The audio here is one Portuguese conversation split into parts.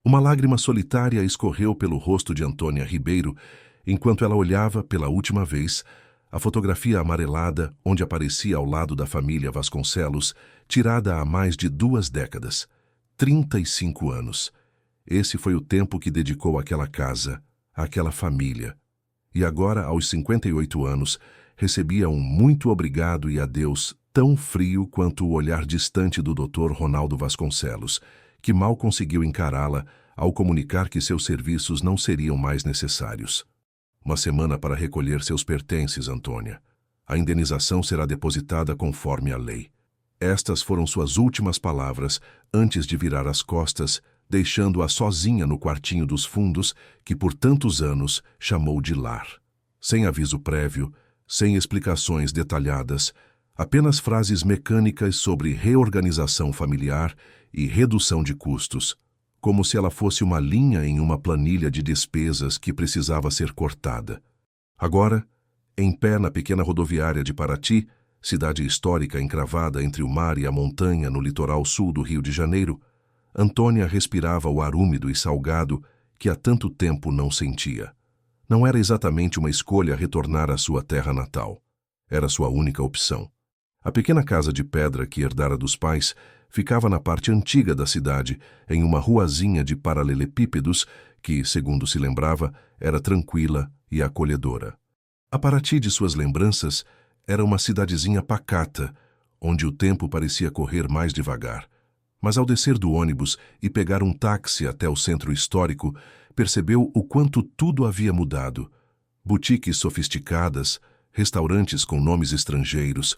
Uma lágrima solitária escorreu pelo rosto de Antônia Ribeiro enquanto ela olhava pela última vez a fotografia amarelada onde aparecia ao lado da família Vasconcelos, tirada há mais de 2 décadas. 35 anos. Esse foi o tempo que dedicou àquela casa, àquela família. E agora, aos 58 anos, recebia um muito obrigado e adeus tão frio quanto o olhar distante do Dr. Ronaldo Vasconcelos, que mal conseguiu encará-la ao comunicar que seus serviços não seriam mais necessários. Uma semana para recolher seus pertences, Antônia. A indenização será depositada conforme a lei. Estas foram suas últimas palavras antes de virar as costas, deixando-a sozinha no quartinho dos fundos que por tantos anos chamou de lar. Sem aviso prévio, sem explicações detalhadas, apenas frases mecânicas sobre reorganização familiar e redução de custos, como se ela fosse uma linha em uma planilha de despesas que precisava ser cortada. Agora, em pé na pequena rodoviária de Paraty, cidade histórica encravada entre o mar e a montanha no litoral sul do Rio de Janeiro, Antônia respirava o ar úmido e salgado que há tanto tempo não sentia. Não era exatamente uma escolha retornar à sua terra natal. Era sua única opção. A pequena casa de pedra que herdara dos pais ficava na parte antiga da cidade, em uma ruazinha de paralelepípedos que, segundo se lembrava, era tranquila e acolhedora. A Paraty de suas lembranças era uma cidadezinha pacata, onde o tempo parecia correr mais devagar. Mas ao descer do ônibus e pegar um táxi até o centro histórico, percebeu o quanto tudo havia mudado. Boutiques sofisticadas, restaurantes com nomes estrangeiros,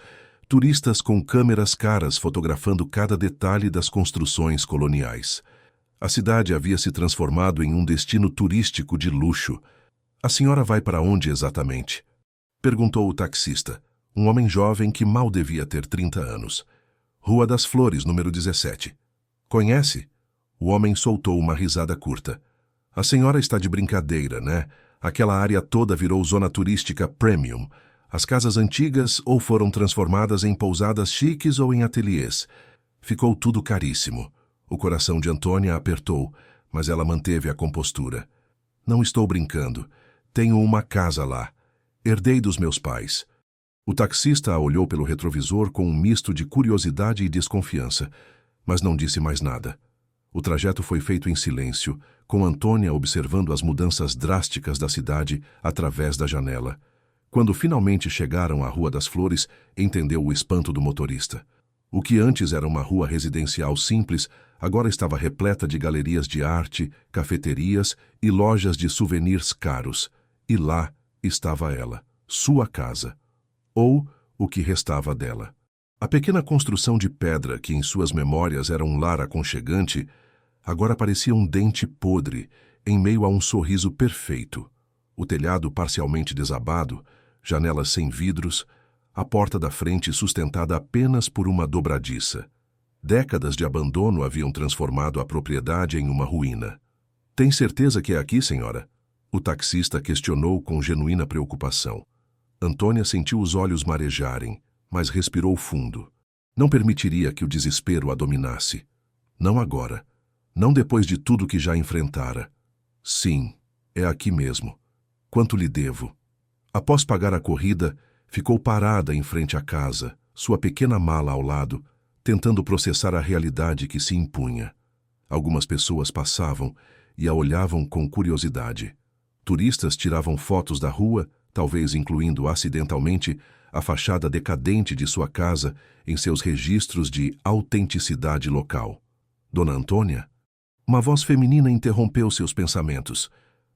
turistas com câmeras caras fotografando cada detalhe das construções coloniais. A cidade havia se transformado em um destino turístico de luxo. "A senhora vai para onde exatamente?" perguntou o taxista, um homem jovem que mal devia ter 30 anos. "Rua das Flores, número 17. "Conhece?" O homem soltou uma risada curta. "A senhora está de brincadeira, né? Aquela área toda virou zona turística premium. As casas antigas ou foram transformadas em pousadas chiques ou em ateliês. Ficou tudo caríssimo." O coração de Antônia apertou, mas ela manteve a compostura. "Não estou brincando. Tenho uma casa lá. Herdei dos meus pais." O taxista a olhou pelo retrovisor com um misto de curiosidade e desconfiança, mas não disse mais nada. O trajeto foi feito em silêncio, com Antônia observando as mudanças drásticas da cidade através da janela. Quando finalmente chegaram à Rua das Flores, entendeu o espanto do motorista. O que antes era uma rua residencial simples, agora estava repleta de galerias de arte, cafeterias e lojas de souvenirs caros. E lá estava ela, sua casa. Ou o que restava dela. A pequena construção de pedra que em suas memórias era um lar aconchegante, agora parecia um dente podre, em meio a um sorriso perfeito. O telhado parcialmente desabado, janelas sem vidros, a porta da frente sustentada apenas por uma dobradiça. Décadas de abandono haviam transformado a propriedade em uma ruína. "Tem certeza que é aqui, senhora?" O taxista questionou com genuína preocupação. Antônia sentiu os olhos marejarem, mas respirou fundo. Não permitiria que o desespero a dominasse. Não agora. Não depois de tudo que já enfrentara. "Sim, é aqui mesmo. Quanto lhe devo?" Após pagar a corrida, ficou parada em frente à casa, sua pequena mala ao lado, tentando processar a realidade que se impunha. Algumas pessoas passavam e a olhavam com curiosidade. Turistas tiravam fotos da rua, talvez incluindo acidentalmente a fachada decadente de sua casa em seus registros de autenticidade local. "Dona Antônia?" Uma voz feminina interrompeu seus pensamentos.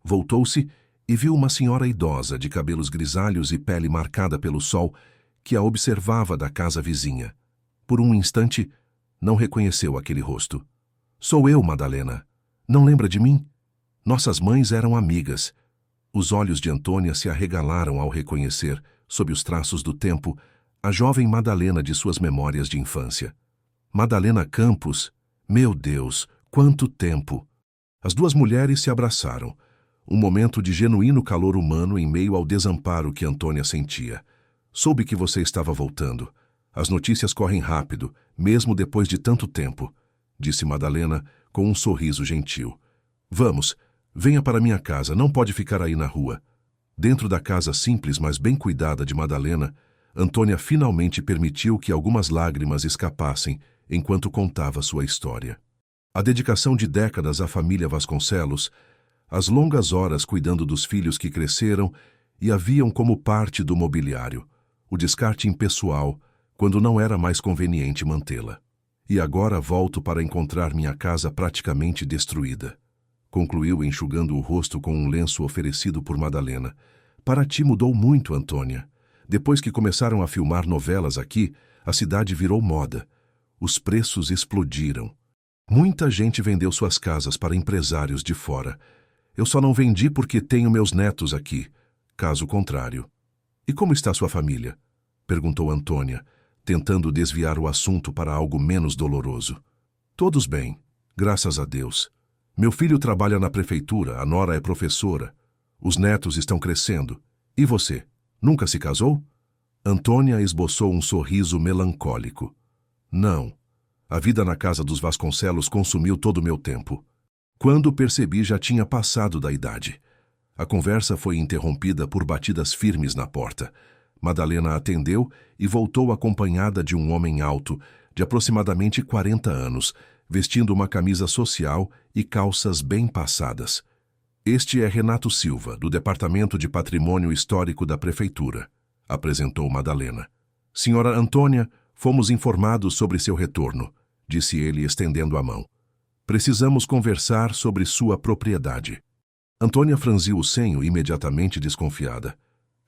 Voltou-se e viu uma senhora idosa de cabelos grisalhos e pele marcada pelo sol que a observava da casa vizinha. Por um instante, não reconheceu aquele rosto. "Sou eu, Madalena. Não lembra de mim? Nossas mães eram amigas." Os olhos de Antônia se arregalaram ao reconhecer, sob os traços do tempo, a jovem Madalena de suas memórias de infância. Madalena Campos? Meu Deus, quanto tempo! As duas mulheres se abraçaram. Um momento de genuíno calor humano em meio ao desamparo que Antônia sentia. "Soube que você estava voltando. As notícias correm rápido, mesmo depois de tanto tempo", disse Madalena com um sorriso gentil. Vamos, venha para minha casa, não pode ficar aí na rua. Dentro da casa simples, mas bem cuidada de Madalena, Antônia finalmente permitiu que algumas lágrimas escapassem enquanto contava sua história. A dedicação de décadas à família Vasconcelos, as longas horas cuidando dos filhos que cresceram e haviam como parte do mobiliário, o descarte impessoal, quando não era mais conveniente mantê-la. E agora volto para encontrar minha casa praticamente destruída, concluiu enxugando o rosto com um lenço oferecido por Madalena. Para ti mudou muito, Antônia. Depois que começaram a filmar novelas aqui, a cidade virou moda. Os preços explodiram. Muita gente vendeu suas casas para empresários de fora. Eu só não vendi porque tenho meus netos aqui. Caso contrário. E como está sua família? Perguntou Antônia, tentando desviar o assunto para algo menos doloroso. Todos bem, graças a Deus. Meu filho trabalha na prefeitura, a nora é professora. Os netos estão crescendo. E você? Nunca se casou? Antônia esboçou um sorriso melancólico. Não. A vida na casa dos Vasconcelos consumiu todo o meu tempo. Quando percebi, já tinha passado da idade. A conversa foi interrompida por batidas firmes na porta. Madalena atendeu e voltou acompanhada de um homem alto, de aproximadamente 40 anos, vestindo uma camisa social e calças bem passadas. Este é Renato Silva, do Departamento de Patrimônio Histórico da Prefeitura, apresentou Madalena. Senhora Antônia, fomos informados sobre seu retorno, disse ele estendendo a mão. Precisamos conversar sobre sua propriedade. Antônia franziu o senho imediatamente desconfiada.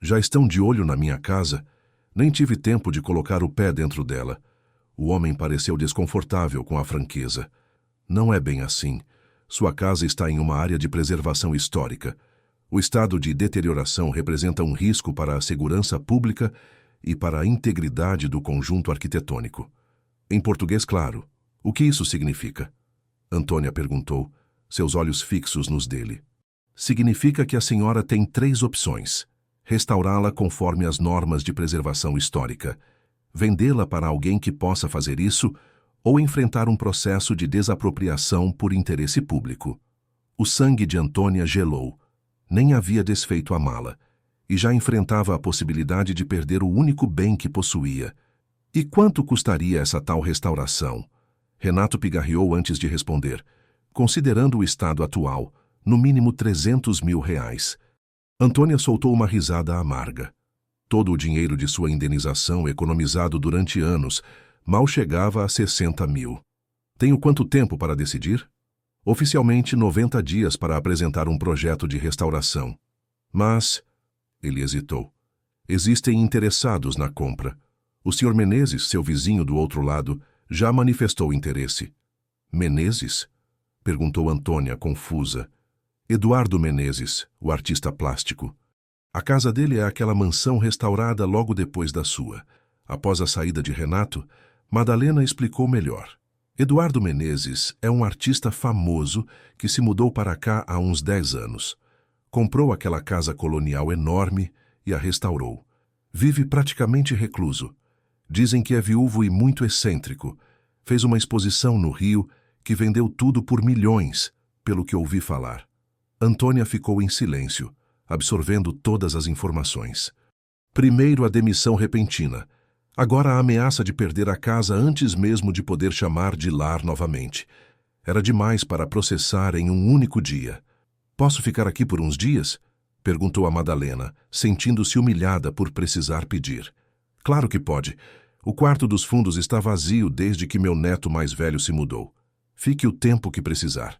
Já estão de olho na minha casa? Nem tive tempo de colocar o pé dentro dela. O homem pareceu desconfortável com a franqueza. Não é bem assim. Sua casa está em uma área de preservação histórica. O estado de deterioração representa um risco para a segurança pública e para a integridade do conjunto arquitetônico. Em português claro, o que isso significa? Antônia perguntou, seus olhos fixos nos dele. Significa que a senhora tem 3 opções. Restaurá-la conforme as normas de preservação histórica, vendê-la para alguém que possa fazer isso ou enfrentar um processo de desapropriação por interesse público. O sangue de Antônia gelou. Nem havia desfeito a mala e já enfrentava a possibilidade de perder o único bem que possuía. E quanto custaria essa tal restauração? Renato pigarreou antes de responder. Considerando o estado atual, no mínimo R$300 mil. Antônia soltou uma risada amarga. Todo o dinheiro de sua indenização, economizado durante anos, mal chegava a 60 mil. Tenho quanto tempo para decidir? Oficialmente 90 dias para apresentar um projeto de restauração. Mas, ele hesitou, existem interessados na compra. O Sr. Menezes, seu vizinho do outro lado, já manifestou interesse. Menezes? Perguntou Antônia, confusa. Eduardo Menezes, o artista plástico. A casa dele é aquela mansão restaurada logo depois da sua. Após a saída de Renato, Madalena explicou melhor. Eduardo Menezes é um artista famoso que se mudou para cá há uns 10 anos. Comprou aquela casa colonial enorme e a restaurou. Vive praticamente recluso. Dizem que é viúvo e muito excêntrico. Fez uma exposição no Rio que vendeu tudo por milhões, pelo que ouvi falar. Antônia ficou em silêncio, absorvendo todas as informações. Primeiro a demissão repentina. Agora a ameaça de perder a casa antes mesmo de poder chamar de lar novamente. Era demais para processar em um único dia. Posso ficar aqui por uns dias? Perguntou a Madalena, sentindo-se humilhada por precisar pedir. Claro que pode. O quarto dos fundos está vazio desde que meu neto mais velho se mudou. Fique o tempo que precisar.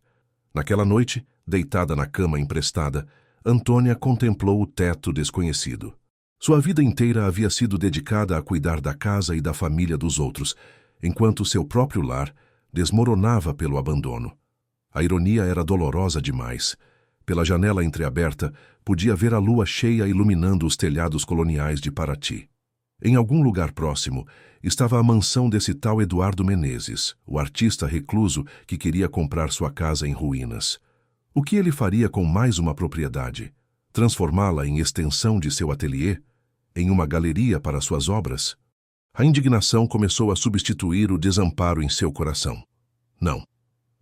Naquela noite, deitada na cama emprestada, Antônia contemplou o teto desconhecido. Sua vida inteira havia sido dedicada a cuidar da casa e da família dos outros, enquanto seu próprio lar desmoronava pelo abandono. A ironia era dolorosa demais. Pela janela entreaberta, podia ver a lua cheia iluminando os telhados coloniais de Paraty. Em algum lugar próximo, estava a mansão desse tal Eduardo Menezes, o artista recluso que queria comprar sua casa em ruínas. O que ele faria com mais uma propriedade? Transformá-la em extensão de seu ateliê? Em uma galeria para suas obras? A indignação começou a substituir o desamparo em seu coração. Não,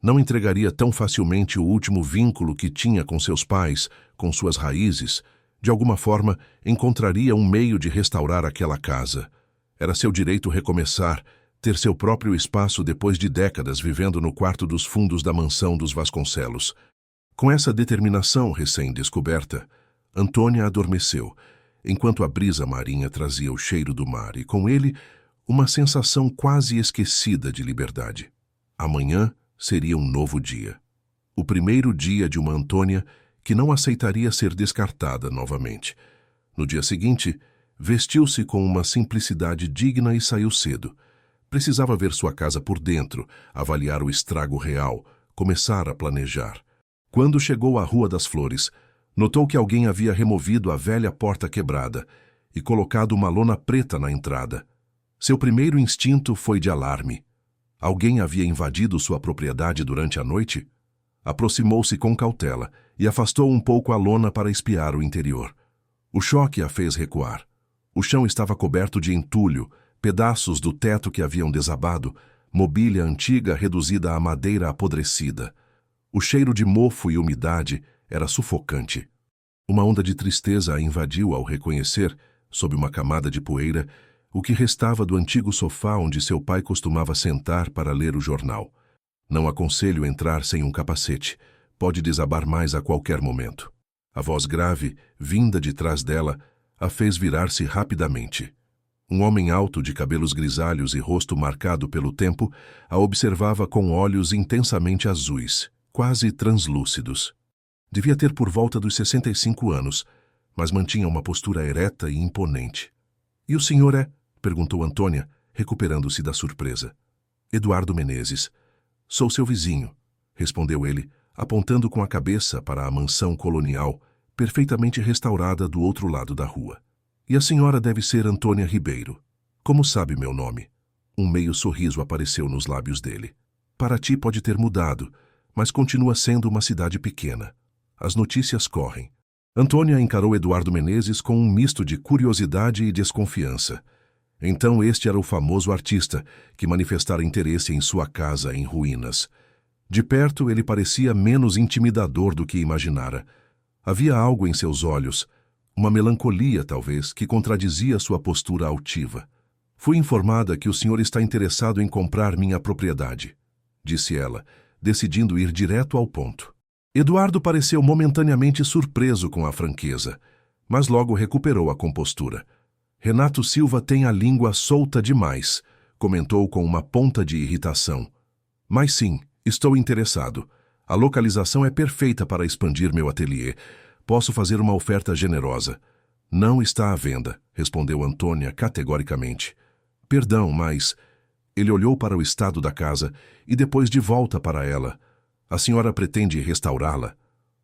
Não entregaria tão facilmente o último vínculo que tinha com seus pais, com suas raízes. De alguma forma, encontraria um meio de restaurar aquela casa. Era seu direito recomeçar, ter seu próprio espaço depois de décadas vivendo no quarto dos fundos da mansão dos Vasconcelos. Com essa determinação recém-descoberta, Antônia adormeceu, enquanto a brisa marinha trazia o cheiro do mar e, com ele, uma sensação quase esquecida de liberdade. Amanhã seria um novo dia. O primeiro dia de uma Antônia que não aceitaria ser descartada novamente. No dia seguinte, vestiu-se com uma simplicidade digna e saiu cedo. Precisava ver sua casa por dentro, avaliar o estrago real, começar a planejar. Quando chegou à Rua das Flores, notou que alguém havia removido a velha porta quebrada e colocado uma lona preta na entrada. Seu primeiro instinto foi de alarme. Alguém havia invadido sua propriedade durante a noite? Aproximou-se com cautela e afastou um pouco a lona para espiar o interior. O choque a fez recuar. O chão estava coberto de entulho, pedaços do teto que haviam desabado, mobília antiga reduzida a madeira apodrecida. O cheiro de mofo e umidade era sufocante. Uma onda de tristeza a invadiu ao reconhecer, sob uma camada de poeira, o que restava do antigo sofá onde seu pai costumava sentar para ler o jornal. Não aconselho entrar sem um capacete. Pode desabar mais a qualquer momento. A voz grave, vinda de trás dela, a fez virar-se rapidamente. Um homem alto de cabelos grisalhos e rosto marcado pelo tempo a observava com olhos intensamente azuis, quase translúcidos. Devia ter por volta dos 65 anos, mas mantinha uma postura ereta e imponente. — E o senhor é? Perguntou Antônia, recuperando-se da surpresa. — Eduardo Menezes. — Sou seu vizinho, respondeu ele, apontando com a cabeça para a mansão colonial, perfeitamente restaurada do outro lado da rua. — E a senhora deve ser Antônia Ribeiro. Como sabe meu nome? Um meio sorriso apareceu nos lábios dele. — Paraty pode ter mudado, mas continua sendo uma cidade pequena. As notícias correm. Antônia encarou Eduardo Menezes com um misto de curiosidade e desconfiança. Então este era o famoso artista que manifestara interesse em sua casa em ruínas. De perto ele parecia menos intimidador do que imaginara. Havia algo em seus olhos, uma melancolia talvez, que contradizia sua postura altiva. — Fui informada que o senhor está interessado em comprar minha propriedade, disse ela, decidindo ir direto ao ponto. Eduardo pareceu momentaneamente surpreso com a franqueza, mas logo recuperou a compostura. — Renato Silva tem a língua solta demais, comentou com uma ponta de irritação. — Mas sim, estou interessado. A localização é perfeita para expandir meu ateliê. Posso fazer uma oferta generosa. — Não está à venda, respondeu Antônia categoricamente. — Perdão, mas... Ele olhou para o estado da casa e depois de volta para ela. — A senhora pretende restaurá-la?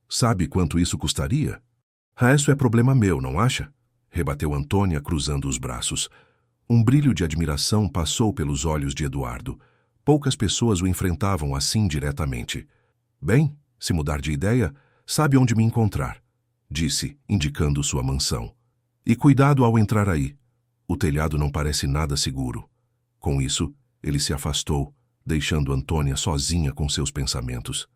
Sabe quanto isso custaria? — Isso é problema meu, não acha? Rebateu Antônia, cruzando os braços. Um brilho de admiração passou pelos olhos de Eduardo. Poucas pessoas o enfrentavam assim diretamente. — Bem, se mudar de ideia, sabe onde me encontrar, disse, indicando sua mansão. — E cuidado ao entrar aí. O telhado não parece nada seguro. Com isso, ele se afastou, deixando Antônia sozinha com seus pensamentos.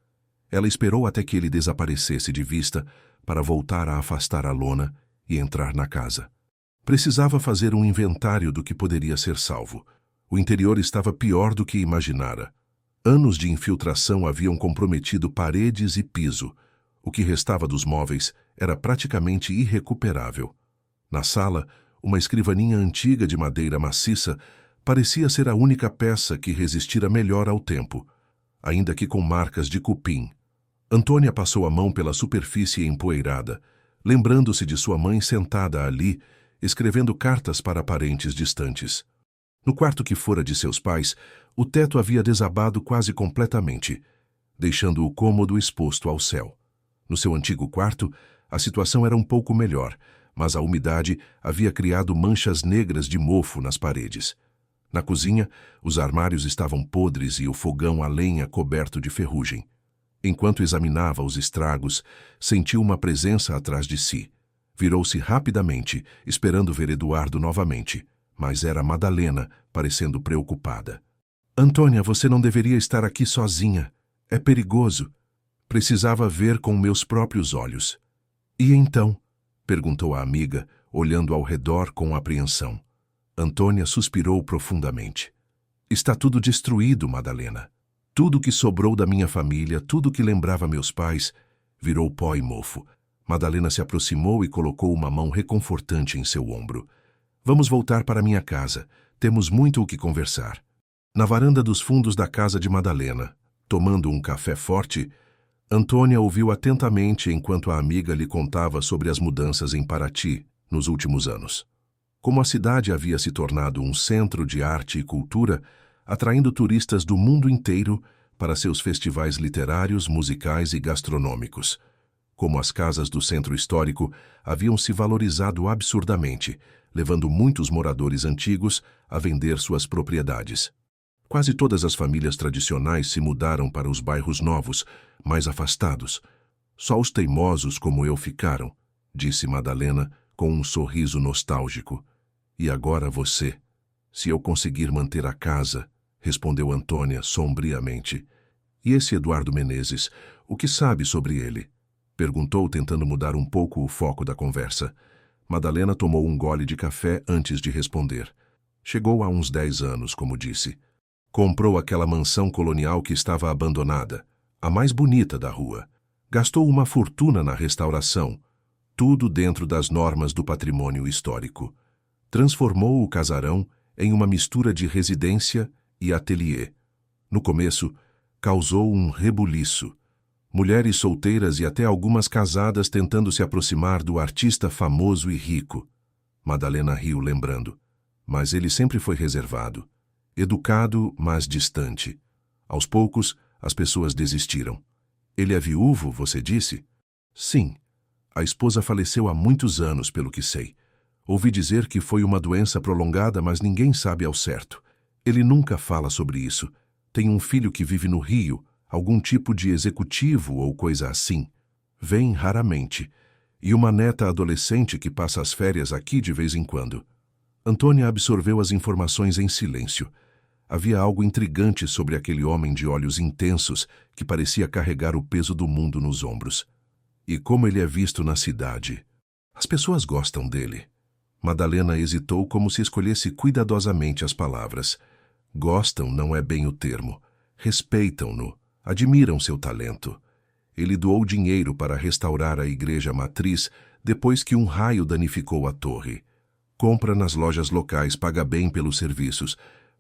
Ela esperou até que ele desaparecesse de vista para voltar a afastar a lona e entrar na casa. Precisava fazer um inventário do que poderia ser salvo. O interior estava pior do que imaginara. Anos de infiltração haviam comprometido paredes e piso. O que restava dos móveis era praticamente irrecuperável. Na sala, uma escrivaninha antiga de madeira maciça parecia ser a única peça que resistira melhor ao tempo, ainda que com marcas de cupim. Antônia passou a mão pela superfície empoeirada, lembrando-se de sua mãe sentada ali, escrevendo cartas para parentes distantes. No quarto que fora de seus pais, o teto havia desabado quase completamente, deixando o cômodo exposto ao céu. No seu antigo quarto, a situação era um pouco melhor, mas a umidade havia criado manchas negras de mofo nas paredes. Na cozinha, os armários estavam podres e o fogão a lenha coberto de ferrugem. Enquanto examinava os estragos, sentiu uma presença atrás de si. Virou-se rapidamente, esperando ver Eduardo novamente, mas era Madalena, parecendo preocupada. — Antônia, você não deveria estar aqui sozinha. É perigoso. Precisava ver com meus próprios olhos. E então? Perguntou a amiga, olhando ao redor com apreensão. Antônia suspirou profundamente. Está tudo destruído, Madalena. Tudo que sobrou da minha família, tudo que lembrava meus pais, virou pó e mofo. Madalena se aproximou e colocou uma mão reconfortante em seu ombro. Vamos voltar para minha casa. Temos muito o que conversar. Na varanda dos fundos da casa de Madalena, tomando um café forte, Antônia ouviu atentamente enquanto a amiga lhe contava sobre as mudanças em Paraty nos últimos anos. Como a cidade havia se tornado um centro de arte e cultura, atraindo turistas do mundo inteiro para seus festivais literários, musicais e gastronômicos. Como as casas do centro histórico haviam se valorizado absurdamente, levando muitos moradores antigos a vender suas propriedades. Quase todas as famílias tradicionais se mudaram para os bairros novos, mais afastados. Só os teimosos como eu ficaram, disse Madalena com um sorriso nostálgico. E agora você. Se eu conseguir manter a casa, respondeu Antônia sombriamente. E esse Eduardo Menezes, o que sabe sobre ele? Perguntou, tentando mudar um pouco o foco da conversa. Madalena tomou um gole de café antes de responder. Chegou há uns 10 anos, como disse. Comprou aquela mansão colonial que estava abandonada, a mais bonita da rua. Gastou uma fortuna na restauração, tudo dentro das normas do patrimônio histórico. Transformou o casarão em uma mistura de residência e ateliê. No começo, causou um rebuliço. Mulheres solteiras e até algumas casadas tentando se aproximar do artista famoso e rico. Madalena riu, lembrando. Mas ele sempre foi reservado. Educado, mas distante. Aos poucos, as pessoas desistiram. Ele é viúvo, você disse? Sim. A esposa faleceu há muitos anos, pelo que sei. Ouvi dizer que foi uma doença prolongada, mas ninguém sabe ao certo. Ele nunca fala sobre isso. Tem um filho que vive no Rio, algum tipo de executivo ou coisa assim. Vem raramente. E uma neta adolescente que passa as férias aqui de vez em quando. Antônia absorveu as informações em silêncio. Havia algo intrigante sobre aquele homem de olhos intensos que parecia carregar o peso do mundo nos ombros. E como ele é visto na cidade. As pessoas gostam dele. Madalena hesitou como se escolhesse cuidadosamente as palavras. Gostam não é bem o termo. Respeitam-no, admiram seu talento. Ele doou dinheiro para restaurar a igreja matriz depois que um raio danificou a torre. Compra nas lojas locais, paga bem pelos serviços,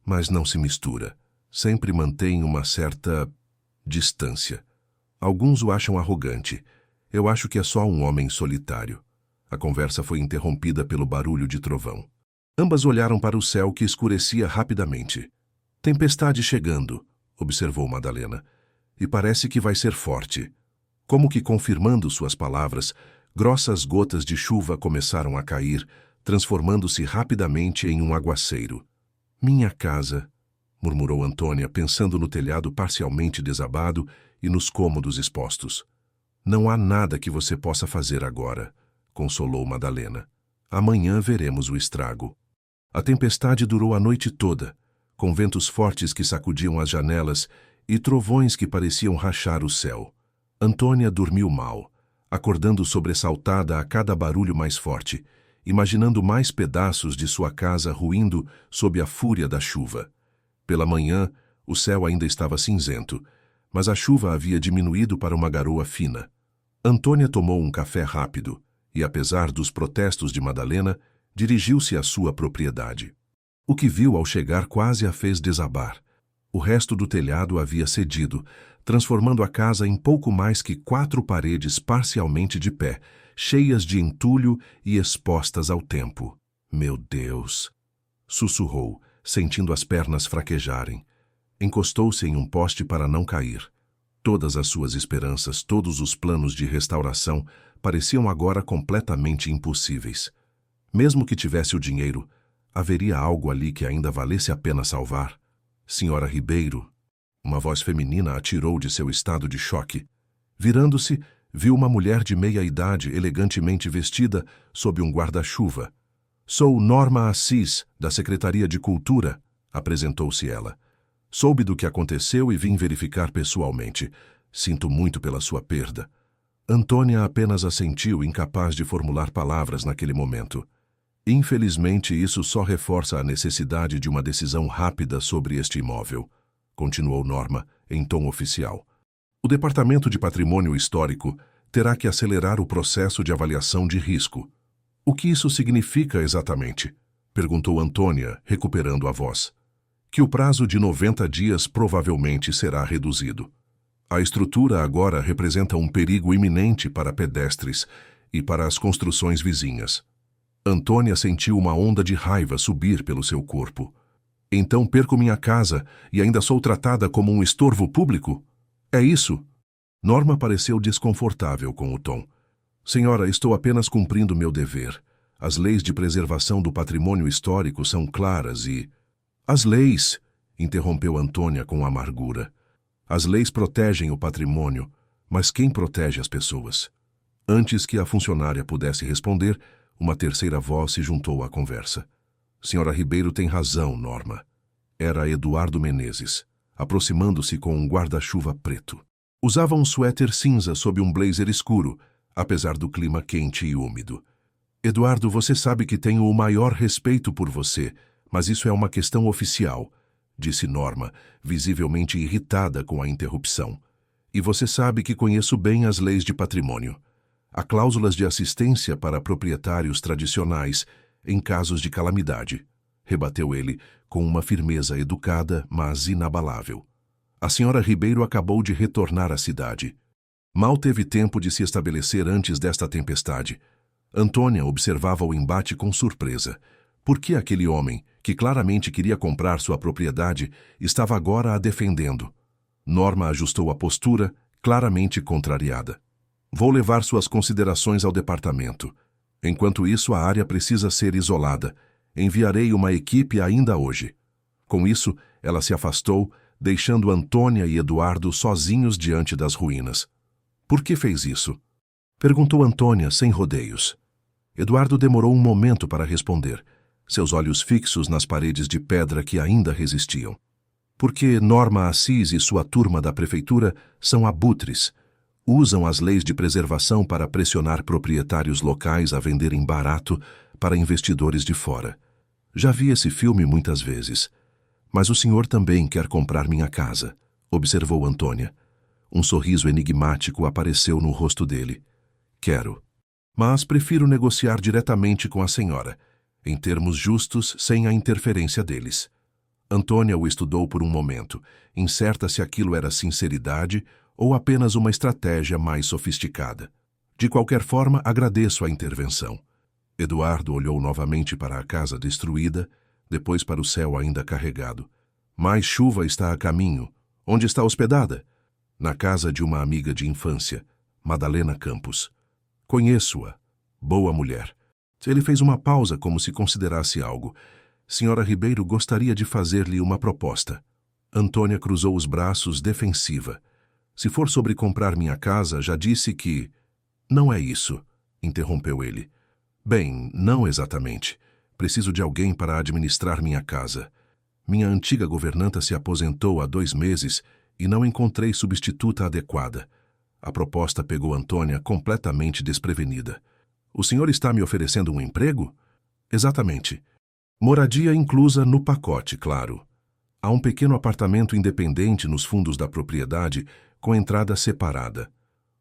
mas não se mistura. Sempre mantém uma certa distância. Alguns o acham arrogante. Eu acho que é só um homem solitário. A conversa foi interrompida pelo barulho de trovão. Ambas olharam para o céu que escurecia rapidamente. Tempestade chegando, observou Madalena. E parece que vai ser forte. Como que confirmando suas palavras, grossas gotas de chuva começaram a cair, transformando-se rapidamente em um aguaceiro. Minha casa, murmurou Antônia, pensando no telhado parcialmente desabado e nos cômodos expostos. Não há nada que você possa fazer agora, consolou Madalena. Amanhã veremos o estrago. A tempestade durou a noite toda, com ventos fortes que sacudiam as janelas e trovões que pareciam rachar o céu. Antônia dormiu mal, acordando sobressaltada a cada barulho mais forte, imaginando mais pedaços de sua casa ruindo sob a fúria da chuva. Pela manhã, o céu ainda estava cinzento, mas a chuva havia diminuído para uma garoa fina. Antônia tomou um café rápido e, apesar dos protestos de Madalena, dirigiu-se à sua propriedade. O que viu ao chegar quase a fez desabar. O resto do telhado havia cedido, transformando a casa em pouco mais que 4 paredes parcialmente de pé, cheias de entulho e expostas ao tempo. Meu Deus! Sussurrou, sentindo as pernas fraquejarem. Encostou-se em um poste para não cair. Todas as suas esperanças, todos os planos de restauração pareciam agora completamente impossíveis. Mesmo que tivesse o dinheiro, haveria algo ali que ainda valesse a pena salvar? Senhora Ribeiro, uma voz feminina atirou de seu estado de choque. Virando-se, viu uma mulher de meia idade, elegantemente vestida, sob um guarda-chuva. Sou Norma Assis, da Secretaria de Cultura, apresentou-se ela. Soube do que aconteceu e vim verificar pessoalmente. Sinto muito pela sua perda. Antônia apenas assentiu, incapaz de formular palavras naquele momento. Infelizmente, isso só reforça a necessidade de uma decisão rápida sobre este imóvel, continuou Norma, em tom oficial. O Departamento de Patrimônio Histórico terá que acelerar o processo de avaliação de risco. O que isso significa exatamente? Perguntou Antônia, recuperando a voz. Que o prazo de 90 dias provavelmente será reduzido. A estrutura agora representa um perigo iminente para pedestres e para as construções vizinhas. Antônia sentiu uma onda de raiva subir pelo seu corpo. Então perco minha casa e ainda sou tratada como um estorvo público? É isso? Norma pareceu desconfortável com o tom. Senhora, estou apenas cumprindo meu dever. As leis de preservação do patrimônio histórico são claras e... As leis, interrompeu Antônia com amargura. As leis protegem o patrimônio, mas quem protege as pessoas? Antes que a funcionária pudesse responder, uma terceira voz se juntou à conversa. Senhora Ribeiro tem razão, Norma. Era Eduardo Menezes, aproximando-se com um guarda-chuva preto. Usava um suéter cinza sob um blazer escuro, apesar do clima quente e úmido. Eduardo, você sabe que tenho o maior respeito por você, mas isso é uma questão oficial, disse Norma, visivelmente irritada com a interrupção. E você sabe que conheço bem as leis de patrimônio. Há cláusulas de assistência para proprietários tradicionais em casos de calamidade, rebateu ele com uma firmeza educada, mas inabalável. A senhora Ribeiro acabou de retornar à cidade. Mal teve tempo de se estabelecer antes desta tempestade. Antônia observava o embate com surpresa. Por que aquele homem, que claramente queria comprar sua propriedade, estava agora a defendendo? Norma ajustou a postura, claramente contrariada. Vou levar suas considerações ao departamento. Enquanto isso, a área precisa ser isolada. Enviarei uma equipe ainda hoje. Com isso, ela se afastou, deixando Antônia e Eduardo sozinhos diante das ruínas. Por que fez isso? Perguntou Antônia, sem rodeios. Eduardo demorou um momento para responder, seus olhos fixos nas paredes de pedra que ainda resistiam. Porque Norma Assis e sua turma da prefeitura são abutres. Usam as leis de preservação para pressionar proprietários locais a venderem barato para investidores de fora. Já vi esse filme muitas vezes. Mas o senhor também quer comprar minha casa, observou Antônia. Um sorriso enigmático apareceu no rosto dele. Quero. Mas prefiro negociar diretamente com a senhora, em termos justos, sem a interferência deles. Antônia o estudou por um momento, incerta se aquilo era sinceridade ou apenas uma estratégia mais sofisticada. De qualquer forma, agradeço a intervenção. Eduardo olhou novamente para a casa destruída, depois para o céu ainda carregado. Mais chuva está a caminho. Onde está hospedada? Na casa de uma amiga de infância, Madalena Campos. Conheço-a. Boa mulher. Ele fez uma pausa como se considerasse algo. Senhora Ribeiro gostaria de fazer-lhe uma proposta. Antônia cruzou os braços, defensiva. Se for sobre comprar minha casa, já disse que... Não é isso, interrompeu ele. Bem, não exatamente. Preciso de alguém para administrar minha casa. Minha antiga governanta se aposentou há 2 meses e não encontrei substituta adequada. A proposta pegou Antônia completamente desprevenida. O senhor está me oferecendo um emprego? Exatamente. Moradia inclusa no pacote, claro. Há um pequeno apartamento independente nos fundos da propriedade, com entrada separada.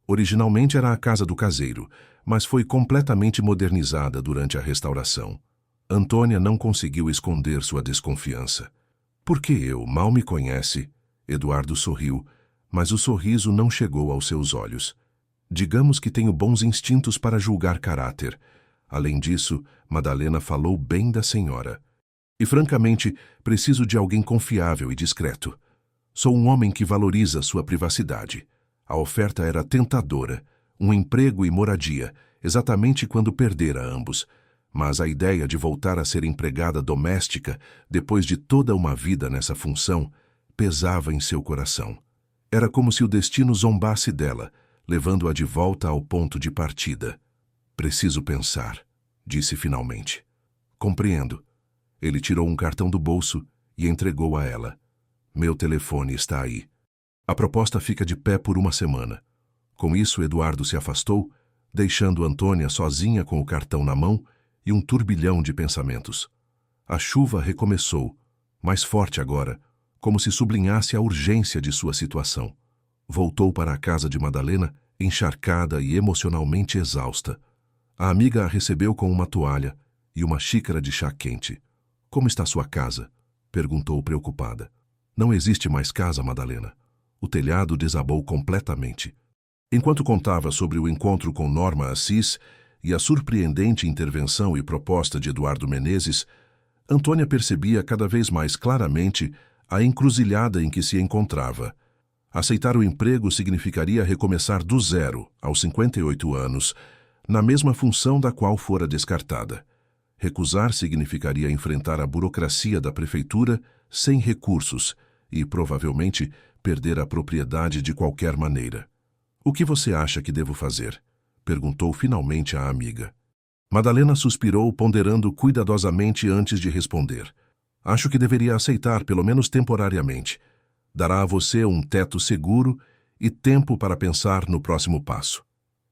Originalmente era a casa do caseiro, mas foi completamente modernizada durante a restauração. Antônia não conseguiu esconder sua desconfiança. Por que eu? Mal me conhece? Eduardo sorriu, mas o sorriso não chegou aos seus olhos. Digamos que tenho bons instintos para julgar caráter. Além disso, Madalena falou bem da senhora. E, francamente, preciso de alguém confiável e discreto. Sou um homem que valoriza sua privacidade. A oferta era tentadora, um emprego e moradia, exatamente quando perdera ambos. Mas a ideia de voltar a ser empregada doméstica, depois de toda uma vida nessa função, pesava em seu coração. Era como se o destino zombasse dela, levando-a de volta ao ponto de partida. Preciso pensar, disse finalmente. Compreendo. Ele tirou um cartão do bolso e entregou a ela. Meu telefone está aí. A proposta fica de pé por uma semana. Com isso, Eduardo se afastou, deixando Antônia sozinha com o cartão na mão e um turbilhão de pensamentos. A chuva recomeçou, mais forte agora, como se sublinhasse a urgência de sua situação. Voltou para a casa de Madalena, encharcada e emocionalmente exausta. A amiga a recebeu com uma toalha e uma xícara de chá quente. "Como está sua casa?" perguntou preocupada. "Não existe mais casa, Madalena." O telhado desabou completamente. Enquanto contava sobre o encontro com Norma Assis e a surpreendente intervenção e proposta de Eduardo Menezes, Antônia percebia cada vez mais claramente a encruzilhada em que se encontrava. Aceitar o emprego significaria recomeçar do zero, aos 58 anos, na mesma função da qual fora descartada. Recusar significaria enfrentar a burocracia da prefeitura sem recursos e, provavelmente, perder a propriedade de qualquer maneira. "O que você acha que devo fazer?" perguntou finalmente à amiga. Madalena suspirou, ponderando cuidadosamente antes de responder. "Acho que deveria aceitar, pelo menos temporariamente. Dará a você um teto seguro e tempo para pensar no próximo passo.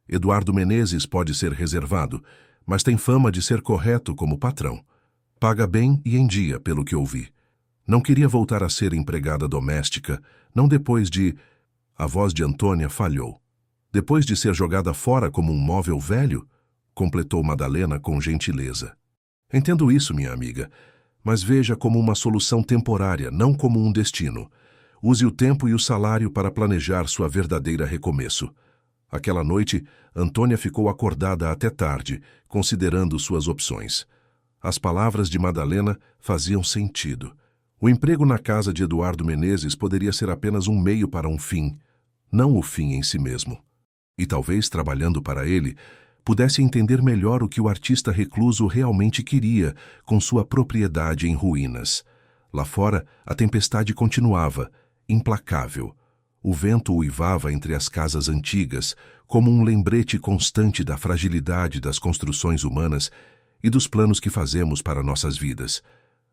Eduardo Menezes pode ser reservado, mas tem fama de ser correto como patrão. Paga bem e em dia, pelo que ouvi. Não queria voltar a ser empregada doméstica, não depois de..." A voz de Antônia falhou. "Depois de ser jogada fora como um móvel velho?" completou Madalena com gentileza. "Entendo isso, minha amiga, mas veja como uma solução temporária, não como um destino. Use o tempo e o salário para planejar sua verdadeira recomeço." Aquela noite, Antônia ficou acordada até tarde, considerando suas opções. As palavras de Madalena faziam sentido. O emprego na casa de Eduardo Menezes poderia ser apenas um meio para um fim, não o fim em si mesmo. E talvez, trabalhando para ele, pudesse entender melhor o que o artista recluso realmente queria com sua propriedade em ruínas. Lá fora, a tempestade continuava, implacável. O vento uivava entre as casas antigas, como um lembrete constante da fragilidade das construções humanas e dos planos que fazemos para nossas vidas.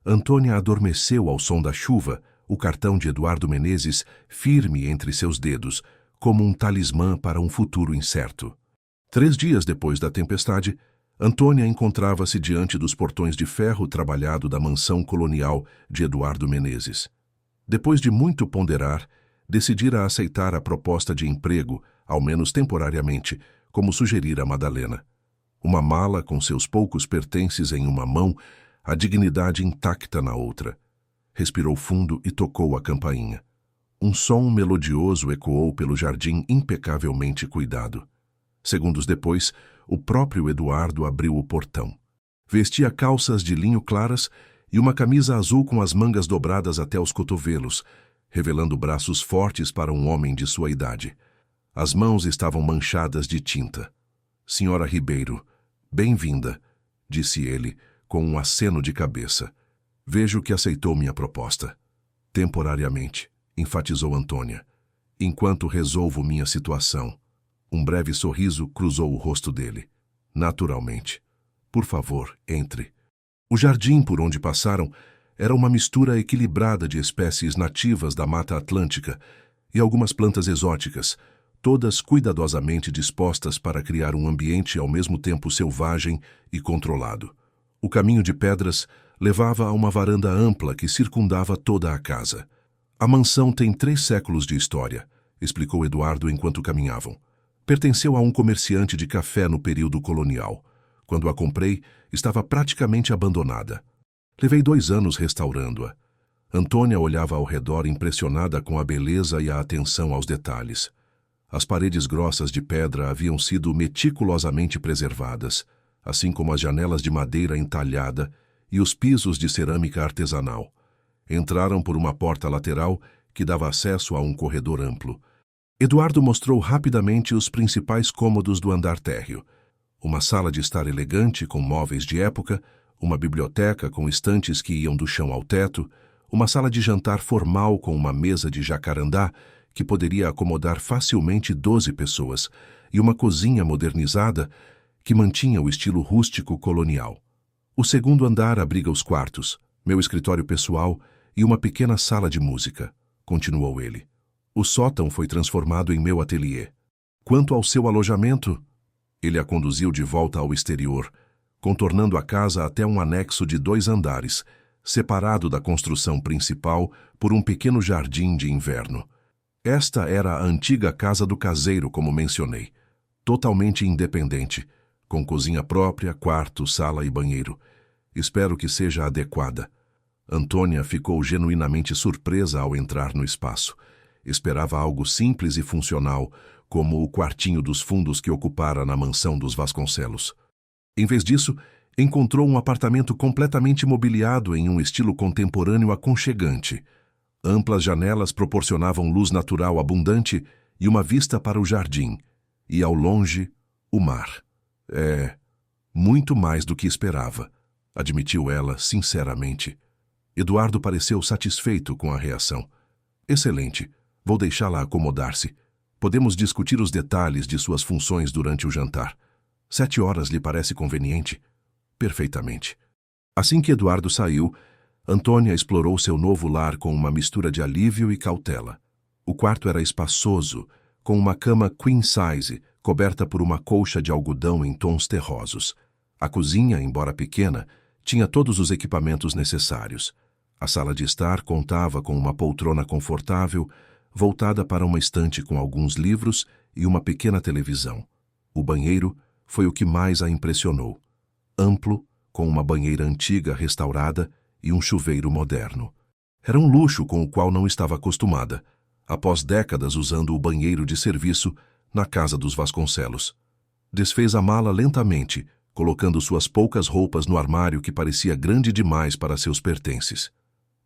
Antônia adormeceu ao som da chuva, o cartão de Eduardo Menezes firme entre seus dedos, como um talismã para um futuro incerto. 3 dias depois da tempestade, Antônia encontrava-se diante dos portões de ferro trabalhado da mansão colonial de Eduardo Menezes. Depois de muito ponderar, decidira aceitar a proposta de emprego, ao menos temporariamente, como sugerira Madalena. Uma mala com seus poucos pertences em uma mão, a dignidade intacta na outra. Respirou fundo e tocou a campainha. Um som melodioso ecoou pelo jardim impecavelmente cuidado. Segundos depois, o próprio Eduardo abriu o portão. Vestia calças de linho claras e uma camisa azul com as mangas dobradas até os cotovelos, revelando braços fortes para um homem de sua idade. As mãos estavam manchadas de tinta. "Senhora Ribeiro, bem-vinda", disse ele, com um aceno de cabeça. "Vejo que aceitou minha proposta." "Temporariamente", enfatizou Antônia, "enquanto resolvo minha situação." Um breve sorriso cruzou o rosto dele. "Naturalmente. Por favor, entre." O jardim por onde passaram era uma mistura equilibrada de espécies nativas da Mata Atlântica e algumas plantas exóticas, todas cuidadosamente dispostas para criar um ambiente ao mesmo tempo selvagem e controlado. O caminho de pedras levava a uma varanda ampla que circundava toda a casa. "A mansão tem 3 séculos de história", explicou Eduardo enquanto caminhavam. "Pertenceu a um comerciante de café no período colonial. Quando a comprei, estava praticamente abandonada. Levei 2 anos restaurando-a." Antônia olhava ao redor impressionada com a beleza e a atenção aos detalhes. As paredes grossas de pedra haviam sido meticulosamente preservadas, assim como as janelas de madeira entalhada e os pisos de cerâmica artesanal. Entraram por uma porta lateral que dava acesso a um corredor amplo. Eduardo mostrou rapidamente os principais cômodos do andar térreo. Uma sala de estar elegante com móveis de época, uma biblioteca com estantes que iam do chão ao teto, uma sala de jantar formal com uma mesa de jacarandá que poderia acomodar facilmente 12 pessoas e uma cozinha modernizada que mantinha o estilo rústico colonial. O segundo andar abriga os quartos, meu escritório pessoal e uma pequena sala de música, continuou ele. O sótão foi transformado em meu ateliê. Quanto ao seu alojamento, ele a conduziu de volta ao exterior, contornando a casa até um anexo de 2 andares, separado da construção principal por um pequeno jardim de inverno. Esta era a antiga casa do caseiro, como mencionei, totalmente independente, com cozinha própria, quarto, sala e banheiro. Espero que seja adequada. Antônia ficou genuinamente surpresa ao entrar no espaço. Esperava algo simples e funcional, como o quartinho dos fundos que ocupara na mansão dos Vasconcelos. Em vez disso, encontrou um apartamento completamente mobiliado em um estilo contemporâneo aconchegante. Amplas janelas proporcionavam luz natural abundante e uma vista para o jardim, e ao longe, o mar. Muito mais do que esperava, admitiu ela sinceramente. Eduardo pareceu satisfeito com a reação. Excelente, vou deixá-la acomodar-se. Podemos discutir os detalhes de suas funções durante o jantar. 7 horas lhe parece conveniente? Perfeitamente. Assim que Eduardo saiu, Antônia explorou seu novo lar com uma mistura de alívio e cautela. O quarto era espaçoso, com uma cama queen size, coberta por uma colcha de algodão em tons terrosos. A cozinha, embora pequena, tinha todos os equipamentos necessários. A sala de estar contava com uma poltrona confortável, voltada para uma estante com alguns livros e uma pequena televisão. O banheiro foi o que mais a impressionou. Amplo, com uma banheira antiga restaurada e um chuveiro moderno. Era um luxo com o qual não estava acostumada, após décadas usando o banheiro de serviço na casa dos Vasconcelos. Desfez a mala lentamente, colocando suas poucas roupas no armário que parecia grande demais para seus pertences.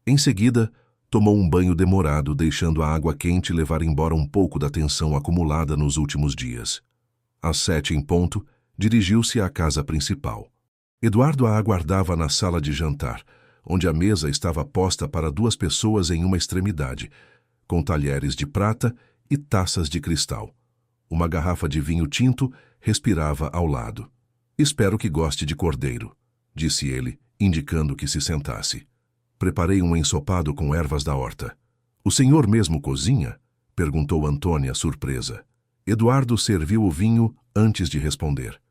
Em seguida, tomou um banho demorado, deixando a água quente levar embora um pouco da tensão acumulada nos últimos dias. Às 7 em ponto, dirigiu-se à casa principal. Eduardo a aguardava na sala de jantar, onde a mesa estava posta para 2 pessoas em uma extremidade, com talheres de prata e taças de cristal. Uma garrafa de vinho tinto respirava ao lado. «Espero que goste de cordeiro», disse ele, indicando que se sentasse. «Preparei um ensopado com ervas da horta». «O senhor mesmo cozinha?» perguntou Antônia, surpresa. Eduardo serviu o vinho antes de responder.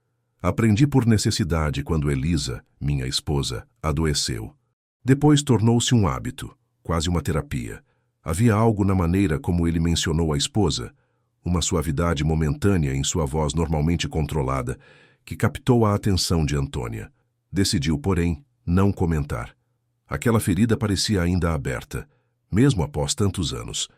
«Aprendi por necessidade quando Elisa, minha esposa, adoeceu. Depois tornou-se um hábito, quase uma terapia. Havia algo na maneira como ele mencionou a esposa, uma suavidade momentânea em sua voz normalmente controlada, que captou a atenção de Antônia. Decidiu, porém, não comentar. Aquela ferida parecia ainda aberta, mesmo após tantos anos.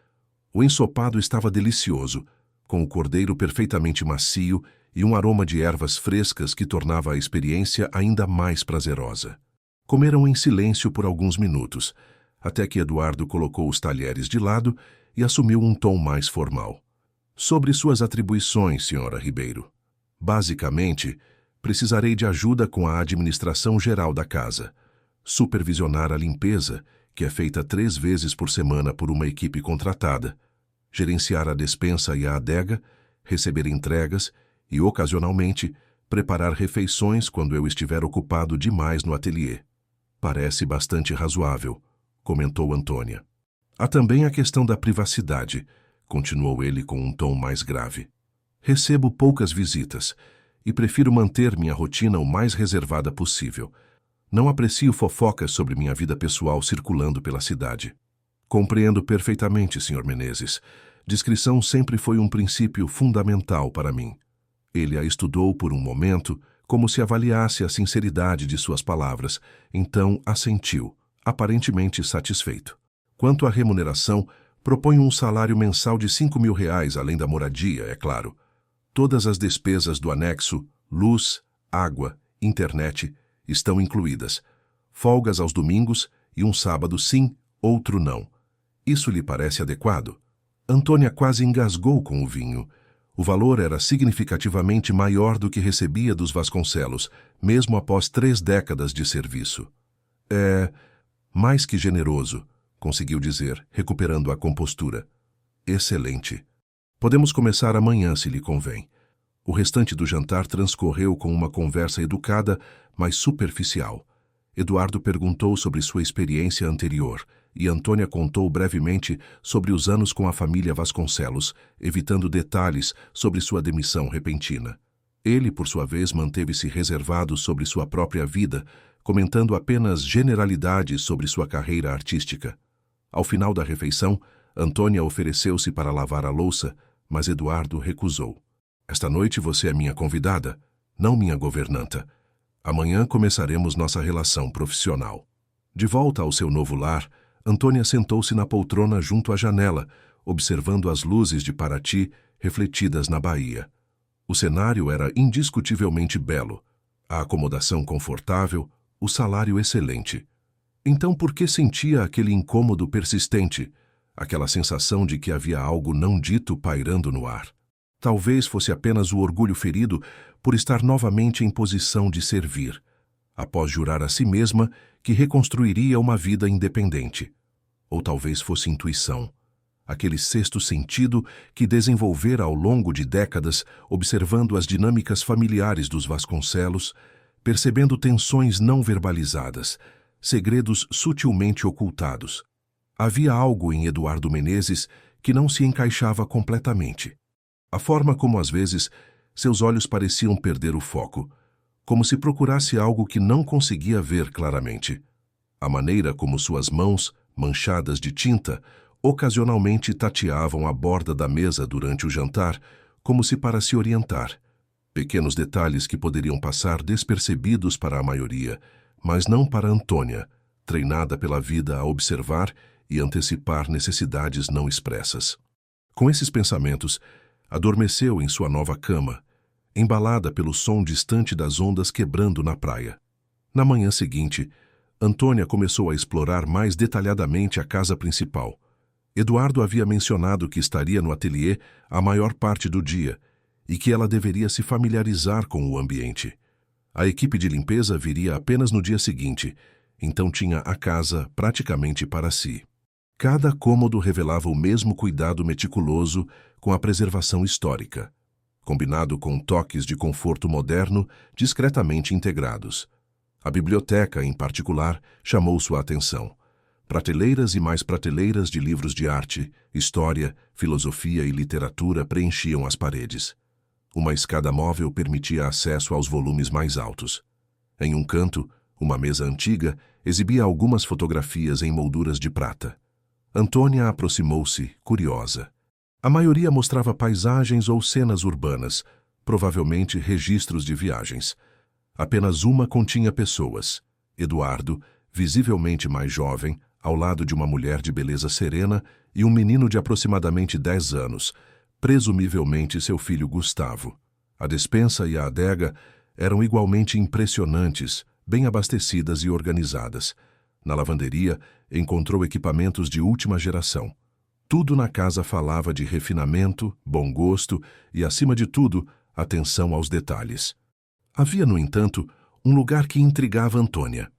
O ensopado estava delicioso, com o cordeiro perfeitamente macio e um aroma de ervas frescas que tornava a experiência ainda mais prazerosa. Comeram em silêncio por alguns minutos, até que Eduardo colocou os talheres de lado e assumiu um tom mais formal. «Sobre suas atribuições, senhora Ribeiro. Basicamente, precisarei de ajuda com a administração geral da casa, supervisionar a limpeza, que é feita 3 vezes por semana por uma equipe contratada, gerenciar a despensa e a adega, receber entregas e, ocasionalmente, preparar refeições quando eu estiver ocupado demais no ateliê. Parece bastante razoável», comentou Antônia. «Há também a questão da privacidade», continuou ele com um tom mais grave. «Recebo poucas visitas e prefiro manter minha rotina o mais reservada possível. Não aprecio fofocas sobre minha vida pessoal circulando pela cidade». «Compreendo perfeitamente, Sr. Menezes. Discrição sempre foi um princípio fundamental para mim». Ele a estudou por um momento, como se avaliasse a sinceridade de suas palavras, então assentiu, aparentemente satisfeito. «Quanto à remuneração, proponho um salário mensal de R$ 5.000, além da moradia, é claro. Todas as despesas do anexo, luz, água, internet, estão incluídas. Folgas aos domingos e um sábado sim, outro não. Isso lhe parece adequado?» Antônia quase engasgou com o vinho. O valor era significativamente maior do que recebia dos Vasconcelos, mesmo após 3 décadas de serviço. «É mais que generoso», conseguiu dizer, recuperando a compostura. «Excelente. Podemos começar amanhã, se lhe convém». O restante do jantar transcorreu com uma conversa educada, mas superficial. Eduardo perguntou sobre sua experiência anterior, e Antônia contou brevemente sobre os anos com a família Vasconcelos, evitando detalhes sobre sua demissão repentina. Ele, por sua vez, manteve-se reservado sobre sua própria vida, comentando apenas generalidades sobre sua carreira artística. Ao final da refeição, Antônia ofereceu-se para lavar a louça, mas Eduardo recusou. Esta noite você é minha convidada, não minha governanta. Amanhã começaremos nossa relação profissional. De volta ao seu novo lar, Antônia sentou-se na poltrona junto à janela, observando as luzes de Paraty refletidas na baía. O cenário era indiscutivelmente belo, a acomodação confortável, o salário excelente. Então por que sentia aquele incômodo persistente, aquela sensação de que havia algo não dito pairando no ar? Talvez fosse apenas o orgulho ferido por estar novamente em posição de servir, após jurar a si mesma que reconstruiria uma vida independente. Ou talvez fosse intuição, aquele sexto sentido que desenvolvera ao longo de décadas observando as dinâmicas familiares dos Vasconcelos, percebendo tensões não verbalizadas, segredos sutilmente ocultados. Havia algo em Eduardo Menezes que não se encaixava completamente. A forma como às vezes seus olhos pareciam perder o foco, como se procurasse algo que não conseguia ver claramente. A maneira como suas mãos, manchadas de tinta, ocasionalmente tateavam a borda da mesa durante o jantar, como se para se orientar. Pequenos detalhes que poderiam passar despercebidos para a maioria, mas não para Antônia, treinada pela vida a observar e antecipar necessidades não expressas. Com esses pensamentos, adormeceu em sua nova cama, embalada pelo som distante das ondas quebrando na praia. Na manhã seguinte, Antônia começou a explorar mais detalhadamente a casa principal. Eduardo havia mencionado que estaria no ateliê a maior parte do dia e que ela deveria se familiarizar com o ambiente. A equipe de limpeza viria apenas no dia seguinte, então tinha a casa praticamente para si. Cada cômodo revelava o mesmo cuidado meticuloso com a preservação histórica, combinado com toques de conforto moderno discretamente integrados. A biblioteca, em particular, chamou sua atenção. Prateleiras e mais prateleiras de livros de arte, história, filosofia e literatura preenchiam as paredes. Uma escada móvel permitia acesso aos volumes mais altos. Em um canto, uma mesa antiga exibia algumas fotografias em molduras de prata. Antônia aproximou-se, curiosa. A maioria mostrava paisagens ou cenas urbanas, provavelmente registros de viagens. Apenas uma continha pessoas. Eduardo, visivelmente mais jovem, ao lado de uma mulher de beleza serena e um menino de aproximadamente 10 anos, presumivelmente seu filho Gustavo. A despensa e a adega eram igualmente impressionantes, bem abastecidas e organizadas. Na lavanderia, encontrou equipamentos de última geração. Tudo na casa falava de refinamento, bom gosto e, acima de tudo, atenção aos detalhes. Havia, no entanto, um lugar que intrigava Antônia.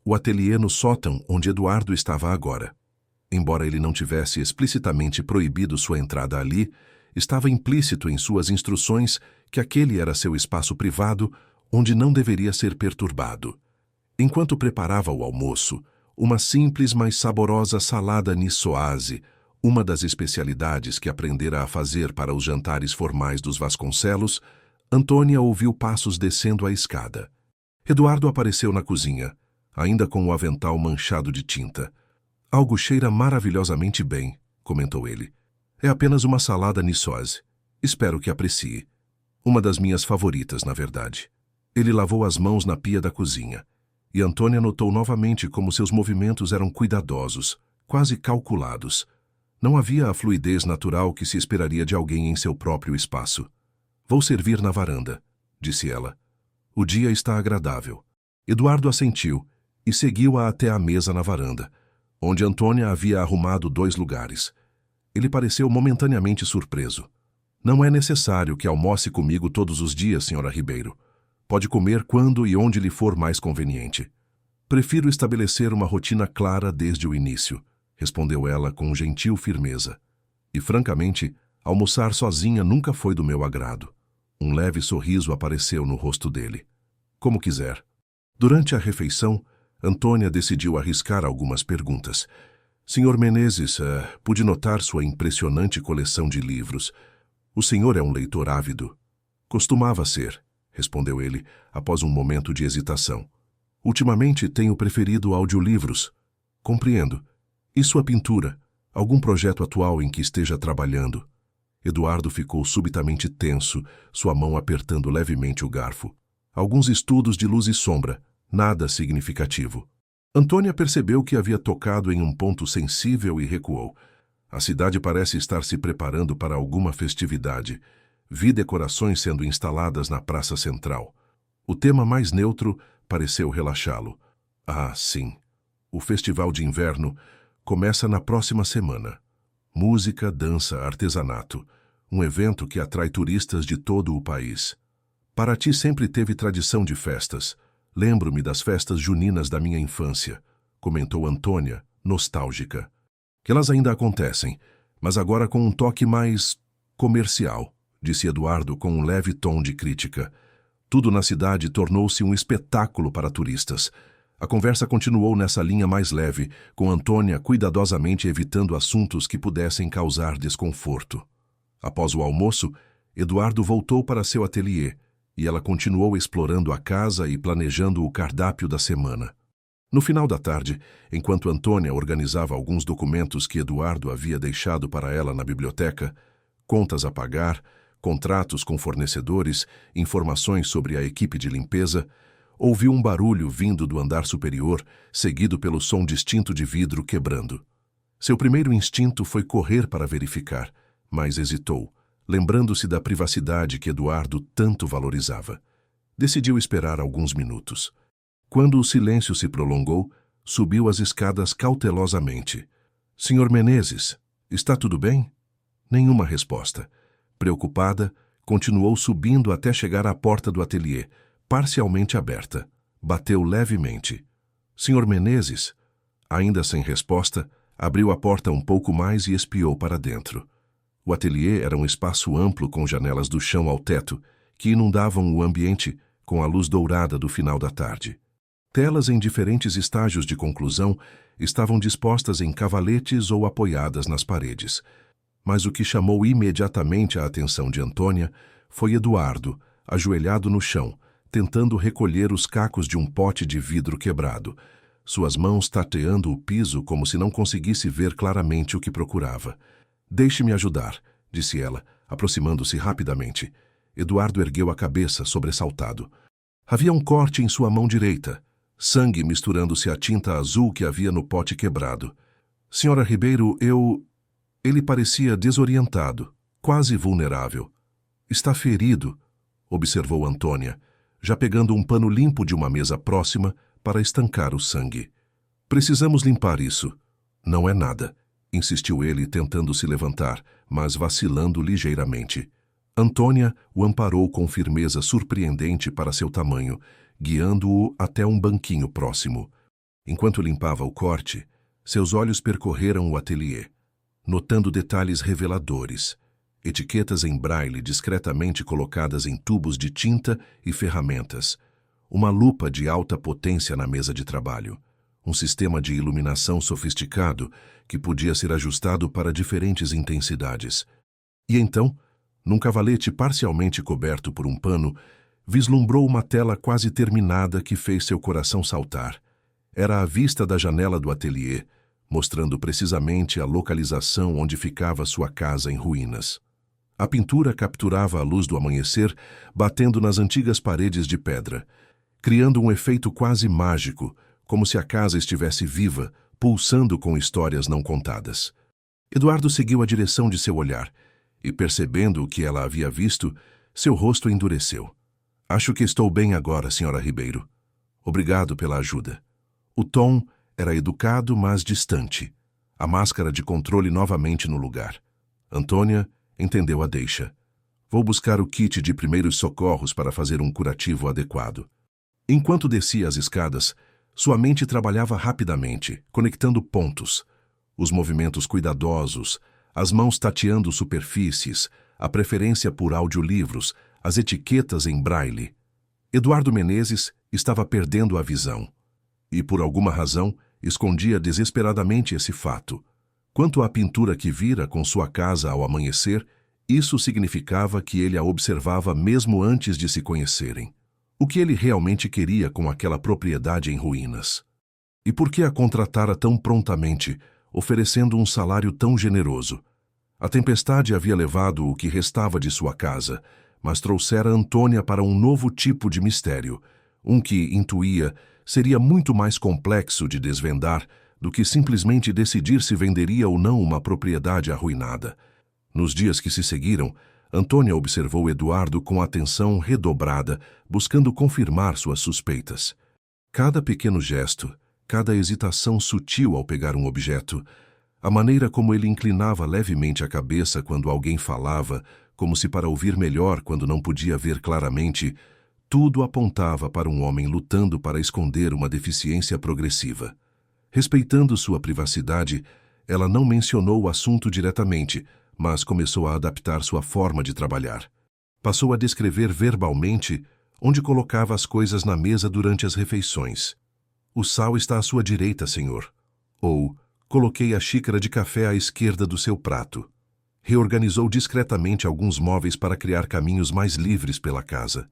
O ateliê no sótão onde Eduardo estava agora. Embora ele não tivesse explicitamente proibido sua entrada ali, estava implícito em suas instruções que aquele era seu espaço privado onde não deveria ser perturbado. Enquanto preparava o almoço, uma simples mas saborosa salada niçoise, uma das especialidades que aprendera a fazer para os jantares formais dos Vasconcelos, Antônia ouviu passos descendo a escada. Eduardo apareceu na cozinha, ainda com o avental manchado de tinta. "Algo cheira maravilhosamente bem", comentou ele. "É apenas uma salada niçoise. Espero que aprecie. Uma das minhas favoritas, na verdade." Ele lavou as mãos na pia da cozinha, e Antônia notou novamente como seus movimentos eram cuidadosos, quase calculados. Não havia a fluidez natural que se esperaria de alguém em seu próprio espaço. "Vou servir na varanda", disse ela. "O dia está agradável." Eduardo assentiu e seguiu-a até a mesa na varanda, onde Antônia havia arrumado 2 lugares. Ele pareceu momentaneamente surpreso. "Não é necessário que almoce comigo todos os dias, Sra. Ribeiro. Pode comer quando e onde lhe for mais conveniente." "Prefiro estabelecer uma rotina clara desde o início", respondeu ela com gentil firmeza. "E, francamente, almoçar sozinha nunca foi do meu agrado." Um leve sorriso apareceu no rosto dele. "Como quiser." Durante a refeição, Antônia decidiu arriscar algumas perguntas. Senhor Menezes, pude notar sua impressionante coleção de livros. O senhor é um leitor ávido. Costumava ser, respondeu ele, após um momento de hesitação. Ultimamente tenho preferido audiolivros. Compreendo. E sua pintura? Algum projeto atual em que esteja trabalhando? Eduardo ficou subitamente tenso, sua mão apertando levemente o garfo. Alguns estudos de luz e sombra, nada significativo. Antônia percebeu que havia tocado em um ponto sensível e recuou. A cidade parece estar se preparando para alguma festividade. Vi decorações sendo instaladas na praça central. O tema mais neutro pareceu relaxá-lo. Ah, sim. O festival de inverno começa na próxima semana. Música, dança, artesanato. Um evento que atrai turistas de todo o país. Paraty sempre teve tradição de festas. Lembro-me das festas juninas da minha infância, comentou Antônia, nostálgica. Que elas ainda acontecem, mas agora com um toque mais comercial, disse Eduardo com um leve tom de crítica. Tudo na cidade tornou-se um espetáculo para turistas. A conversa continuou nessa linha mais leve, com Antônia cuidadosamente evitando assuntos que pudessem causar desconforto. Após o almoço, Eduardo voltou para seu ateliê, e ela continuou explorando a casa e planejando o cardápio da semana. No final da tarde, enquanto Antônia organizava alguns documentos que Eduardo havia deixado para ela na biblioteca, contas a pagar, contratos com fornecedores, informações sobre a equipe de limpeza, ouviu um barulho vindo do andar superior, seguido pelo som distinto de vidro quebrando. Seu primeiro instinto foi correr para verificar, mas hesitou, lembrando-se da privacidade que Eduardo tanto valorizava. Decidiu esperar alguns minutos. Quando o silêncio se prolongou, subiu as escadas cautelosamente. Senhor Menezes, está tudo bem? Nenhuma resposta. Preocupada, continuou subindo até chegar à porta do ateliê, parcialmente aberta. Bateu levemente. Senhor Menezes? Ainda sem resposta, abriu a porta um pouco mais e espiou para dentro. O ateliê era um espaço amplo com janelas do chão ao teto, que inundavam o ambiente com a luz dourada do final da tarde. Telas em diferentes estágios de conclusão estavam dispostas em cavaletes ou apoiadas nas paredes. Mas o que chamou imediatamente a atenção de Antônia foi Eduardo, ajoelhado no chão, tentando recolher os cacos de um pote de vidro quebrado, suas mãos tateando o piso como se não conseguisse ver claramente o que procurava. Deixe-me ajudar, disse ela, aproximando-se rapidamente. Eduardo ergueu a cabeça, sobressaltado. Havia um corte em sua mão direita, sangue misturando-se à tinta azul que havia no pote quebrado. Senhora Ribeiro, Ele parecia desorientado, quase vulnerável. Está ferido, observou Antônia, já pegando um pano limpo de uma mesa próxima para estancar o sangue. Precisamos limpar isso. Não é nada, insistiu ele tentando se levantar, mas vacilando ligeiramente. Antônia o amparou com firmeza surpreendente para seu tamanho, guiando-o até um banquinho próximo. Enquanto limpava o corte, seus olhos percorreram o ateliê, notando detalhes reveladores, etiquetas em braille discretamente colocadas em tubos de tinta e ferramentas, uma lupa de alta potência na mesa de trabalho, um sistema de iluminação sofisticado que podia ser ajustado para diferentes intensidades. E então, num cavalete parcialmente coberto por um pano, vislumbrou uma tela quase terminada que fez seu coração saltar. Era a vista da janela do ateliê, mostrando precisamente a localização onde ficava sua casa em ruínas. A pintura capturava a luz do amanhecer, batendo nas antigas paredes de pedra, criando um efeito quase mágico, como se a casa estivesse viva, pulsando com histórias não contadas. Eduardo seguiu a direção de seu olhar, e percebendo o que ela havia visto, seu rosto endureceu. Acho que estou bem agora, senhora Ribeiro. Obrigado pela ajuda. O tom era educado, mas distante. A máscara de controle novamente no lugar. Antônia entendeu a deixa. Vou buscar o kit de primeiros socorros para fazer um curativo adequado. Enquanto descia as escadas, sua mente trabalhava rapidamente, conectando pontos. Os movimentos cuidadosos, as mãos tateando superfícies, a preferência por audiolivros, as etiquetas em braille. Eduardo Menezes estava perdendo a visão. E, por alguma razão, escondia desesperadamente esse fato. Quanto à pintura que vira com sua casa ao amanhecer, isso significava que ele a observava mesmo antes de se conhecerem. O que ele realmente queria com aquela propriedade em ruínas? E por que a contratara tão prontamente, oferecendo um salário tão generoso? A tempestade havia levado o que restava de sua casa, mas trouxera Antônia para um novo tipo de mistério, um que, intuía, seria muito mais complexo de desvendar do que simplesmente decidir se venderia ou não uma propriedade arruinada. Nos dias que se seguiram, Antônia observou Eduardo com atenção redobrada, buscando confirmar suas suspeitas. Cada pequeno gesto, cada hesitação sutil ao pegar um objeto, a maneira como ele inclinava levemente a cabeça quando alguém falava, como se para ouvir melhor quando não podia ver claramente, tudo apontava para um homem lutando para esconder uma deficiência progressiva. Respeitando sua privacidade, ela não mencionou o assunto diretamente, mas começou a adaptar sua forma de trabalhar. Passou a descrever verbalmente onde colocava as coisas na mesa durante as refeições. "O sal está à sua direita, senhor." Ou, "Coloquei a xícara de café à esquerda do seu prato." Reorganizou discretamente alguns móveis para criar caminhos mais livres pela casa.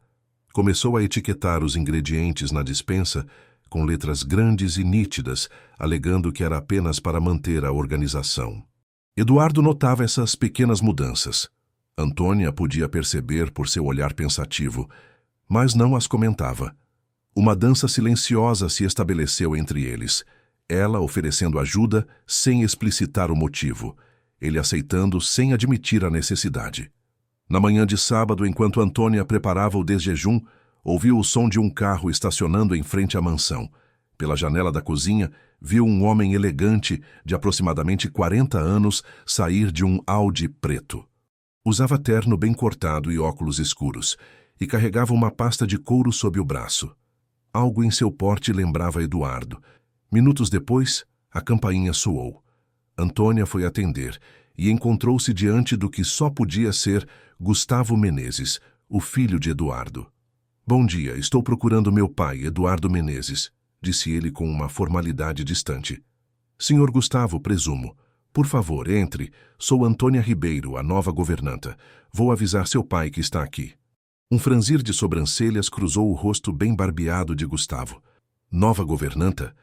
Começou a etiquetar os ingredientes na despensa com letras grandes e nítidas, alegando que era apenas para manter a organização. Eduardo notava essas pequenas mudanças. Antônia podia perceber por seu olhar pensativo, mas não as comentava. Uma dança silenciosa se estabeleceu entre eles, ela oferecendo ajuda sem explicitar o motivo, ele aceitando sem admitir a necessidade. Na manhã de sábado, enquanto Antônia preparava o desjejum, ouviu o som de um carro estacionando em frente à mansão. Pela janela da cozinha, viu um homem elegante, de aproximadamente 40 anos, sair de um Audi preto. Usava terno bem cortado e óculos escuros, e carregava uma pasta de couro sob o braço. Algo em seu porte lembrava Eduardo. Minutos depois, a campainha soou. Antônia foi atender e encontrou-se diante do que só podia ser Gustavo Menezes, o filho de Eduardo. "Bom dia, estou procurando meu pai, Eduardo Menezes", disse ele com uma formalidade distante. "Senhor Gustavo, presumo. Por favor, entre. Sou Antônia Ribeiro, a nova governanta. Vou avisar seu pai que está aqui." Um franzir de sobrancelhas cruzou o rosto bem barbeado de Gustavo. "Nova governanta?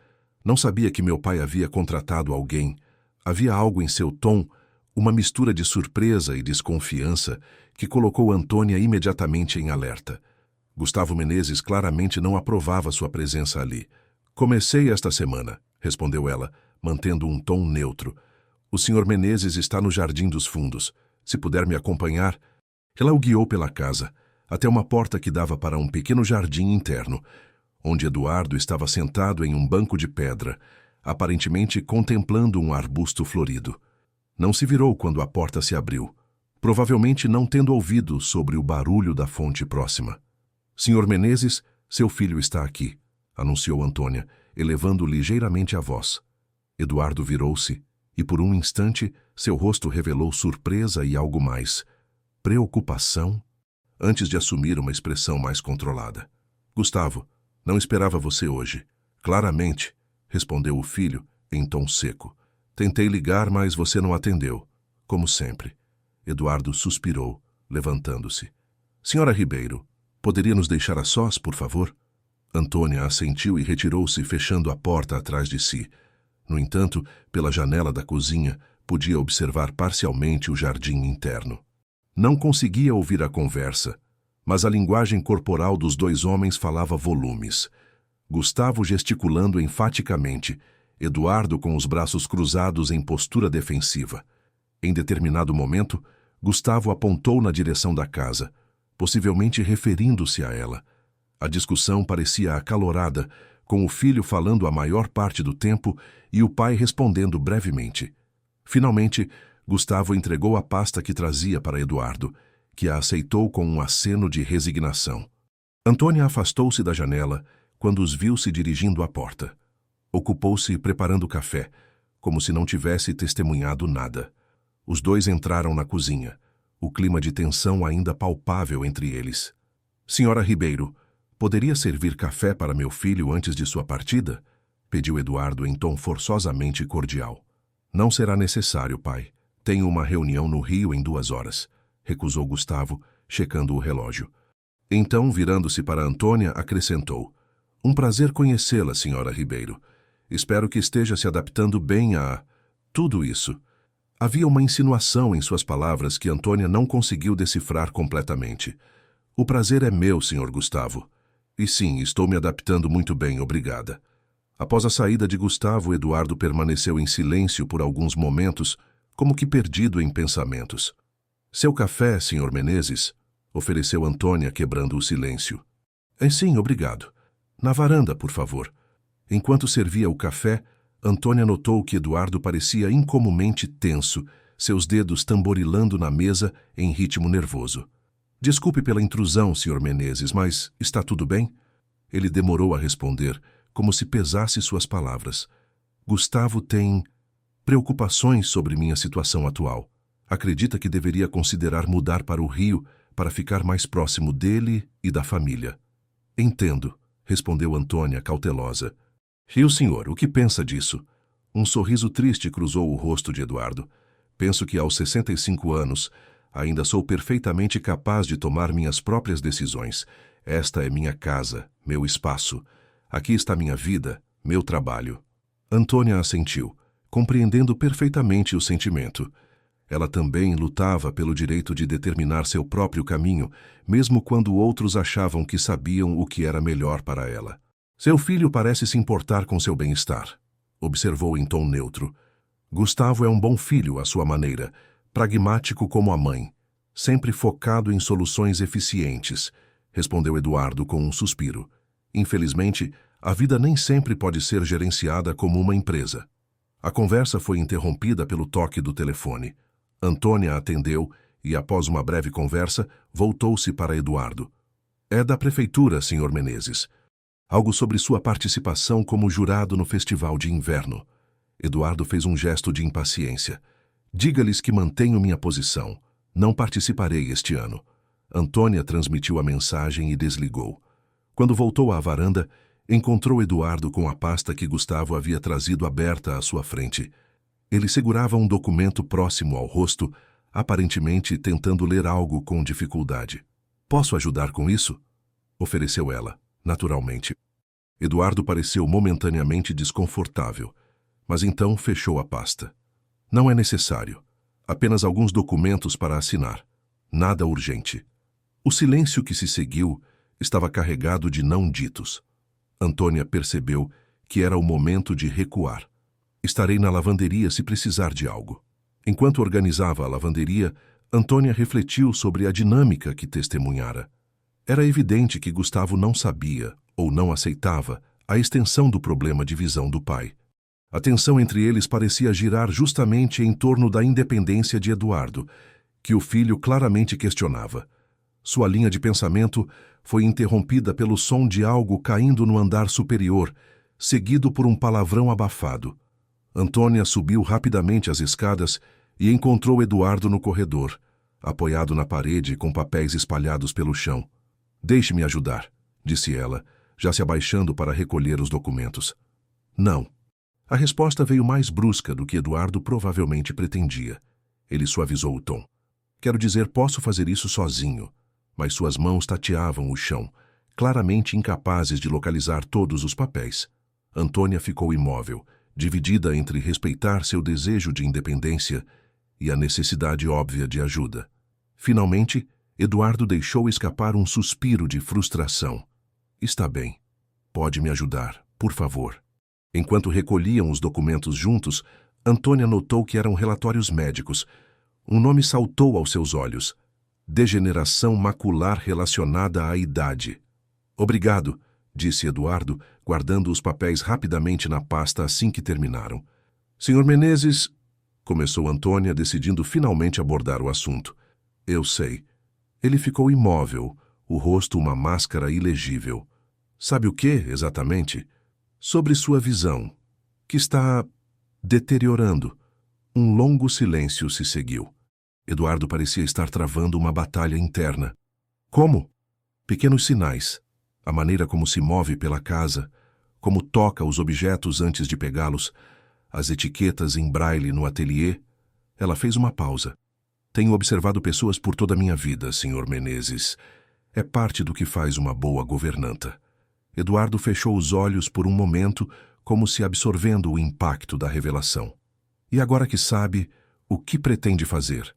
Não sabia que meu pai havia contratado alguém." Havia algo em seu tom, uma mistura de surpresa e desconfiança, que colocou Antônia imediatamente em alerta. Gustavo Menezes claramente não aprovava sua presença ali. "Comecei esta semana", respondeu ela, mantendo um tom neutro. "O senhor Menezes está no Jardim dos Fundos. Se puder me acompanhar." Ela o guiou pela casa, até uma porta que dava para um pequeno jardim interno, onde Eduardo estava sentado em um banco de pedra, aparentemente contemplando um arbusto florido. Não se virou quando a porta se abriu, provavelmente não tendo ouvido sobre o barulho da fonte próxima. "Senhor Menezes, seu filho está aqui", anunciou Antônia, elevando ligeiramente a voz. Eduardo virou-se e, por um instante, seu rosto revelou surpresa e algo mais. Preocupação? Antes de assumir uma expressão mais controlada. "Gustavo, não esperava você hoje." "Claramente", respondeu o filho, em tom seco. "Tentei ligar, mas você não atendeu. Como sempre." Eduardo suspirou, levantando-se. "Senhora Ribeiro, poderia nos deixar a sós, por favor?" Antônia assentiu e retirou-se, fechando a porta atrás de si. No entanto, pela janela da cozinha, podia observar parcialmente o jardim interno. Não conseguia ouvir a conversa, mas a linguagem corporal dos dois homens falava volumes. Gustavo gesticulando enfaticamente, Eduardo com os braços cruzados em postura defensiva. Em determinado momento, Gustavo apontou na direção da casa, possivelmente referindo-se a ela. A discussão parecia acalorada, com o filho falando a maior parte do tempo e o pai respondendo brevemente. Finalmente, Gustavo entregou a pasta que trazia para Eduardo, que a aceitou com um aceno de resignação. Antônia afastou-se da janela quando os viu se dirigindo à porta. Ocupou-se preparando café, como se não tivesse testemunhado nada. Os dois entraram na cozinha, o clima de tensão ainda palpável entre eles. "Senhora Ribeiro, poderia servir café para meu filho antes de sua partida?" pediu Eduardo em tom forçosamente cordial. Não será necessário, pai. Tenho uma reunião no Rio em 2 horas, recusou Gustavo, checando o relógio. Então, virando-se para Antônia, acrescentou: um prazer conhecê-la, senhora Ribeiro. Espero que esteja se adaptando bem a tudo isso. Havia uma insinuação em suas palavras que Antônia não conseguiu decifrar completamente. O prazer é meu, senhor Gustavo. E sim, estou me adaptando muito bem, obrigada. Após a saída de Gustavo, Eduardo permaneceu em silêncio por alguns momentos, como que perdido em pensamentos. Seu café, senhor Menezes? Ofereceu Antônia, quebrando o silêncio. Sim, obrigado. Na varanda, por favor. Enquanto servia o café, Antônia notou que Eduardo parecia incomumente tenso, seus dedos tamborilando na mesa em ritmo nervoso. Desculpe pela intrusão, senhor Menezes, mas está tudo bem? Ele demorou a responder, como se pesasse suas palavras. Gustavo tem preocupações sobre minha situação atual. Acredita que deveria considerar mudar para o Rio para ficar mais próximo dele e da família. Entendo, respondeu Antônia, cautelosa. E o senhor, o que pensa disso? Um sorriso triste cruzou o rosto de Eduardo. Penso que aos 65 anos, ainda sou perfeitamente capaz de tomar minhas próprias decisões. Esta é minha casa, meu espaço. Aqui está minha vida, meu trabalho. Antônia assentiu, compreendendo perfeitamente o sentimento. Ela também lutava pelo direito de determinar seu próprio caminho, mesmo quando outros achavam que sabiam o que era melhor para ela. Seu filho parece se importar com seu bem-estar, observou em tom neutro. Gustavo é um bom filho à sua maneira, pragmático como a mãe, sempre focado em soluções eficientes, respondeu Eduardo com um suspiro. Infelizmente, a vida nem sempre pode ser gerenciada como uma empresa. A conversa foi interrompida pelo toque do telefone. Antônia atendeu e, após uma breve conversa, voltou-se para Eduardo. É da prefeitura, senhor Menezes. Algo sobre sua participação como jurado no festival de inverno. Eduardo fez um gesto de impaciência. Diga-lhes que mantenho minha posição. Não participarei este ano. Antônia transmitiu a mensagem e desligou. Quando voltou à varanda, encontrou Eduardo com a pasta que Gustavo havia trazido aberta à sua frente. Ele segurava um documento próximo ao rosto, aparentemente tentando ler algo com dificuldade. Posso ajudar com isso? Ofereceu ela, naturalmente. Eduardo pareceu momentaneamente desconfortável, mas então fechou a pasta. Não é necessário. Apenas alguns documentos para assinar. Nada urgente. O silêncio que se seguiu estava carregado de não ditos. Antônia percebeu que era o momento de recuar. Estarei na lavanderia se precisar de algo. Enquanto organizava a lavanderia, Antônia refletiu sobre a dinâmica que testemunhara. Era evidente que Gustavo não sabia, ou não aceitava, a extensão do problema de visão do pai. A tensão entre eles parecia girar justamente em torno da independência de Eduardo, que o filho claramente questionava. Sua linha de pensamento foi interrompida pelo som de algo caindo no andar superior, seguido por um palavrão abafado. Antônia subiu rapidamente as escadas e encontrou Eduardo no corredor, apoiado na parede com papéis espalhados pelo chão. Deixe-me ajudar, disse ela, já se abaixando para recolher os documentos. Não. A resposta veio mais brusca do que Eduardo provavelmente pretendia. Ele suavizou o tom. Quero dizer, posso fazer isso sozinho. Mas suas mãos tateavam o chão, claramente incapazes de localizar todos os papéis. Antônia ficou imóvel, dividida entre respeitar seu desejo de independência e a necessidade óbvia de ajuda. Finalmente, Eduardo deixou escapar um suspiro de frustração. Está bem. Pode me ajudar, por favor. Enquanto recolhiam os documentos juntos, Antônia notou que eram relatórios médicos. Um nome saltou aos seus olhos. Degeneração macular relacionada à idade. Obrigado, disse Eduardo, guardando os papéis rapidamente na pasta assim que terminaram. Senhor Menezes, começou Antônia, decidindo finalmente abordar o assunto. Eu sei. Ele ficou imóvel, o rosto uma máscara ilegível. Sabe o que, exatamente? Sobre sua visão, que está deteriorando. Um longo silêncio se seguiu. Eduardo parecia estar travando uma batalha interna. Como? Pequenos sinais. A maneira como se move pela casa, como toca os objetos antes de pegá-los, as etiquetas em braille no ateliê. Ela fez uma pausa. Tenho observado pessoas por toda a minha vida, Sr. Menezes. É parte do que faz uma boa governanta. Eduardo fechou os olhos por um momento, como se absorvendo o impacto da revelação. E agora que sabe, o que pretende fazer?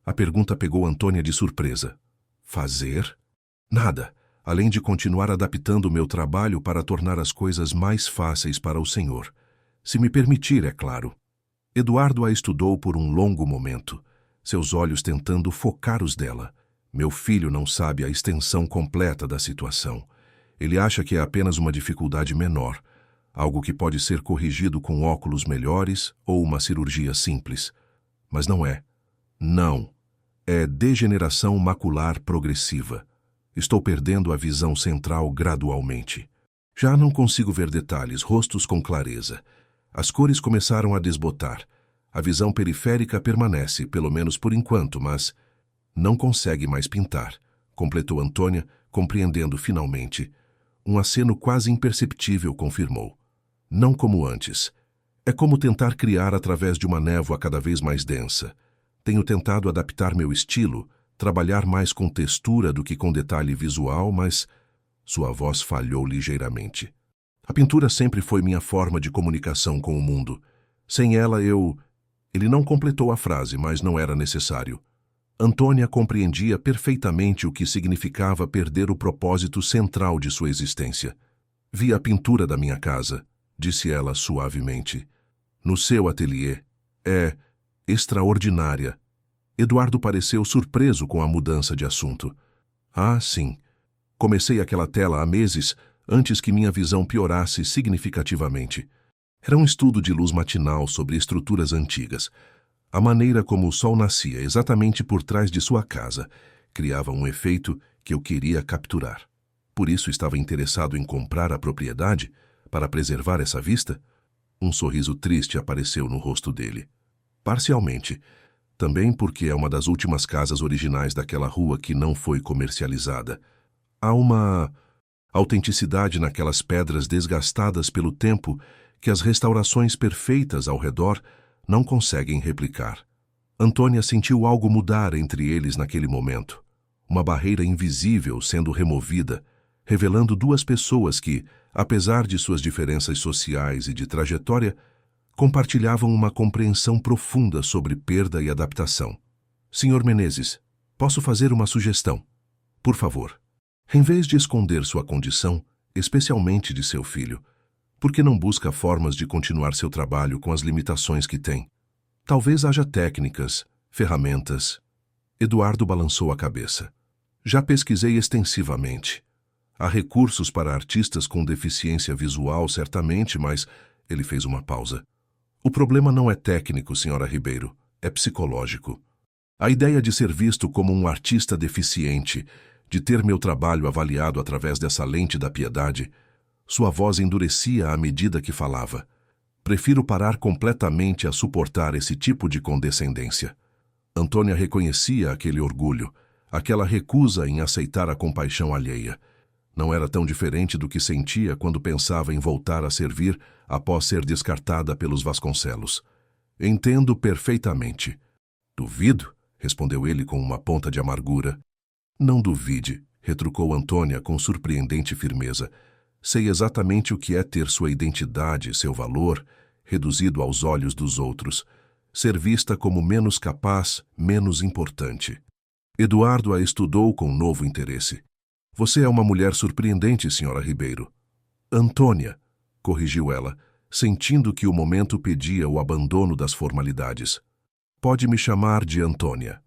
A pergunta pegou Antônia de surpresa. Fazer? Nada, além de continuar adaptando o meu trabalho para tornar as coisas mais fáceis para o senhor. Se me permitir, é claro. Eduardo a estudou por um longo momento, seus olhos tentando focar os dela. Meu filho não sabe a extensão completa da situação. Ele acha que é apenas uma dificuldade menor, algo que pode ser corrigido com óculos melhores ou uma cirurgia simples. Mas não é. Não. É degeneração macular progressiva. Estou perdendo a visão central gradualmente. Já não consigo ver detalhes, rostos com clareza. As cores começaram a desbotar. A visão periférica permanece, pelo menos por enquanto, mas não consegue mais pintar, completou Antônia, compreendendo finalmente. Um aceno quase imperceptível confirmou. Não como antes. É como tentar criar através de uma névoa cada vez mais densa. Tenho tentado adaptar meu estilo, trabalhar mais com textura do que com detalhe visual, mas sua voz falhou ligeiramente. A pintura sempre foi minha forma de comunicação com o mundo. Sem ela Ele não completou a frase, mas não era necessário. Antônia compreendia perfeitamente o que significava perder o propósito central de sua existência. Vi a pintura da minha casa, disse ela suavemente. No seu ateliê. É extraordinária. Eduardo pareceu surpreso com a mudança de assunto. Ah, sim. Comecei aquela tela há meses, antes que minha visão piorasse significativamente. Era um estudo de luz matinal sobre estruturas antigas. A maneira como o sol nascia exatamente por trás de sua casa criava um efeito que eu queria capturar. Por isso estava interessado em comprar a propriedade para preservar essa vista? Um sorriso triste apareceu no rosto dele. Parcialmente. Também porque é uma das últimas casas originais daquela rua que não foi comercializada. Há uma autenticidade naquelas pedras desgastadas pelo tempo que as restaurações perfeitas ao redor não conseguem replicar. Antônia sentiu algo mudar entre eles naquele momento. Uma barreira invisível sendo removida, revelando duas pessoas que, apesar de suas diferenças sociais e de trajetória, compartilhavam uma compreensão profunda sobre perda e adaptação. Sr. Menezes, posso fazer uma sugestão? Por favor. Em vez de esconder sua condição, especialmente de seu filho, por que não busca formas de continuar seu trabalho com as limitações que tem? Talvez haja técnicas, ferramentas. Eduardo balançou a cabeça. Já pesquisei extensivamente. Há recursos para artistas com deficiência visual, certamente, mas ele fez uma pausa. O problema não é técnico, Sra. Ribeiro, é psicológico. A ideia de ser visto como um artista deficiente, de ter meu trabalho avaliado através dessa lente da piedade, sua voz endurecia à medida que falava. Prefiro parar completamente a suportar esse tipo de condescendência. Antônia reconhecia aquele orgulho, aquela recusa em aceitar a compaixão alheia. Não era tão diferente do que sentia quando pensava em voltar a servir após ser descartada pelos Vasconcelos. Entendo perfeitamente. Duvido, respondeu ele com uma ponta de amargura. Não duvide, retrucou Antônia com surpreendente firmeza. Sei exatamente o que é ter sua identidade, seu valor, reduzido aos olhos dos outros. Ser vista como menos capaz, menos importante. Eduardo a estudou com novo interesse. Você é uma mulher surpreendente, Sra. Ribeiro. Antônia, corrigiu ela, sentindo que o momento pedia o abandono das formalidades. Pode me chamar de Antônia.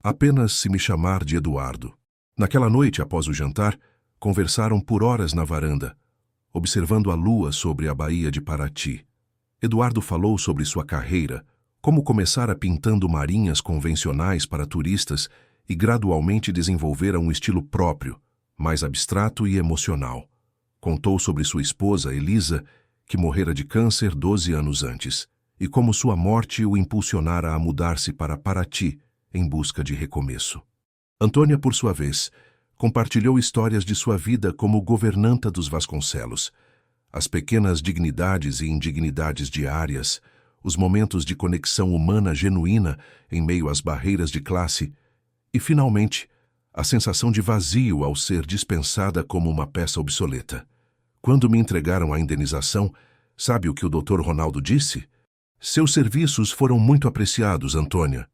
Apenas se me chamar de Eduardo. Naquela noite, após o jantar, conversaram por horas na varanda, observando a lua sobre a baía de Paraty. Eduardo falou sobre sua carreira, como começara pintando marinhas convencionais para turistas e gradualmente desenvolvera um estilo próprio, mais abstrato e emocional. Contou sobre sua esposa, Elisa, que morrera de câncer 12 anos antes, e como sua morte o impulsionara a mudar-se para Paraty em busca de recomeço. Antônia, por sua vez, compartilhou histórias de sua vida como governanta dos Vasconcelos. As pequenas dignidades e indignidades diárias, os momentos de conexão humana genuína em meio às barreiras de classe e, finalmente, a sensação de vazio ao ser dispensada como uma peça obsoleta. Quando me entregaram a indenização, sabe o que o Dr. Ronaldo disse? Seus serviços foram muito apreciados, Antônia.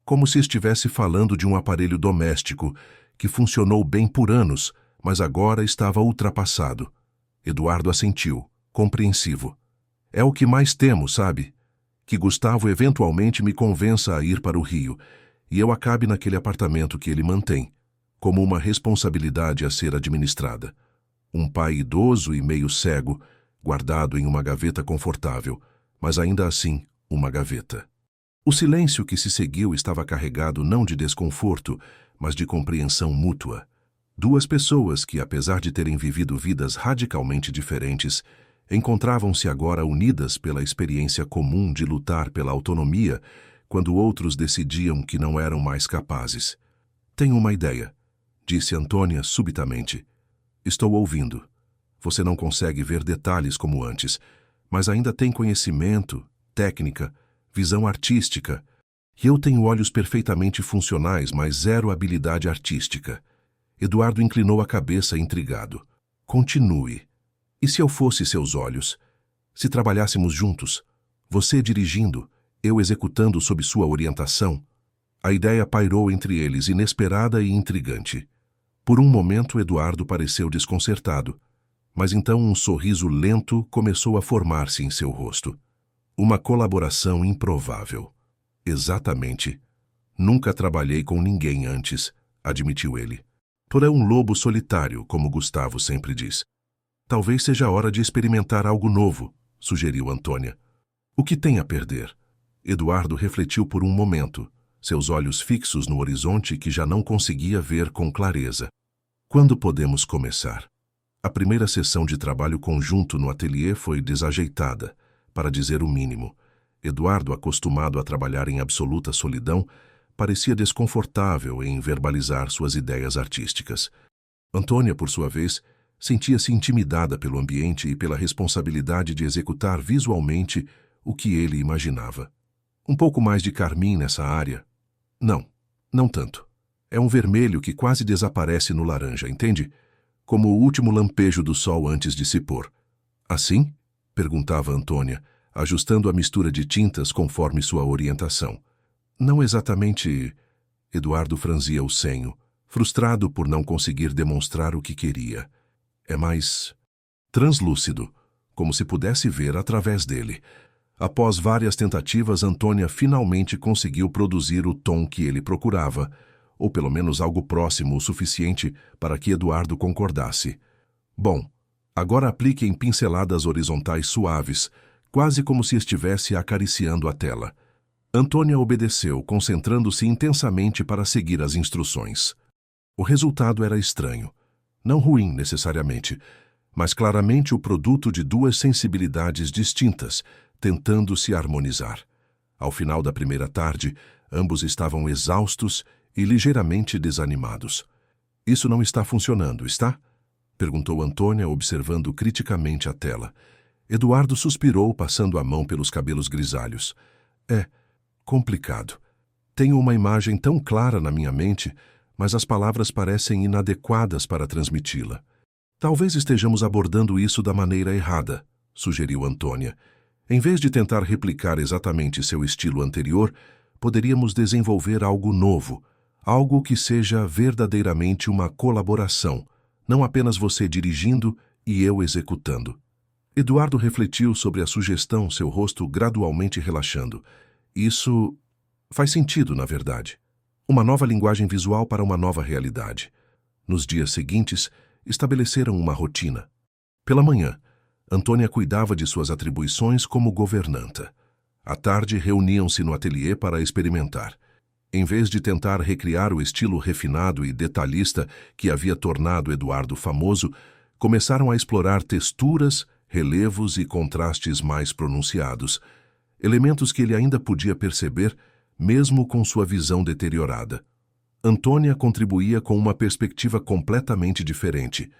Como se estivesse falando de um aparelho doméstico que funcionou bem por anos, mas agora estava ultrapassado. Eduardo assentiu, compreensivo. É o que mais temo, sabe? Que Gustavo eventualmente me convença a ir para o Rio e eu acabe naquele apartamento que ele mantém, como uma responsabilidade a ser administrada. Um pai idoso e meio cego, guardado em uma gaveta confortável, mas ainda assim, uma gaveta. O silêncio que se seguiu estava carregado não de desconforto, mas de compreensão mútua. Duas pessoas que, apesar de terem vivido vidas radicalmente diferentes, encontravam-se agora unidas pela experiência comum de lutar pela autonomia quando outros decidiam que não eram mais capazes. Tenho uma ideia, disse Antônia subitamente. Estou ouvindo. Você não consegue ver detalhes como antes, mas ainda tem conhecimento, técnica, visão artística, e eu tenho olhos perfeitamente funcionais, mas zero habilidade artística. Eduardo inclinou a cabeça intrigado. Continue. E se eu fosse seus olhos? Se trabalhássemos juntos, você dirigindo, eu executando sob sua orientação? A ideia pairou entre eles, inesperada e intrigante. Por um momento, Eduardo pareceu desconcertado, mas então um sorriso lento começou a formar-se em seu rosto. Uma colaboração improvável. Exatamente. Nunca trabalhei com ninguém antes, admitiu ele. Tu é um lobo solitário, como Gustavo sempre diz. Talvez seja a hora de experimentar algo novo, sugeriu Antônia. O que tem a perder? Eduardo refletiu por um momento, seus olhos fixos no horizonte que já não conseguia ver com clareza. Quando podemos começar? A primeira sessão de trabalho conjunto no ateliê foi desajeitada, para dizer o mínimo. Eduardo, acostumado a trabalhar em absoluta solidão, parecia desconfortável em verbalizar suas ideias artísticas. Antônia, por sua vez, sentia-se intimidada pelo ambiente e pela responsabilidade de executar visualmente o que ele imaginava. Um pouco mais de carmim nessa área? Não, não tanto. É um vermelho que quase desaparece no laranja, entende? Como o último lampejo do sol antes de se pôr. Assim? Perguntava Antônia, ajustando a mistura de tintas conforme sua orientação. Não exatamente... Eduardo franzia o senho, frustrado por não conseguir demonstrar o que queria. É mais translúcido, como se pudesse ver através dele. Após várias tentativas, Antônia finalmente conseguiu produzir o tom que ele procurava, ou pelo menos algo próximo o suficiente para que Eduardo concordasse. Bom, agora aplique em pinceladas horizontais suaves, quase como se estivesse acariciando a tela. Antônia obedeceu, concentrando-se intensamente para seguir as instruções. O resultado era estranho. Não ruim, necessariamente, mas claramente o produto de duas sensibilidades distintas, tentando se harmonizar. Ao final da primeira tarde, ambos estavam exaustos e ligeiramente desanimados. Isso não está funcionando, está? Perguntou Antônia, observando criticamente a tela. Eduardo suspirou, passando a mão pelos cabelos grisalhos. É complicado. Tenho uma imagem tão clara na minha mente, mas as palavras parecem inadequadas para transmiti-la. Talvez estejamos abordando isso da maneira errada, sugeriu Antônia. Em vez de tentar replicar exatamente seu estilo anterior, poderíamos desenvolver algo novo, algo que seja verdadeiramente uma colaboração, não apenas você dirigindo e eu executando. Eduardo refletiu sobre a sugestão, seu rosto gradualmente relaxando. Isso faz sentido, na verdade. Uma nova linguagem visual para uma nova realidade. Nos dias seguintes, estabeleceram uma rotina. Pela manhã, Antônia cuidava de suas atribuições como governanta. À tarde, reuniam-se no ateliê para experimentar. Em vez de tentar recriar o estilo refinado e detalhista que havia tornado Eduardo famoso, começaram a explorar texturas, relevos e contrastes mais pronunciados, elementos que ele ainda podia perceber, mesmo com sua visão deteriorada. Antônia contribuía com uma perspectiva completamente diferente,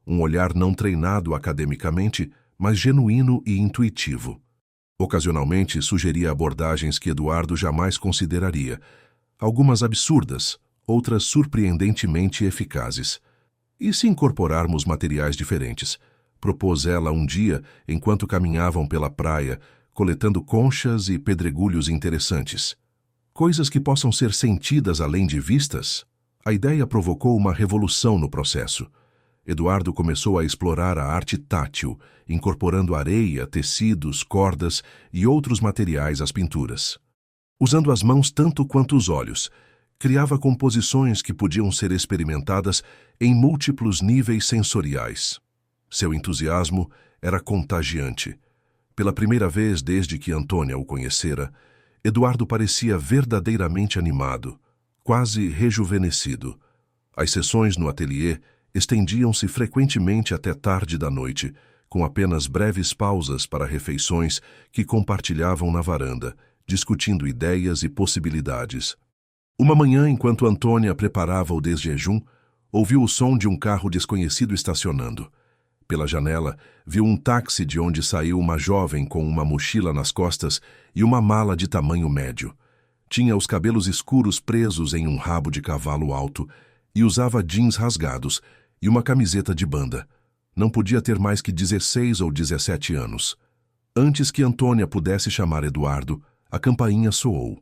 um olhar não treinado academicamente, mas genuíno e intuitivo. Ocasionalmente sugeria abordagens que Eduardo jamais consideraria, algumas absurdas, outras surpreendentemente eficazes. E se incorporarmos materiais diferentes? Propôs ela um dia, enquanto caminhavam pela praia, coletando conchas e pedregulhos interessantes. Coisas que possam ser sentidas além de vistas? A ideia provocou uma revolução no processo. Eduardo começou a explorar a arte tátil, incorporando areia, tecidos, cordas e outros materiais às pinturas. Usando as mãos tanto quanto os olhos, criava composições que podiam ser experimentadas em múltiplos níveis sensoriais. Seu entusiasmo era contagiante. Pela primeira vez desde que Antônia o conhecera, Eduardo parecia verdadeiramente animado, quase rejuvenescido. As sessões no ateliê estendiam-se frequentemente até tarde da noite, com apenas breves pausas para refeições que compartilhavam na varanda, discutindo ideias e possibilidades. Uma manhã, enquanto Antônia preparava o desjejum, ouviu o som de um carro desconhecido estacionando. Pela janela, viu um táxi de onde saiu uma jovem com uma mochila nas costas e uma mala de tamanho médio. Tinha os cabelos escuros presos em um rabo de cavalo alto e usava jeans rasgados e uma camiseta de banda. Não podia ter mais que 16 ou 17 anos. Antes que Antônia pudesse chamar Eduardo, a campainha soou.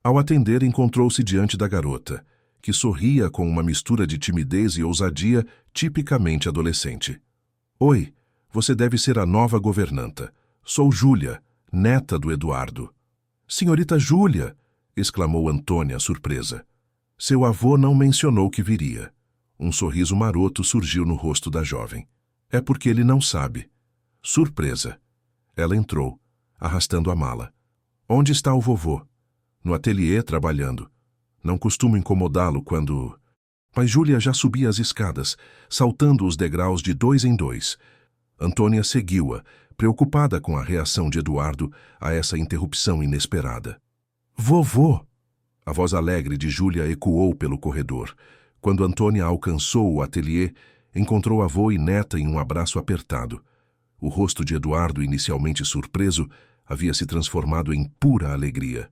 Ao atender, encontrou-se diante da garota, que sorria com uma mistura de timidez e ousadia tipicamente adolescente. Oi, você deve ser a nova governanta. Sou Júlia, neta do Eduardo. Senhorita Júlia! Exclamou Antônia, surpresa. Seu avô não mencionou que viria. Um sorriso maroto surgiu no rosto da jovem. É porque ele não sabe. Surpresa. Ela entrou, arrastando a mala. Onde está o vovô? No ateliê, trabalhando. Não costumo incomodá-lo quando... Mas Júlia já subia as escadas, saltando os degraus de 2 em 2. Antônia seguiu-a, preocupada com a reação de Eduardo a essa interrupção inesperada. Vovô! A voz alegre de Júlia ecoou pelo corredor. Quando Antônia alcançou o ateliê, encontrou avô e neta em um abraço apertado. O rosto de Eduardo, inicialmente surpreso, havia se transformado em pura alegria.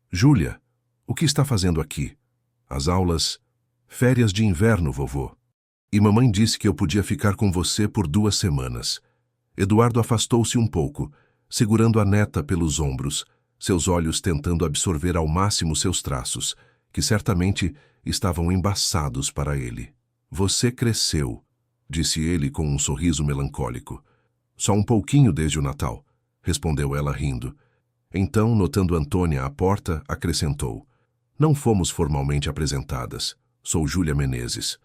Júlia, o que está fazendo aqui? As aulas... Férias de inverno, vovô. E mamãe disse que eu podia ficar com você por 2 semanas. Eduardo afastou-se um pouco, segurando a neta pelos ombros, seus olhos tentando absorver ao máximo seus traços, que certamente estavam embaçados para ele. Você cresceu, disse ele com um sorriso melancólico. Só um pouquinho desde o Natal, respondeu ela rindo. Então, notando Antônia à porta, acrescentou. Não fomos formalmente apresentadas. Sou Júlia Menezes.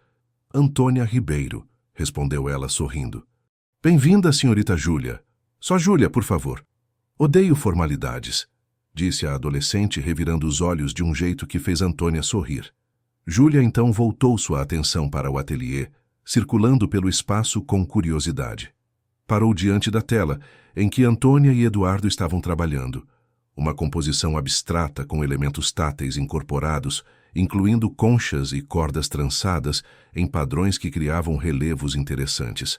Antônia Ribeiro, respondeu ela sorrindo. Bem-vinda, senhorita Júlia. Só Júlia, por favor. Odeio formalidades, disse a adolescente, revirando os olhos de um jeito que fez Antônia sorrir. Júlia então voltou sua atenção para o ateliê, circulando pelo espaço com curiosidade. Parou diante da tela, em que Antônia e Eduardo estavam trabalhando. Uma composição abstrata com elementos táteis incorporados, incluindo conchas e cordas trançadas em padrões que criavam relevos interessantes.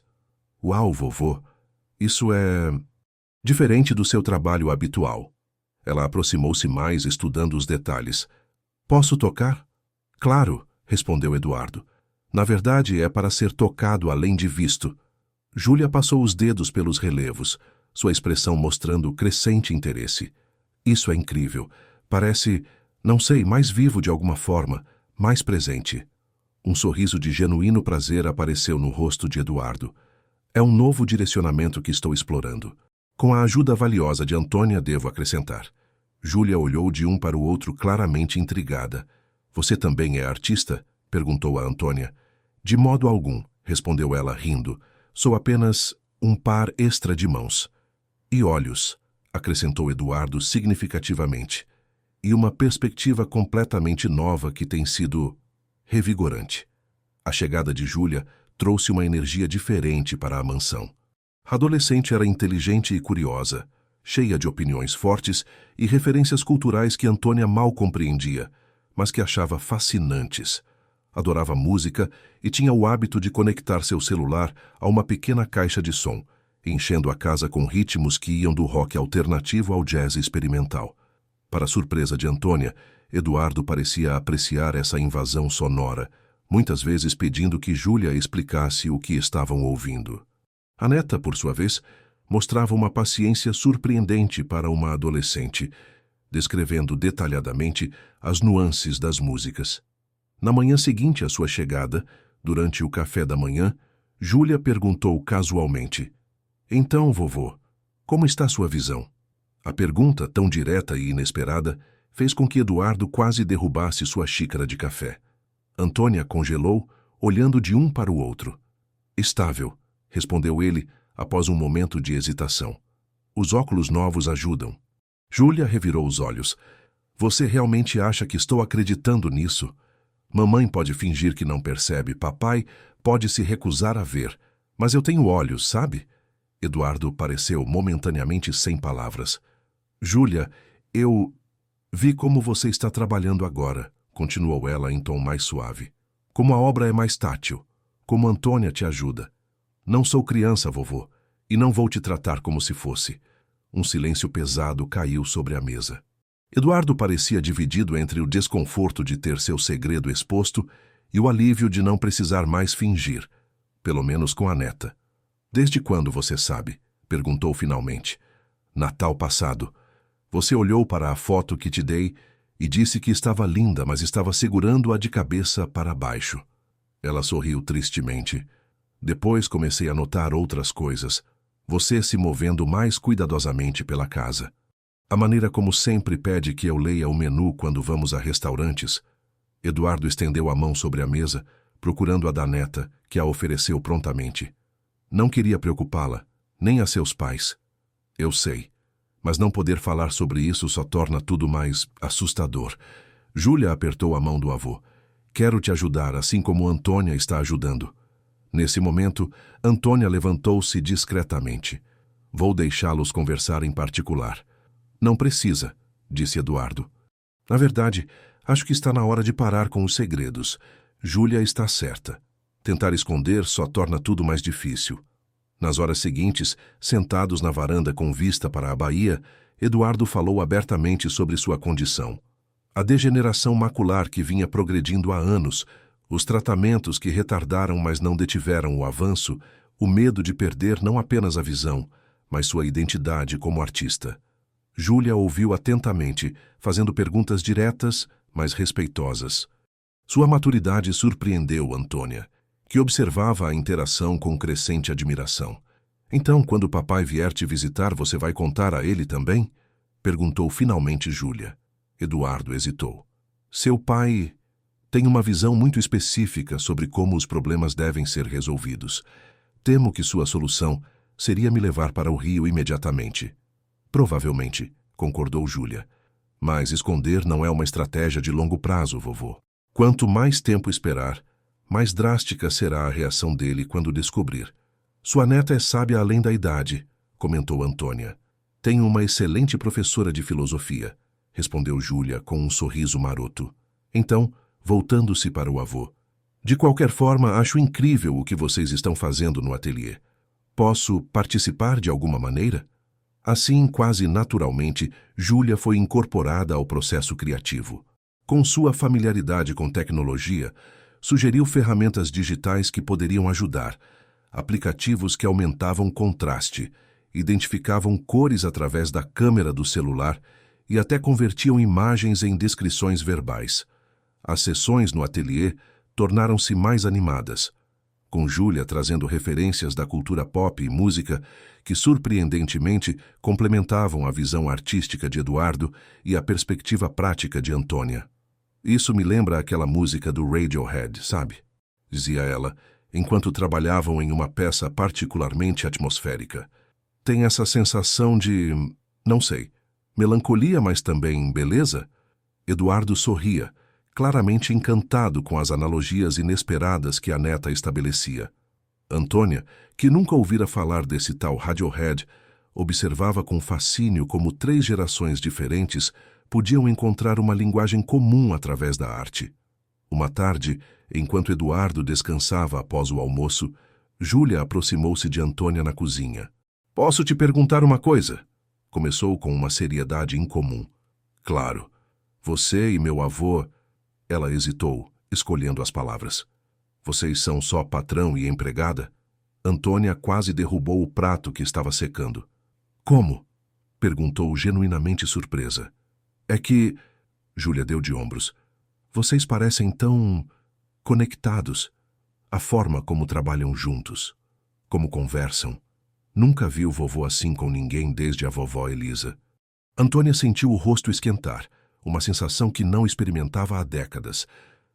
Uau, vovô! Isso é... diferente do seu trabalho habitual. Ela aproximou-se mais, estudando os detalhes. Posso tocar? Claro, respondeu Eduardo. Na verdade, é para ser tocado além de visto. Júlia passou os dedos pelos relevos, sua expressão mostrando crescente interesse. Isso é incrível. Parece... não sei, mais vivo de alguma forma, mais presente. Um sorriso de genuíno prazer apareceu no rosto de Eduardo. É um novo direcionamento que estou explorando. Com a ajuda valiosa de Antônia, devo acrescentar. Júlia olhou de um para o outro claramente intrigada. Você também é artista? Perguntou a Antônia. De modo algum, respondeu ela rindo. Sou apenas um par extra de mãos. E olhos, acrescentou Eduardo significativamente. E uma perspectiva completamente nova que tem sido revigorante. A chegada de Júlia trouxe uma energia diferente para a mansão. A adolescente era inteligente e curiosa, cheia de opiniões fortes e referências culturais que Antônia mal compreendia, mas que achava fascinantes. Adorava música e tinha o hábito de conectar seu celular a uma pequena caixa de som, enchendo a casa com ritmos que iam do rock alternativo ao jazz experimental. Para surpresa de Antônia, Eduardo parecia apreciar essa invasão sonora, muitas vezes pedindo que Júlia explicasse o que estavam ouvindo. A neta, por sua vez, mostrava uma paciência surpreendente para uma adolescente, descrevendo detalhadamente as nuances das músicas. Na manhã seguinte à sua chegada, durante o café da manhã, Júlia perguntou casualmente: "Então, vovô, como está sua visão?" A pergunta, tão direta e inesperada, fez com que Eduardo quase derrubasse sua xícara de café. Antônia congelou, olhando de um para o outro. "Estável", respondeu ele, após um momento de hesitação. "Os óculos novos ajudam." Júlia revirou os olhos. "Você realmente acha que estou acreditando nisso? Mamãe pode fingir que não percebe, papai pode se recusar a ver, mas eu tenho olhos, sabe?" Eduardo pareceu momentaneamente sem palavras. "Júlia, eu vi como você está trabalhando agora", continuou ela em tom mais suave. "Como a obra é mais tátil, como Antônia te ajuda. Não sou criança, vovô, e não vou te tratar como se fosse." Um silêncio pesado caiu sobre a mesa. Eduardo parecia dividido entre o desconforto de ter seu segredo exposto e o alívio de não precisar mais fingir, pelo menos com a neta. "Desde quando você sabe?" perguntou finalmente. "Natal passado. Você olhou para a foto que te dei e disse que estava linda, mas estava segurando-a de cabeça para baixo." Ela sorriu tristemente. "Depois comecei a notar outras coisas. Você se movendo mais cuidadosamente pela casa. A maneira como sempre pede que eu leia o menu quando vamos a restaurantes." Eduardo estendeu a mão sobre a mesa, procurando a da neta, que a ofereceu prontamente. "Não queria preocupá-la, nem a seus pais. Eu sei, mas não poder falar sobre isso só torna tudo mais assustador." Júlia apertou a mão do avô. "Quero te ajudar, assim como Antônia está ajudando." Nesse momento, Antônia levantou-se discretamente. "Vou deixá-los conversar em particular." "Não precisa", disse Eduardo. "Na verdade, acho que está na hora de parar com os segredos. Júlia está certa. Tentar esconder só torna tudo mais difícil." Nas horas seguintes, sentados na varanda com vista para a baía, Eduardo falou abertamente sobre sua condição. A degeneração macular que vinha progredindo há anos, os tratamentos que retardaram mas não detiveram o avanço, o medo de perder não apenas a visão, mas sua identidade como artista. Júlia ouviu atentamente, fazendo perguntas diretas, mas respeitosas. Sua maturidade surpreendeu Antônia, que observava a interação com crescente admiração. "Então, quando o papai vier te visitar, você vai contar a ele também?" perguntou finalmente Júlia. Eduardo hesitou. "Seu pai tem uma visão muito específica sobre como os problemas devem ser resolvidos. Temo que sua solução seria me levar para o Rio imediatamente." "Provavelmente", concordou Júlia. "Mas esconder não é uma estratégia de longo prazo, vovô. Quanto mais tempo esperar, mais drástica será a reação dele quando descobrir." "Sua neta é sábia além da idade", comentou Antônia. "Tenho uma excelente professora de filosofia", respondeu Júlia com um sorriso maroto. Então, voltando-se para o avô: "De qualquer forma, acho incrível o que vocês estão fazendo no ateliê. Posso participar de alguma maneira?" Assim, quase naturalmente, Júlia foi incorporada ao processo criativo. Com sua familiaridade com tecnologia, sugeriu ferramentas digitais que poderiam ajudar, aplicativos que aumentavam contraste, identificavam cores através da câmera do celular e até convertiam imagens em descrições verbais. As sessões no ateliê tornaram-se mais animadas, com Júlia trazendo referências da cultura pop e música que, surpreendentemente, complementavam a visão artística de Eduardo e a perspectiva prática de Antônia. "Isso me lembra aquela música do Radiohead, sabe?" dizia ela, enquanto trabalhavam em uma peça particularmente atmosférica. "Tem essa sensação de, não sei, melancolia, mas também beleza?" Eduardo sorria, claramente encantado com as analogias inesperadas que a neta estabelecia. Antônia, que nunca ouvira falar desse tal Radiohead, observava com fascínio como 3 gerações diferentes podiam encontrar uma linguagem comum através da arte. Uma tarde, enquanto Eduardo descansava após o almoço, Júlia aproximou-se de Antônia na cozinha. Posso te perguntar uma coisa? Começou com uma seriedade incomum. Claro. Você e meu avô... Ela hesitou, escolhendo as palavras. Vocês são só patrão e empregada? Antônia quase derrubou o prato que estava secando. Como? Perguntou genuinamente surpresa. É que... Júlia deu de ombros. Vocês parecem tão... conectados. A forma como trabalham juntos. Como conversam. Nunca vi o vovô assim com ninguém desde a vovó Elisa. Antônia sentiu o rosto esquentar, uma sensação que não experimentava há décadas.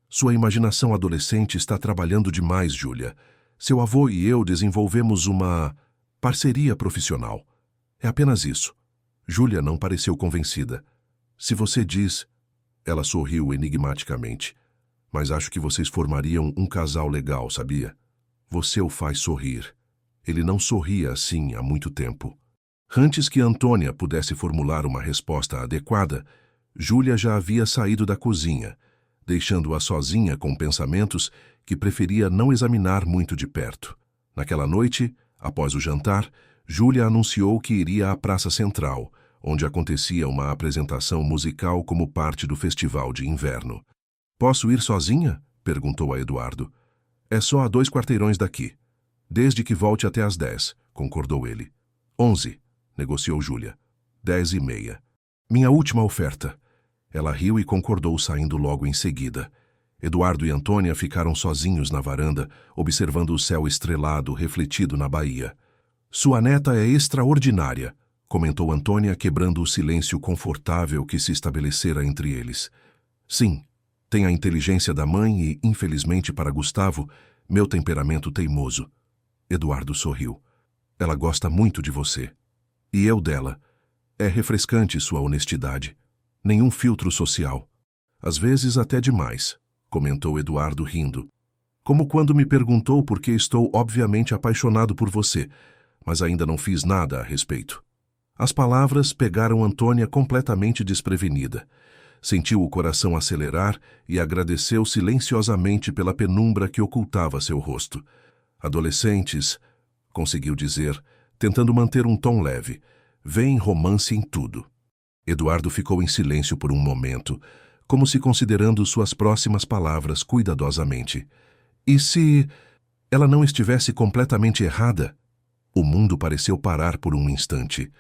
Sua imaginação adolescente está trabalhando demais, Júlia. Seu avô e eu desenvolvemos uma parceria profissional. É apenas isso. Júlia não pareceu convencida. Se você diz... Ela sorriu enigmaticamente. Mas acho que vocês formariam um casal legal, sabia? Você o faz sorrir. Ele não sorria assim há muito tempo. Antes que Antônia pudesse formular uma resposta adequada, Júlia já havia saído da cozinha, deixando-a sozinha com pensamentos que preferia não examinar muito de perto. Naquela noite, após o jantar, Júlia anunciou que iria à Praça Central, onde acontecia uma apresentação musical como parte do festival de inverno. Posso ir sozinha? Perguntou a Eduardo. É só a 2 quarteirões daqui. Desde que volte até às 10, concordou ele. 11, negociou Júlia. 10:30. Minha última oferta. Ela riu e concordou, saindo logo em seguida. Eduardo e Antônia ficaram sozinhos na varanda, observando o céu estrelado refletido na baía. Sua neta é extraordinária, comentou Antônia, quebrando o silêncio confortável que se estabelecera entre eles. Sim, tem a inteligência da mãe e, infelizmente para Gustavo, meu temperamento teimoso. Eduardo sorriu. Ela gosta muito de você. E eu dela. É refrescante sua honestidade. Nenhum filtro social. Às vezes até demais, comentou Eduardo rindo. Como quando me perguntou por que estou obviamente apaixonado por você, mas ainda não fiz nada a respeito. As palavras pegaram Antônia completamente desprevenida. Sentiu o coração acelerar e agradeceu silenciosamente pela penumbra que ocultava seu rosto. Adolescentes, conseguiu dizer, tentando manter um tom leve, veem romance em tudo. Eduardo ficou em silêncio por um momento, como se considerando suas próximas palavras cuidadosamente. E se ela não estivesse completamente errada? O mundo pareceu parar por um instante.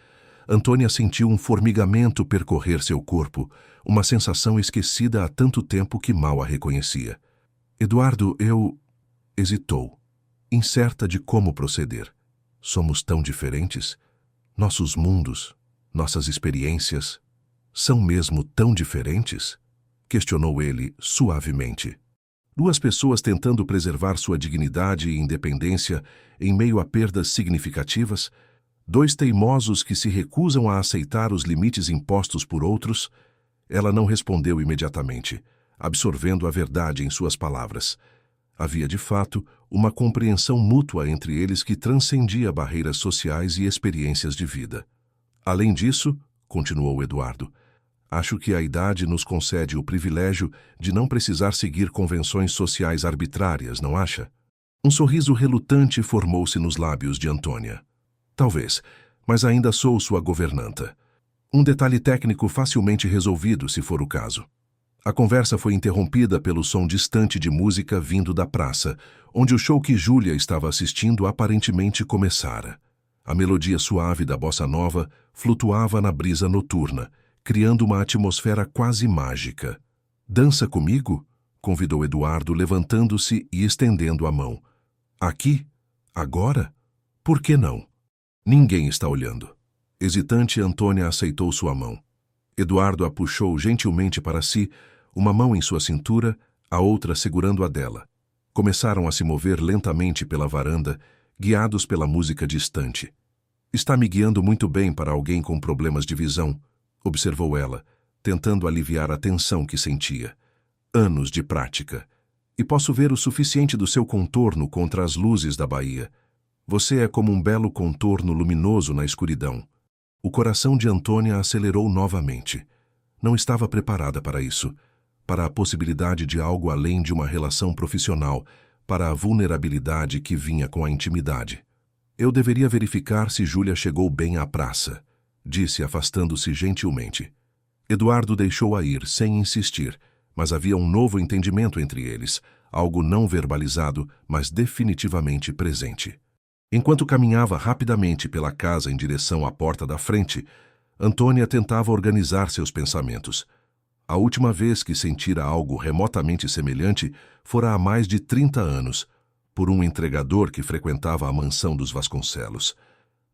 Antônia sentiu um formigamento percorrer seu corpo, uma sensação esquecida há tanto tempo que mal a reconhecia. Eduardo, eu... Hesitou, incerta de como proceder. Somos tão diferentes? Nossos mundos, nossas experiências, são mesmo tão diferentes? Questionou ele suavemente. 2 pessoas tentando preservar sua dignidade e independência em meio a perdas significativas? 2 teimosos que se recusam a aceitar os limites impostos por outros? Ela não respondeu imediatamente, absorvendo a verdade em suas palavras. Havia, de fato, uma compreensão mútua entre eles que transcendia barreiras sociais e experiências de vida. Além disso, continuou Eduardo, acho que a idade nos concede o privilégio de não precisar seguir convenções sociais arbitrárias, não acha? Um sorriso relutante formou-se nos lábios de Antônia. Talvez, mas ainda sou sua governanta. Um detalhe técnico facilmente resolvido, se for o caso. A conversa foi interrompida pelo som distante de música vindo da praça, onde o show que Júlia estava assistindo aparentemente começara. A melodia suave da bossa nova flutuava na brisa noturna, criando uma atmosfera quase mágica. Dança comigo? Convidou Eduardo, levantando-se e estendendo a mão. Aqui? Agora? Por que não? Ninguém está olhando. Hesitante, Antônia aceitou sua mão. Eduardo a puxou gentilmente para si, uma mão em sua cintura, a outra segurando a dela. Começaram a se mover lentamente pela varanda, guiados pela música distante. Está me guiando muito bem para alguém com problemas de visão, observou ela, tentando aliviar a tensão que sentia. Anos de prática. E posso ver o suficiente do seu contorno contra as luzes da baía. Você é como um belo contorno luminoso na escuridão. O coração de Antônia acelerou novamente. Não estava preparada para isso, para a possibilidade de algo além de uma relação profissional, para a vulnerabilidade que vinha com a intimidade. Eu deveria verificar se Júlia chegou bem à praça, disse, afastando-se gentilmente. Eduardo deixou-a ir, sem insistir, mas havia um novo entendimento entre eles, algo não verbalizado, mas definitivamente presente. Enquanto caminhava rapidamente pela casa em direção à porta da frente, Antônia tentava organizar seus pensamentos. A última vez que sentira algo remotamente semelhante fora há mais de 30 anos, por um entregador que frequentava a mansão dos Vasconcelos.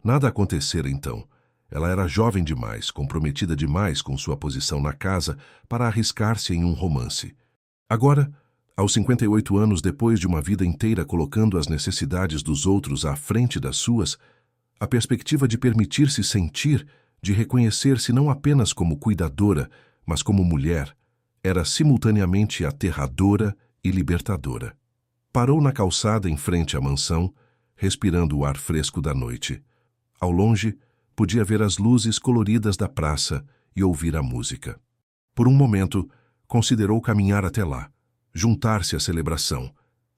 Nada acontecera então. Ela era jovem demais, comprometida demais com sua posição na casa para arriscar-se em um romance. Agora, aos 58 anos, depois de uma vida inteira colocando as necessidades dos outros à frente das suas, a perspectiva de permitir-se sentir, de reconhecer-se não apenas como cuidadora, mas como mulher, era simultaneamente aterradora e libertadora. Parou na calçada em frente à mansão, respirando o ar fresco da noite. Ao longe, podia ver as luzes coloridas da praça e ouvir a música. Por um momento, considerou caminhar até lá, juntar-se à celebração,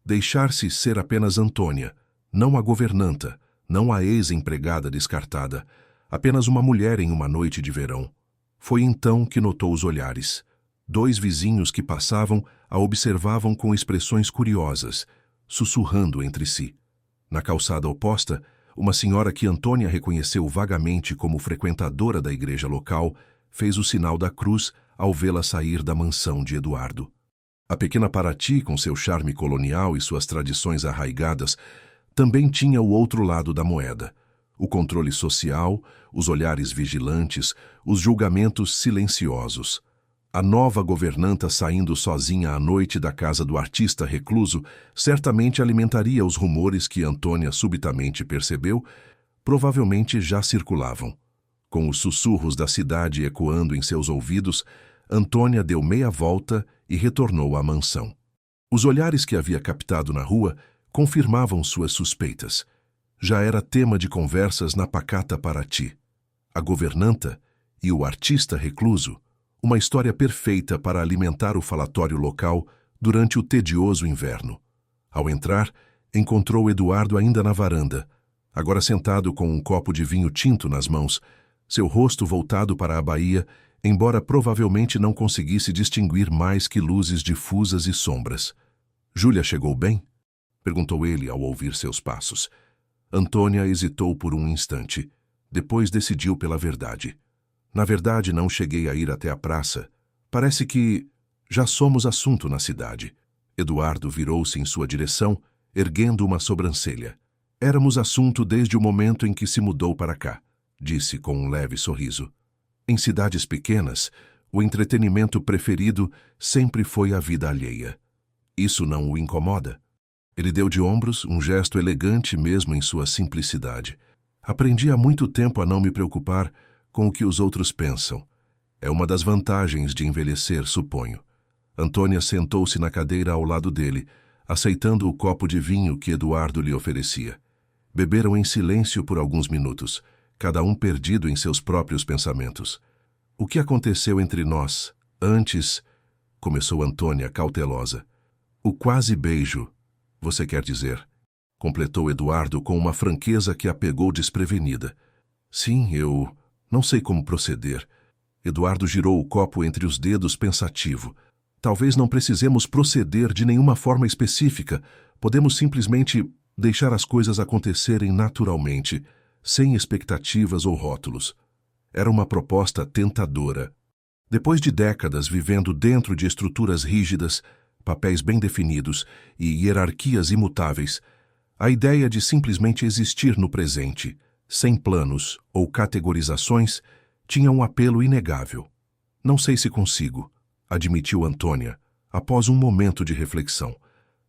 deixar-se ser apenas Antônia, não a governanta, não a ex-empregada descartada, apenas uma mulher em uma noite de verão. Foi então que notou os olhares. 2 vizinhos que passavam a observavam com expressões curiosas, sussurrando entre si. Na calçada oposta, uma senhora que Antônia reconheceu vagamente como frequentadora da igreja local fez o sinal da cruz ao vê-la sair da mansão de Eduardo. A pequena Paraty, com seu charme colonial e suas tradições arraigadas, também tinha o outro lado da moeda. O controle social, os olhares vigilantes, os julgamentos silenciosos. A nova governanta saindo sozinha à noite da casa do artista recluso certamente alimentaria os rumores que Antônia subitamente percebeu, provavelmente já circulavam. Com os sussurros da cidade ecoando em seus ouvidos, Antônia deu meia volta e retornou à mansão. Os olhares que havia captado na rua confirmavam suas suspeitas. Já era tema de conversas na pacata Paraty. A governanta e o artista recluso, uma história perfeita para alimentar o falatório local durante o tedioso inverno. Ao entrar, encontrou Eduardo ainda na varanda, agora sentado com um copo de vinho tinto nas mãos, seu rosto voltado para a baía, embora provavelmente não conseguisse distinguir mais que luzes difusas e sombras. Júlia chegou bem? Perguntou ele ao ouvir seus passos. Antônia hesitou por um instante. Depois decidiu pela verdade. Na verdade, não cheguei a ir até a praça. Parece que já somos assunto na cidade. Eduardo virou-se em sua direção, erguendo uma sobrancelha. Éramos assunto desde o momento em que se mudou para cá, disse com um leve sorriso. Em cidades pequenas, o entretenimento preferido sempre foi a vida alheia. Isso não o incomoda? Ele deu de ombros, um gesto elegante mesmo em sua simplicidade. Aprendi há muito tempo a não me preocupar com o que os outros pensam. É uma das vantagens de envelhecer, suponho. Antônia sentou-se na cadeira ao lado dele, aceitando o copo de vinho que Eduardo lhe oferecia. Beberam em silêncio por alguns minutos, cada um perdido em seus próprios pensamentos. O que aconteceu entre nós, antes... Começou Antônia, cautelosa. O quase beijo, você quer dizer? Completou Eduardo com uma franqueza que a pegou desprevenida. Sim, eu... não sei como proceder. Eduardo girou o copo entre os dedos pensativo. Talvez não precisemos proceder de nenhuma forma específica. Podemos simplesmente deixar as coisas acontecerem naturalmente, sem expectativas ou rótulos. Era uma proposta tentadora. Depois de décadas vivendo dentro de estruturas rígidas, papéis bem definidos e hierarquias imutáveis, a ideia de simplesmente existir no presente, sem planos ou categorizações, tinha um apelo inegável. Não sei se consigo, admitiu Antônia, após um momento de reflexão.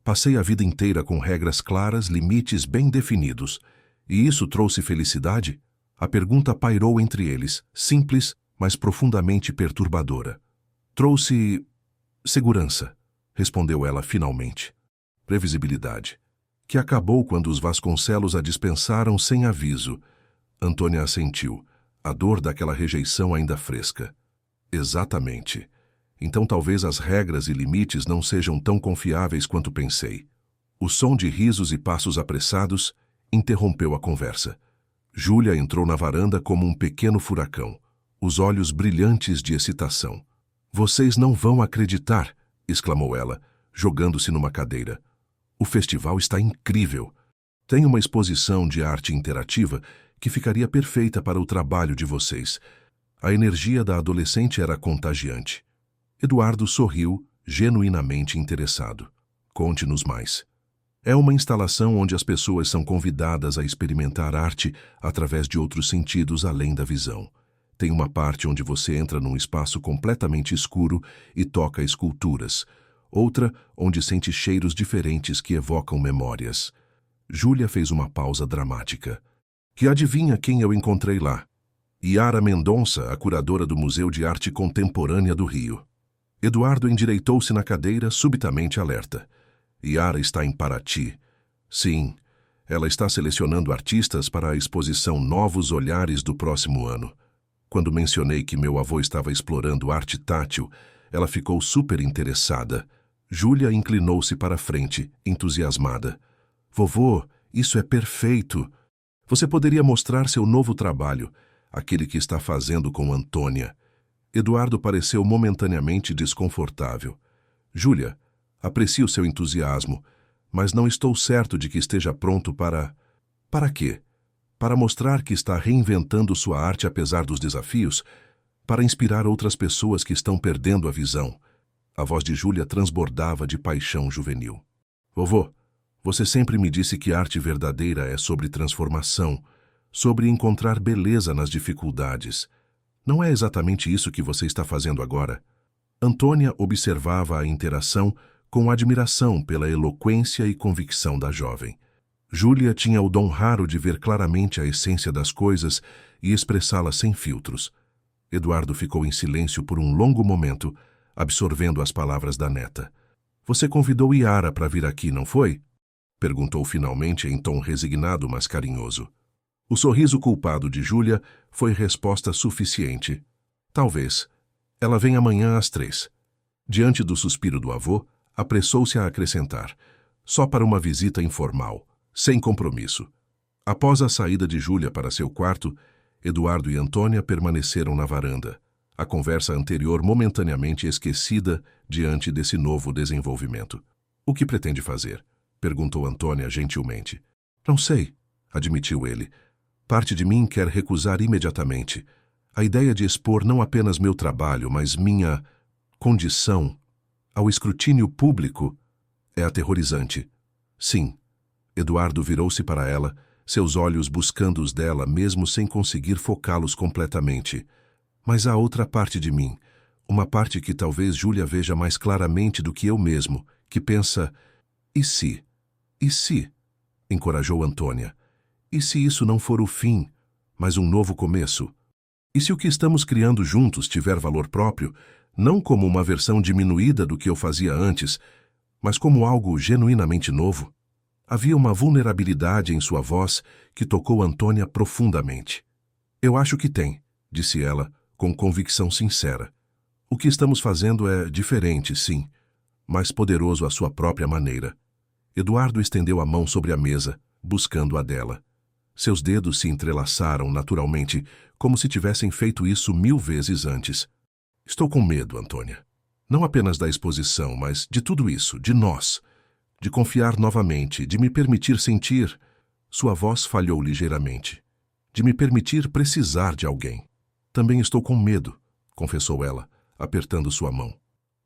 Passei a vida inteira com regras claras, limites bem definidos. E isso trouxe felicidade? A pergunta pairou entre eles, simples, mas profundamente perturbadora. Trouxe segurança, respondeu ela finalmente. Previsibilidade, que acabou quando os Vasconcelos a dispensaram sem aviso. Antônia assentiu, a dor daquela rejeição ainda fresca. Exatamente. Então talvez as regras e limites não sejam tão confiáveis quanto pensei. O som de risos e passos apressados, interrompeu a conversa. Júlia entrou na varanda como um pequeno furacão, os olhos brilhantes de excitação. "Vocês não vão acreditar", exclamou ela, jogando-se numa cadeira. "O festival está incrível. Tem uma exposição de arte interativa que ficaria perfeita para o trabalho de vocês." A energia da adolescente era contagiante. Eduardo sorriu, genuinamente interessado. "Conte-nos mais." "É uma instalação onde as pessoas são convidadas a experimentar arte através de outros sentidos além da visão. Tem uma parte onde você entra num espaço completamente escuro e toca esculturas. Outra onde sente cheiros diferentes que evocam memórias." Júlia fez uma pausa dramática. "Que adivinha quem eu encontrei lá?" "Yara Mendonça, a curadora do Museu de Arte Contemporânea do Rio." Eduardo endireitou-se na cadeira, subitamente alerta. "Yara está em Paraty." "Sim, ela está selecionando artistas para a exposição Novos Olhares do próximo ano." Quando mencionei que meu avô estava explorando arte tátil, ela ficou super interessada. Júlia inclinou-se para a frente, entusiasmada. "Vovô, isso é perfeito. Você poderia mostrar seu novo trabalho, aquele que está fazendo com Antônia." Eduardo pareceu momentaneamente desconfortável. "Júlia, aprecio seu entusiasmo, mas não estou certo de que esteja pronto para..." "Para quê?" "Para mostrar que está reinventando sua arte apesar dos desafios, para inspirar outras pessoas que estão perdendo a visão." A voz de Júlia transbordava de paixão juvenil. "Vovô, você sempre me disse que arte verdadeira é sobre transformação, sobre encontrar beleza nas dificuldades. Não é exatamente isso que você está fazendo agora?" Antônia observava a interação com admiração pela eloquência e convicção da jovem. Júlia tinha o dom raro de ver claramente a essência das coisas e expressá-la sem filtros. Eduardo ficou em silêncio por um longo momento, absorvendo as palavras da neta. "Você convidou Yara para vir aqui, não foi?" perguntou finalmente em tom resignado, mas carinhoso. O sorriso culpado de Júlia foi resposta suficiente. "Talvez. Ela vem amanhã às 3. Diante do suspiro do avô, apressou-se a acrescentar: "Só para uma visita informal, sem compromisso." Após a saída de Júlia para seu quarto, Eduardo e Antônia permaneceram na varanda, a conversa anterior momentaneamente esquecida diante desse novo desenvolvimento. "O que pretende fazer?" perguntou Antônia gentilmente. "Não sei", admitiu ele. "Parte de mim quer recusar imediatamente. A ideia de expor não apenas meu trabalho, mas minha condição ao escrutínio público é aterrorizante." "Sim." Eduardo virou-se para ela, seus olhos buscando os dela mesmo sem conseguir focá-los completamente. "Mas há outra parte de mim, uma parte que talvez Júlia veja mais claramente do que eu mesmo, que pensa, e se? E se?" encorajou Antônia. "E se isso não for o fim, mas um novo começo? E se o que estamos criando juntos tiver valor próprio, não como uma versão diminuída do que eu fazia antes, mas como algo genuinamente novo?" Havia uma vulnerabilidade em sua voz que tocou Antônia profundamente. "Eu acho que tem", disse ela, com convicção sincera. "O que estamos fazendo é diferente, sim, mas poderoso à sua própria maneira." Eduardo estendeu a mão sobre a mesa, buscando a dela. Seus dedos se entrelaçaram naturalmente, como se tivessem feito isso 1000 vezes antes. "Estou com medo, Antônia. Não apenas da exposição, mas de tudo isso, de nós. De confiar novamente, de me permitir sentir..." Sua voz falhou ligeiramente. "De me permitir precisar de alguém." "Também estou com medo", confessou ela, apertando sua mão.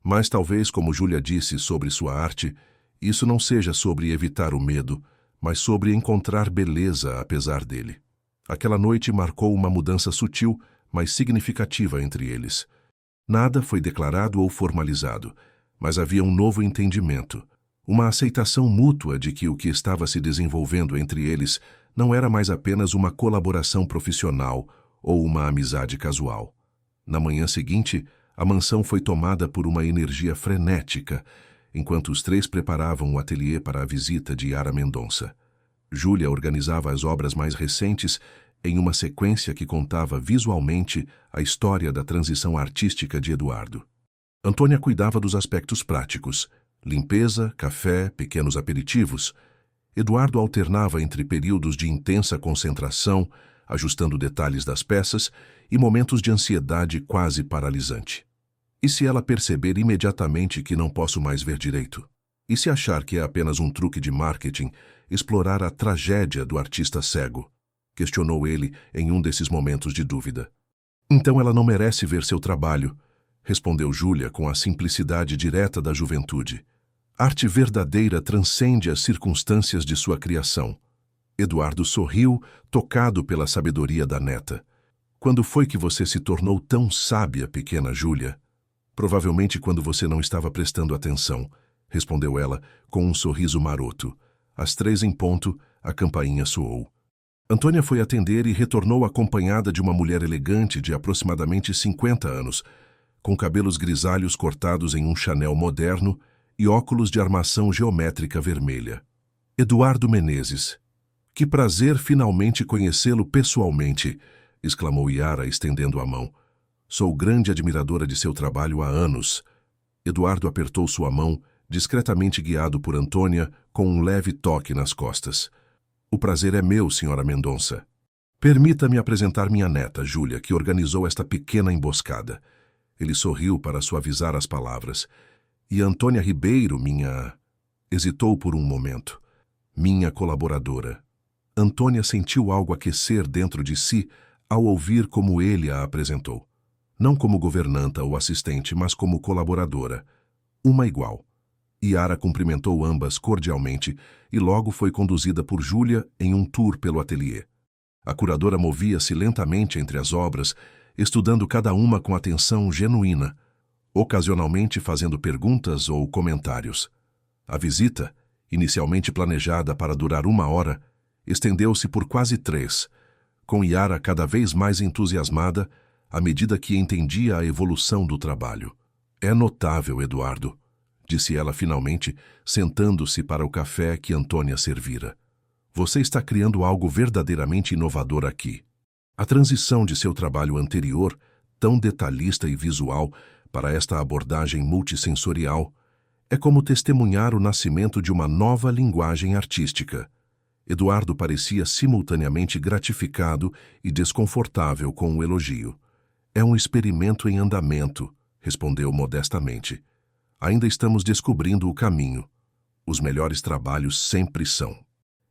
"Mas talvez, como Júlia disse sobre sua arte, isso não seja sobre evitar o medo, mas sobre encontrar beleza apesar dele." Aquela noite marcou uma mudança sutil, mas significativa entre eles. Nada foi declarado ou formalizado, mas havia um novo entendimento, uma aceitação mútua de que o que estava se desenvolvendo entre eles não era mais apenas uma colaboração profissional ou uma amizade casual. Na manhã seguinte, a mansão foi tomada por uma energia frenética, enquanto os três preparavam o ateliê para a visita de Yara Mendonça. Júlia organizava as obras mais recentes em uma sequência que contava visualmente a história da transição artística de Eduardo. Antônia cuidava dos aspectos práticos: limpeza, café, pequenos aperitivos. Eduardo alternava entre períodos de intensa concentração, ajustando detalhes das peças, e momentos de ansiedade quase paralisante. E se ela perceber imediatamente que não posso mais ver direito? E se achar que é apenas um truque de marketing, explorar a tragédia do artista cego? Questionou ele em um desses momentos de dúvida. Então ela não merece ver seu trabalho, respondeu Júlia com a simplicidade direta da juventude. Arte verdadeira transcende as circunstâncias de sua criação. Eduardo sorriu, tocado pela sabedoria da neta. Quando foi que você se tornou tão sábia, pequena Júlia? Provavelmente quando você não estava prestando atenção, respondeu ela com um sorriso maroto. Às 3:00, a campainha soou. Antônia foi atender e retornou acompanhada de uma mulher elegante de aproximadamente 50 anos, com cabelos grisalhos cortados em um Chanel moderno e óculos de armação geométrica vermelha. Eduardo Menezes. Que prazer finalmente conhecê-lo pessoalmente, exclamou Yara estendendo a mão. Sou grande admiradora de seu trabalho há anos. Eduardo apertou sua mão, discretamente guiado por Antônia, com um leve toque nas costas. O prazer é meu, senhora Mendonça. Permita-me apresentar minha neta, Júlia, que organizou esta pequena emboscada. Ele sorriu para suavizar as palavras. E Antônia Ribeiro, minha... Hesitou por um momento. Minha colaboradora. Antônia sentiu algo aquecer dentro de si ao ouvir como ele a apresentou. Não como governanta ou assistente, mas como colaboradora. Uma igual. Yara cumprimentou ambas cordialmente e logo foi conduzida por Júlia em um tour pelo ateliê. A curadora movia-se lentamente entre as obras, estudando cada uma com atenção genuína, ocasionalmente fazendo perguntas ou comentários. A visita, inicialmente planejada para durar 1 hora, estendeu-se por quase 3, com Yara cada vez mais entusiasmada à medida que entendia a evolução do trabalho. É notável, Eduardo, disse ela finalmente, sentando-se para o café que Antônia servira. Você está criando algo verdadeiramente inovador aqui. A transição de seu trabalho anterior, tão detalhista e visual, para esta abordagem multissensorial, é como testemunhar o nascimento de uma nova linguagem artística. Eduardo parecia simultaneamente gratificado e desconfortável com o elogio. É um experimento em andamento, respondeu modestamente. Ainda estamos descobrindo o caminho. Os melhores trabalhos sempre são.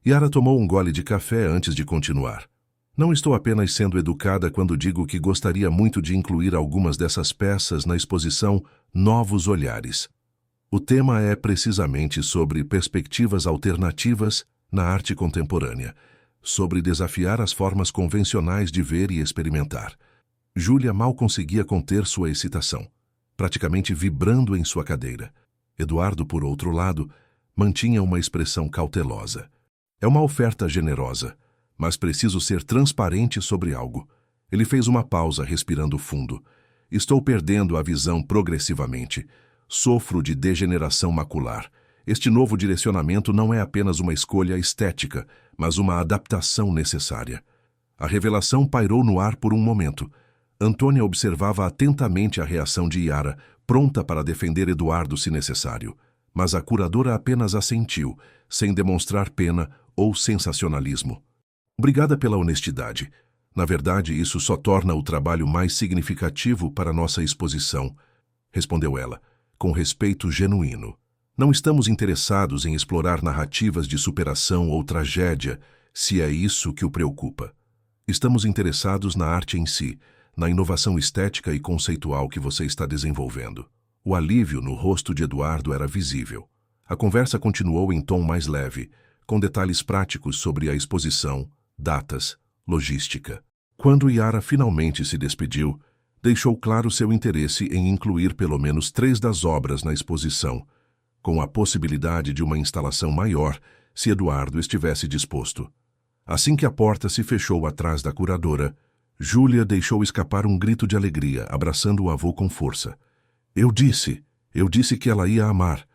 Yara tomou um gole de café antes de continuar. Não estou apenas sendo educada quando digo que gostaria muito de incluir algumas dessas peças na exposição Novos Olhares. O tema é precisamente sobre perspectivas alternativas na arte contemporânea, sobre desafiar as formas convencionais de ver e experimentar. Júlia mal conseguia conter sua excitação, praticamente vibrando em sua cadeira. Eduardo, por outro lado, mantinha uma expressão cautelosa. É uma oferta generosa, mas preciso ser transparente sobre algo. Ele fez uma pausa, respirando fundo. Estou perdendo a visão progressivamente. Sofro de degeneração macular. Este novo direcionamento não é apenas uma escolha estética, mas uma adaptação necessária. A revelação pairou no ar por um momento. Antônia observava atentamente a reação de Yara, pronta para defender Eduardo se necessário. Mas a curadora apenas assentiu, sem demonstrar pena ou sensacionalismo. Obrigada pela honestidade. Na verdade, isso só torna o trabalho mais significativo para nossa exposição, respondeu ela, com respeito genuíno. Não estamos interessados em explorar narrativas de superação ou tragédia, se é isso que o preocupa. Estamos interessados na arte em si, na inovação estética e conceitual que você está desenvolvendo. O alívio no rosto de Eduardo era visível. A conversa continuou em tom mais leve, com detalhes práticos sobre a exposição, datas, logística. Quando Yara finalmente se despediu, deixou claro seu interesse em incluir pelo menos 3 das obras na exposição, com a possibilidade de uma instalação maior se Eduardo estivesse disposto. Assim que a porta se fechou atrás da curadora, Júlia deixou escapar um grito de alegria, abraçando o avô com força. Eu disse que ela ia amar.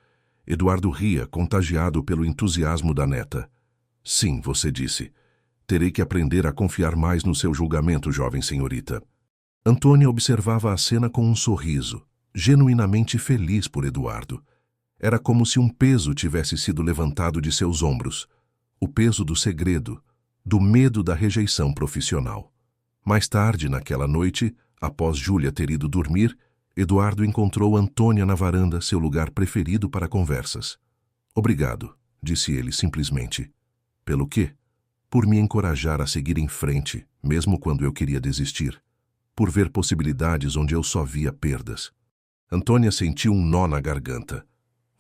Eduardo ria, contagiado pelo entusiasmo da neta. Sim, você disse. Terei que aprender a confiar mais no seu julgamento, jovem senhorita. Antônia observava a cena com um sorriso, genuinamente feliz por Eduardo. Era como se um peso tivesse sido levantado de seus ombros. o peso do segredo, do medo da rejeição profissional. Mais tarde, naquela noite, após Júlia ter ido dormir, Eduardo encontrou Antônia na varanda, seu lugar preferido para conversas. Obrigado, disse ele simplesmente. Pelo quê? Por me encorajar a seguir em frente, mesmo quando eu queria desistir. Por ver possibilidades onde eu só via perdas. Antônia sentiu um nó na garganta.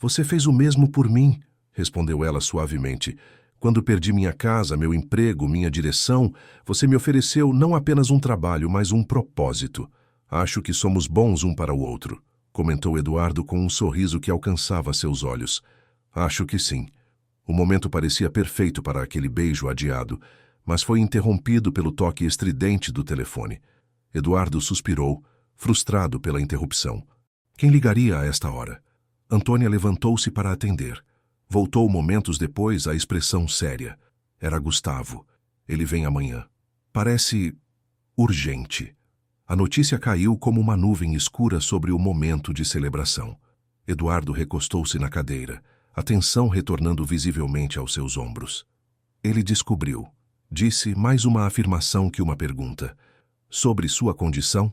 Você fez o mesmo por mim, respondeu ela suavemente. Quando perdi minha casa, meu emprego, minha direção, você me ofereceu não apenas um trabalho, mas um propósito. Acho que somos bons um para o outro, comentou Eduardo com um sorriso que alcançava seus olhos. Acho que sim. O momento parecia perfeito para aquele beijo adiado, mas foi interrompido pelo toque estridente do telefone. Eduardo suspirou, frustrado pela interrupção. Quem ligaria a esta hora? Antônia levantou-se para atender. Voltou momentos depois a expressão séria. Era Gustavo. Ele vem amanhã. Parece urgente. A notícia caiu como uma nuvem escura sobre o momento de celebração. Eduardo recostou-se na cadeira, a tensão retornando visivelmente aos seus ombros. Ele descobriu. Disse mais uma afirmação que uma pergunta. Sobre sua condição?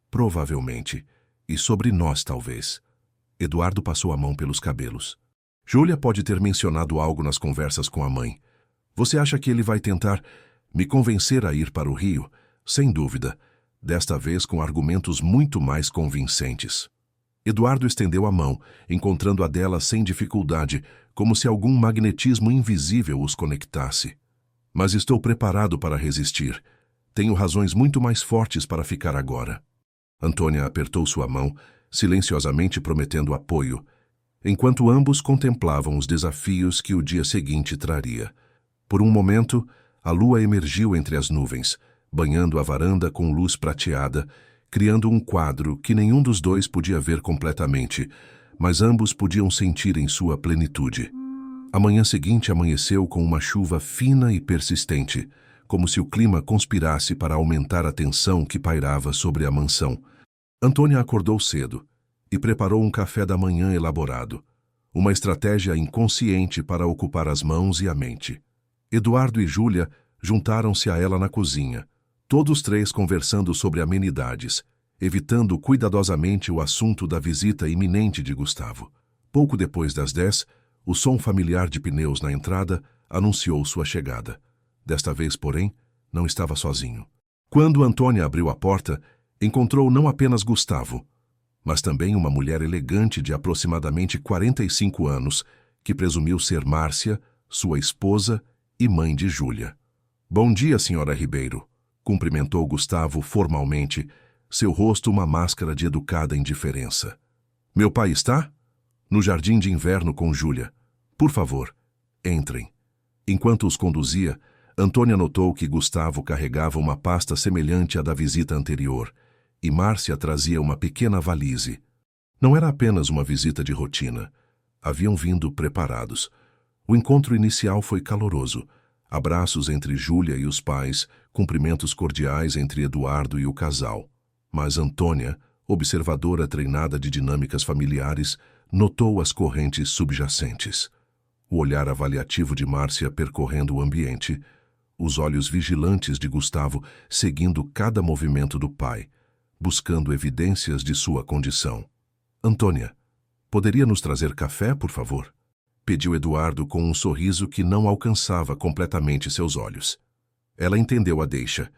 Provavelmente. E sobre nós, talvez. Eduardo passou a mão pelos cabelos. Júlia pode ter mencionado algo nas conversas com a mãe. Você acha que ele vai tentar me convencer a ir para o Rio? Sem dúvida. Desta vez com argumentos muito mais convincentes. Eduardo estendeu a mão, encontrando a dela sem dificuldade, como se algum magnetismo invisível os conectasse. Mas estou preparado para resistir. Tenho razões muito mais fortes para ficar agora. Antônia apertou sua mão, silenciosamente prometendo apoio, enquanto ambos contemplavam os desafios que o dia seguinte traria. Por um momento, a lua emergiu entre as nuvens, banhando a varanda com luz prateada, criando um quadro que nenhum dos dois podia ver completamente, mas ambos podiam sentir em sua plenitude. A manhã seguinte amanheceu com uma chuva fina e persistente, como se o clima conspirasse para aumentar a tensão que pairava sobre a mansão. Antônia acordou cedo e preparou um café da manhã elaborado, uma estratégia inconsciente para ocupar as mãos e a mente. Eduardo e Júlia juntaram-se a ela na cozinha, todos três conversando sobre amenidades, evitando cuidadosamente o assunto da visita iminente de Gustavo. Pouco depois das 10, o som familiar de pneus na entrada anunciou sua chegada. Desta vez, porém, não estava sozinho. Quando Antônia abriu a porta, encontrou não apenas Gustavo, mas também uma mulher elegante de aproximadamente 45 anos, que presumiu ser Márcia, sua esposa e mãe de Júlia. Bom dia, senhora Ribeiro, cumprimentou Gustavo formalmente, seu rosto uma máscara de educada indiferença. Meu pai está? No jardim de inverno com Júlia. Por favor, entrem. Enquanto os conduzia, Antônia notou que Gustavo carregava uma pasta semelhante à da visita anterior, e Márcia trazia uma pequena valise. Não era apenas uma visita de rotina. Haviam vindo preparados. O encontro inicial foi caloroso. Abraços entre Júlia e os pais, cumprimentos cordiais entre Eduardo e o casal. Mas Antônia, observadora treinada de dinâmicas familiares, notou as correntes subjacentes. O olhar avaliativo de Márcia percorrendo o ambiente, os olhos vigilantes de Gustavo seguindo cada movimento do pai, buscando evidências de sua condição. Antônia, poderia nos trazer café, por favor? Pediu Eduardo com um sorriso que não alcançava completamente seus olhos. Ela entendeu a deixa.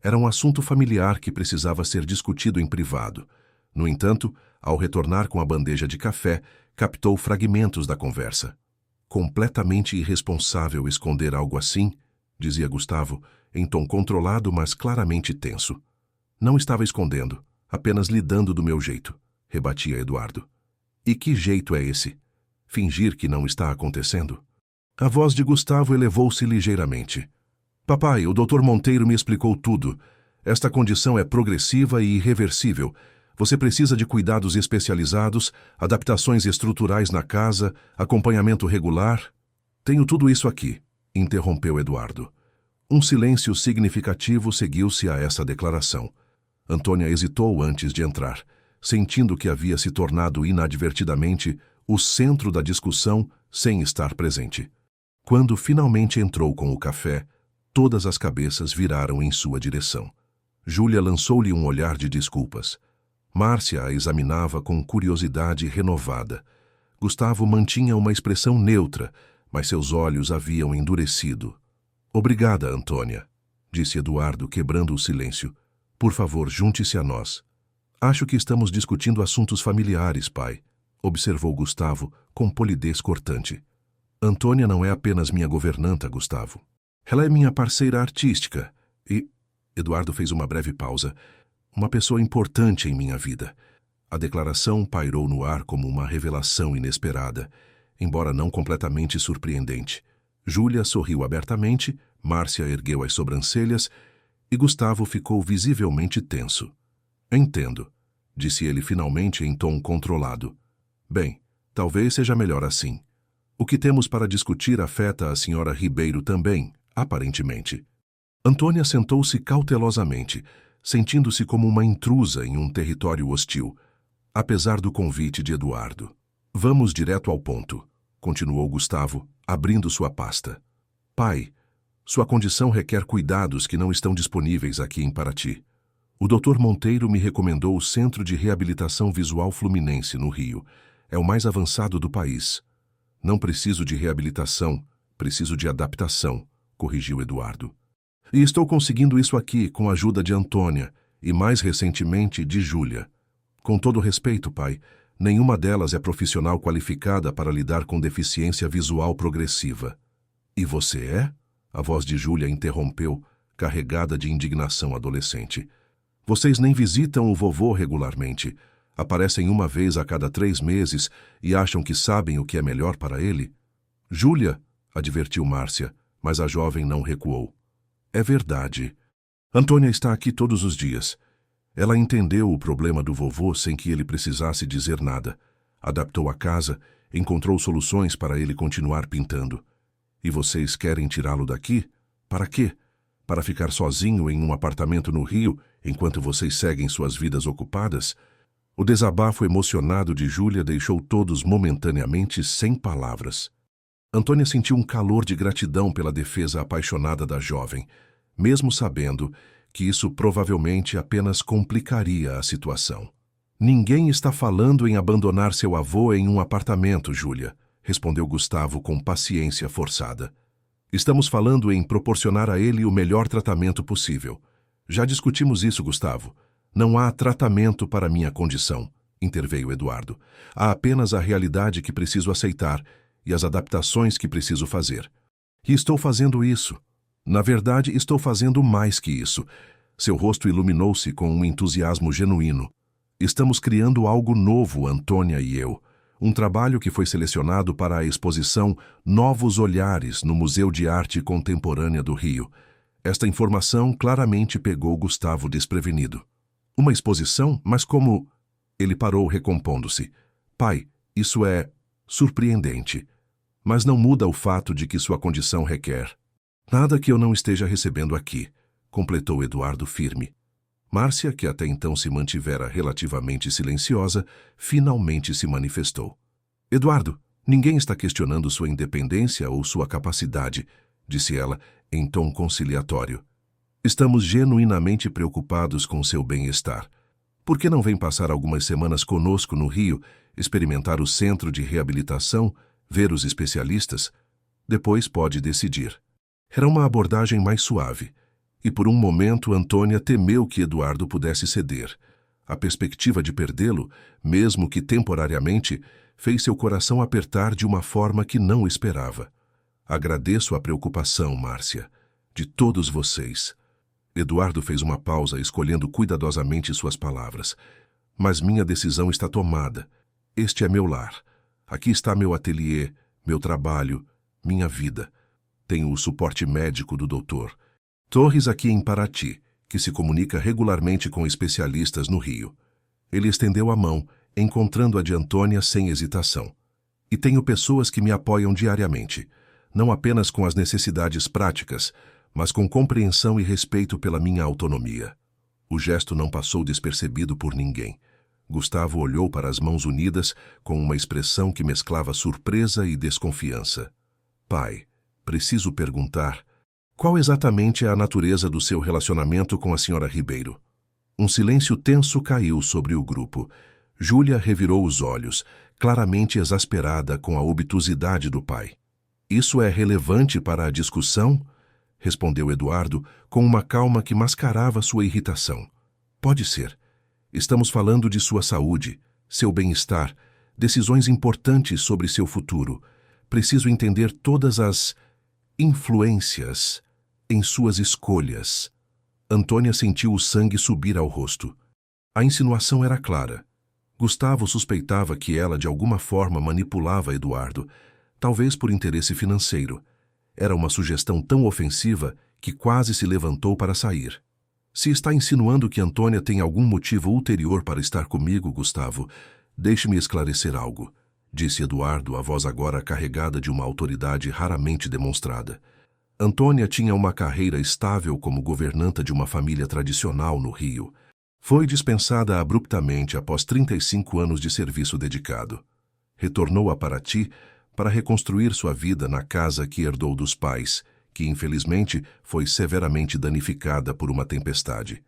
Era um assunto familiar que precisava ser discutido em privado. No entanto, ao retornar com a bandeja de café, captou fragmentos da conversa. Completamente irresponsável esconder algo assim, dizia Gustavo, em tom controlado, mas claramente tenso. Não estava escondendo, apenas lidando do meu jeito, rebatia Eduardo. E que jeito é esse? Fingir que não está acontecendo? A voz de Gustavo elevou-se ligeiramente. Papai, o Dr. Monteiro me explicou tudo. Esta condição é progressiva e irreversível. Você precisa de cuidados especializados, adaptações estruturais na casa, acompanhamento regular. Tenho tudo isso aqui, interrompeu Eduardo. Um silêncio significativo seguiu-se a essa declaração. Antônia hesitou antes de entrar, sentindo que havia se tornado inadvertidamente o centro da discussão sem estar presente. Quando finalmente entrou com o café, todas as cabeças viraram em sua direção. Júlia lançou-lhe um olhar de desculpas. Márcia a examinava com curiosidade renovada. Gustavo mantinha uma expressão neutra, mas seus olhos haviam endurecido. Obrigada, Antônia, disse Eduardo, quebrando o silêncio. Por favor, junte-se a nós. Acho que estamos discutindo assuntos familiares, pai, observou Gustavo com polidez cortante. Antônia não é apenas minha governanta, Gustavo. Ela é minha parceira artística e... Eduardo fez uma breve pausa. Uma pessoa importante em minha vida. A declaração pairou no ar como uma revelação inesperada, embora não completamente surpreendente. Júlia sorriu abertamente, Márcia ergueu as sobrancelhas e Gustavo ficou visivelmente tenso. Entendo, disse ele finalmente em tom controlado. Bem, talvez seja melhor assim. O que temos para discutir afeta a senhora Ribeiro também, aparentemente. Antônia sentou-se cautelosamente, sentindo-se como uma intrusa em um território hostil, apesar do convite de Eduardo. Vamos direto ao ponto, continuou Gustavo, abrindo sua pasta. Pai, sua condição requer cuidados que não estão disponíveis aqui em Paraty. O Dr. Monteiro me recomendou o Centro de Reabilitação Visual Fluminense, no Rio. É o mais avançado do país. Não preciso de reabilitação, preciso de adaptação, corrigiu Eduardo. E estou conseguindo isso aqui com a ajuda de Antônia e, mais recentemente, de Júlia. Com todo respeito, pai, nenhuma delas é profissional qualificada para lidar com deficiência visual progressiva. E você é? A voz de Júlia interrompeu, carregada de indignação adolescente. Vocês nem visitam o vovô regularmente. Aparecem uma vez a cada 3 meses e acham que sabem o que é melhor para ele? Júlia, advertiu Márcia, mas a jovem não recuou. É verdade. Antônia está aqui todos os dias. Ela entendeu o problema do vovô sem que ele precisasse dizer nada. Adaptou a casa, encontrou soluções para ele continuar pintando. E vocês querem tirá-lo daqui? Para quê? Para ficar sozinho em um apartamento no Rio, enquanto vocês seguem suas vidas ocupadas? O desabafo emocionado de Júlia deixou todos momentaneamente sem palavras. Antônia sentiu um calor de gratidão pela defesa apaixonada da jovem, mesmo sabendo que isso provavelmente apenas complicaria a situação. Ninguém está falando em abandonar seu avô em um apartamento, Júlia, respondeu Gustavo com paciência forçada. Estamos falando em proporcionar a ele o melhor tratamento possível. Já discutimos isso, Gustavo. Não há tratamento para minha condição, interveio Eduardo. Há apenas a realidade que preciso aceitar e as adaptações que preciso fazer. E estou fazendo isso. Na verdade, estou fazendo mais que isso. Seu rosto iluminou-se com um entusiasmo genuíno. Estamos criando algo novo, Antônia e eu. Um trabalho que foi selecionado para a exposição Novos Olhares no Museu de Arte Contemporânea do Rio. Esta informação claramente pegou Gustavo desprevenido. Uma exposição? Mas como... Ele parou recompondo-se. Pai, isso é surpreendente. Mas não muda o fato de que sua condição requer. Nada que eu não esteja recebendo aqui, completou Eduardo firme. Márcia, que até então se mantivera relativamente silenciosa, finalmente se manifestou. Eduardo, ninguém está questionando sua independência ou sua capacidade, disse ela em tom conciliatório. Estamos genuinamente preocupados com seu bem-estar. Por que não vem passar algumas semanas conosco no Rio, experimentar o centro de reabilitação, ver os especialistas? Depois pode decidir. Era uma abordagem mais suave, e por um momento Antônia temeu que Eduardo pudesse ceder. A perspectiva de perdê-lo, mesmo que temporariamente, fez seu coração apertar de uma forma que não esperava. Agradeço a preocupação, Márcia, de todos vocês. Eduardo fez uma pausa, escolhendo cuidadosamente suas palavras. Mas minha decisão está tomada. Este é meu lar. Aqui está meu ateliê, meu trabalho, minha vida. Tenho o suporte médico do Dr. Torres aqui em Paraty, que se comunica regularmente com especialistas no Rio. Ele estendeu a mão, encontrando a de Antônia sem hesitação. E tenho pessoas que me apoiam diariamente, não apenas com as necessidades práticas, mas com compreensão e respeito pela minha autonomia. O gesto não passou despercebido por ninguém. Gustavo olhou para as mãos unidas com uma expressão que mesclava surpresa e desconfiança. Pai, preciso perguntar, qual exatamente é a natureza do seu relacionamento com a Sra. Ribeiro? Um silêncio tenso caiu sobre o grupo. Júlia revirou os olhos, claramente exasperada com a obtusidade do pai. Isso é relevante para a discussão? Respondeu Eduardo com uma calma que mascarava sua irritação. Pode ser. Estamos falando de sua saúde, seu bem-estar, decisões importantes sobre seu futuro. Preciso entender todas as influências em suas escolhas. Antônia sentiu o sangue subir ao rosto. A insinuação era clara. Gustavo suspeitava que ela de alguma forma manipulava Eduardo, talvez por interesse financeiro. Era uma sugestão tão ofensiva que quase se levantou para sair. Se está insinuando que Antônia tem algum motivo ulterior para estar comigo, Gustavo, deixe-me esclarecer algo, disse Eduardo, a voz agora carregada de uma autoridade raramente demonstrada. Antônia tinha uma carreira estável como governanta de uma família tradicional no Rio. Foi dispensada abruptamente após 35 anos de serviço dedicado. Retornou a Paraty para reconstruir sua vida na casa que herdou dos pais, que infelizmente foi severamente danificada por uma tempestade.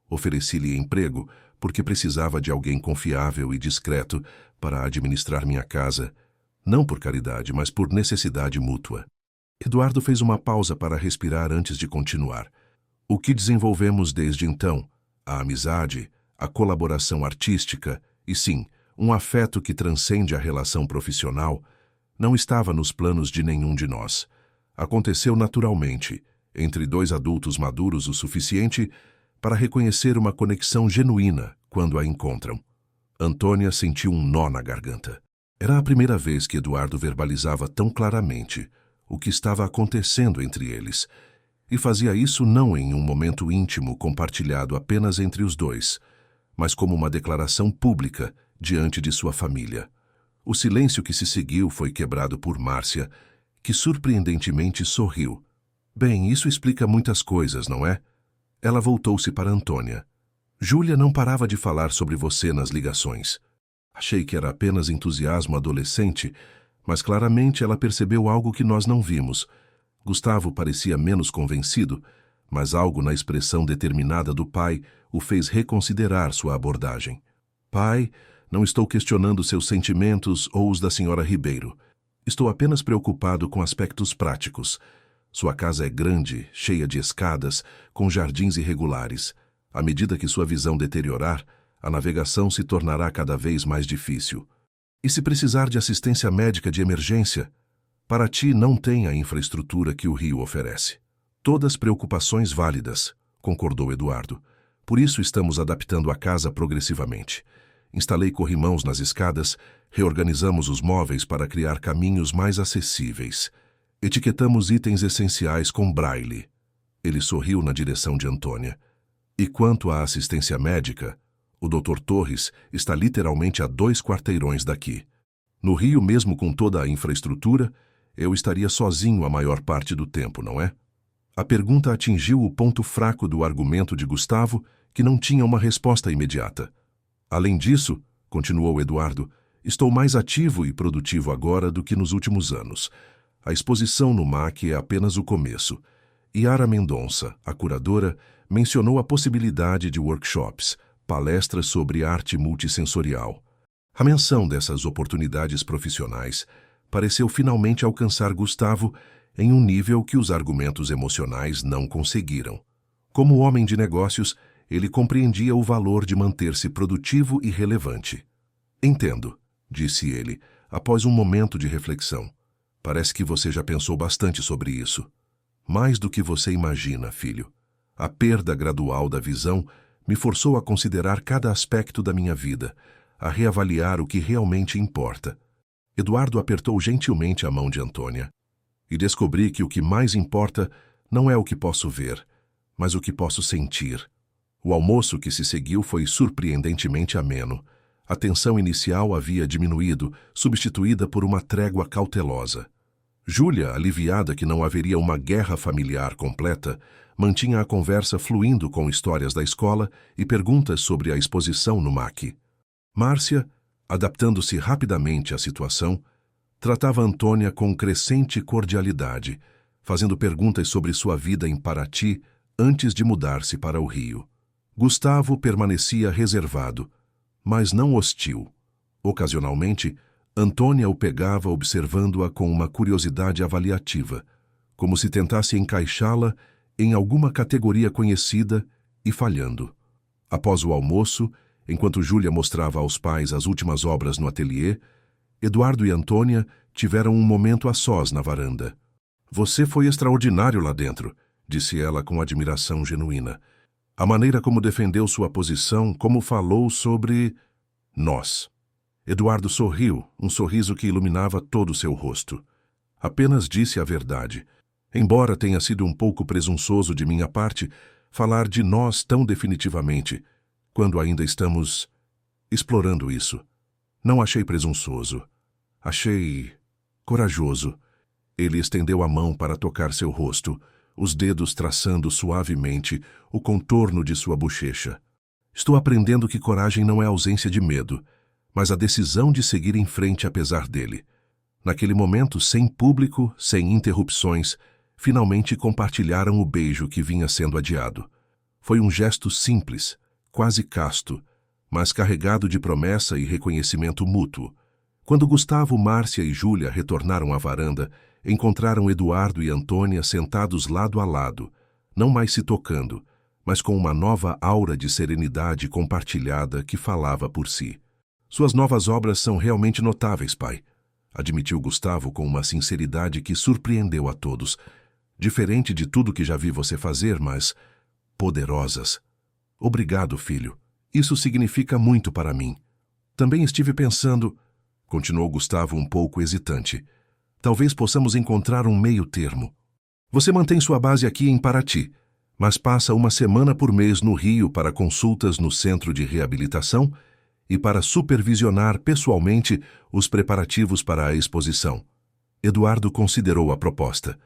Ofereci-lhe emprego porque precisava de alguém confiável e discreto para administrar minha casa, não por caridade, mas por necessidade mútua. Eduardo fez uma pausa para respirar antes de continuar. O que desenvolvemos desde então? A amizade, a colaboração artística e, sim, um afeto que transcende a relação profissional, não estava nos planos de nenhum de nós. Aconteceu naturalmente, entre dois adultos maduros o suficiente para reconhecer uma conexão genuína quando a encontram. Antônia sentiu um nó na garganta. Era a primeira vez que Eduardo verbalizava tão claramente o que estava acontecendo entre eles, e fazia isso não em um momento íntimo compartilhado apenas entre os dois, mas como uma declaração pública diante de sua família. O silêncio que se seguiu foi quebrado por Márcia, que surpreendentemente sorriu. Bem, isso explica muitas coisas, não é? Ela voltou-se para Antônia. Júlia não parava de falar sobre você nas ligações. Achei que era apenas entusiasmo adolescente, mas claramente ela percebeu algo que nós não vimos. Gustavo parecia menos convencido, mas algo na expressão determinada do pai o fez reconsiderar sua abordagem. Pai, não estou questionando seus sentimentos ou os da Sra. Ribeiro. Estou apenas preocupado com aspectos práticos. Sua casa é grande, cheia de escadas, com jardins irregulares. À medida que sua visão deteriorar, a navegação se tornará cada vez mais difícil. E se precisar de assistência médica de emergência? Paraty não tem a infraestrutura que o Rio oferece. Todas preocupações válidas, concordou Eduardo. Por isso estamos adaptando a casa progressivamente. Instalei corrimãos nas escadas, reorganizamos os móveis para criar caminhos mais acessíveis. Etiquetamos itens essenciais com braille. Ele sorriu na direção de Antônia. E quanto à assistência médica, o Dr. Torres está literalmente a 2 quarteirões daqui. No Rio, mesmo com toda a infraestrutura, eu estaria sozinho a maior parte do tempo, não é? A pergunta atingiu o ponto fraco do argumento de Gustavo, que não tinha uma resposta imediata. Além disso, continuou Eduardo, estou mais ativo e produtivo agora do que nos últimos anos. A exposição no MAC é apenas o começo. Yara Mendonça, a curadora, mencionou a possibilidade de workshops, palestras sobre arte multissensorial. A menção dessas oportunidades profissionais pareceu finalmente alcançar Gustavo em um nível que os argumentos emocionais não conseguiram. Como homem de negócios, ele compreendia o valor de manter-se produtivo e relevante. Entendo, disse ele, após um momento de reflexão. Parece que você já pensou bastante sobre isso. Mais do que você imagina, filho. A perda gradual da visão me forçou a considerar cada aspecto da minha vida, a reavaliar o que realmente importa. Eduardo apertou gentilmente a mão de Antônia. E descobri que o que mais importa não é o que posso ver, mas o que posso sentir. O almoço que se seguiu foi surpreendentemente ameno. A tensão inicial havia diminuído, substituída por uma trégua cautelosa. Júlia, aliviada que não haveria uma guerra familiar completa, mantinha a conversa fluindo com histórias da escola e perguntas sobre a exposição no MAC. Márcia, adaptando-se rapidamente à situação, tratava Antônia com crescente cordialidade, fazendo perguntas sobre sua vida em Paraty antes de mudar-se para o Rio. Gustavo permanecia reservado, mas não hostil. Ocasionalmente, Antônia o pegava observando-a com uma curiosidade avaliativa, como se tentasse encaixá-la em alguma categoria conhecida e falhando. Após o almoço, enquanto Júlia mostrava aos pais as últimas obras no ateliê, Eduardo e Antônia tiveram um momento a sós na varanda. "Você foi extraordinário lá dentro", disse ela com admiração genuína. A maneira como defendeu sua posição, como falou sobre nós. Eduardo sorriu, um sorriso que iluminava todo o seu rosto. Apenas disse a verdade. Embora tenha sido um pouco presunçoso de minha parte falar de nós tão definitivamente, quando ainda estamos explorando isso. Não achei presunçoso. Achei corajoso. Ele estendeu a mão para tocar seu rosto, os dedos traçando suavemente o contorno de sua bochecha. Estou aprendendo que coragem não é ausência de medo, mas a decisão de seguir em frente apesar dele. Naquele momento, sem público, sem interrupções, finalmente compartilharam o beijo que vinha sendo adiado. Foi um gesto simples, quase casto, mas carregado de promessa e reconhecimento mútuo. Quando Gustavo, Márcia e Júlia retornaram à varanda, encontraram Eduardo e Antônia sentados lado a lado, não mais se tocando, mas com uma nova aura de serenidade compartilhada que falava por si. "Suas novas obras são realmente notáveis, pai", admitiu Gustavo com uma sinceridade que surpreendeu a todos. "Diferente de tudo que já vi você fazer, mas poderosas." "Obrigado, filho. Isso significa muito para mim. Também estive pensando", continuou Gustavo um pouco hesitante, "talvez possamos encontrar um meio termo. Você mantém sua base aqui em Paraty, mas passa uma semana por mês no Rio para consultas no centro de reabilitação e para supervisionar pessoalmente os preparativos para a exposição." Eduardo considerou a proposta.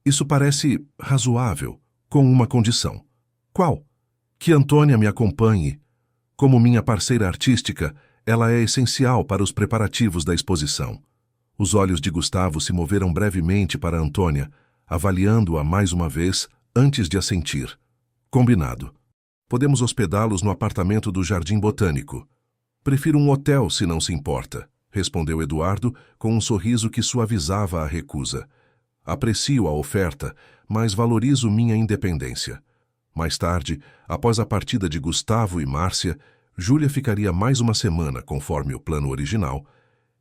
"Isso parece razoável, com uma condição." "Qual?" "Que Antônia me acompanhe. Como minha parceira artística, ela é essencial para os preparativos da exposição." Os olhos de Gustavo se moveram brevemente para Antônia, avaliando-a mais uma vez antes de assentir. "Combinado. Podemos hospedá-los no apartamento do Jardim Botânico." "Prefiro um hotel, se não se importa", respondeu Eduardo com um sorriso que suavizava a recusa. "Aprecio a oferta, mas valorizo minha independência." Mais tarde, após a partida de Gustavo e Márcia, Júlia ficaria mais uma semana, conforme o plano original.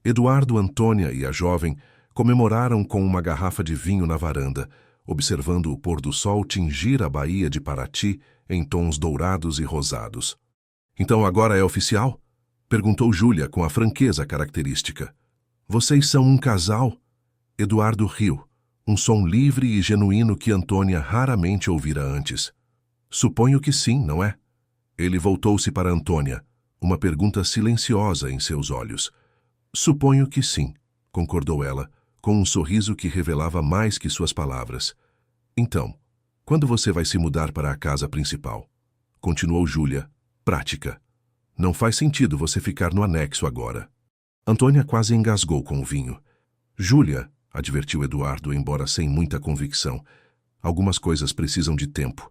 Eduardo, Antônia e a jovem comemoraram com uma garrafa de vinho na varanda, observando o pôr do sol tingir a baía de Paraty em tons dourados e rosados. "Então agora é oficial?" perguntou Júlia com a franqueza característica. "Vocês são um casal?" Eduardo riu, um som livre e genuíno que Antônia raramente ouvira antes. "Suponho que sim, não é?" Ele voltou-se para Antônia, uma pergunta silenciosa em seus olhos. "Suponho que sim", concordou ela, com um sorriso que revelava mais que suas palavras. "Então, quando você vai se mudar para a casa principal?" Continuou Júlia, prática. "Não faz sentido você ficar no anexo agora." Antônia quase engasgou com o vinho. "Júlia", advertiu Eduardo, embora sem muita convicção, "algumas coisas precisam de tempo."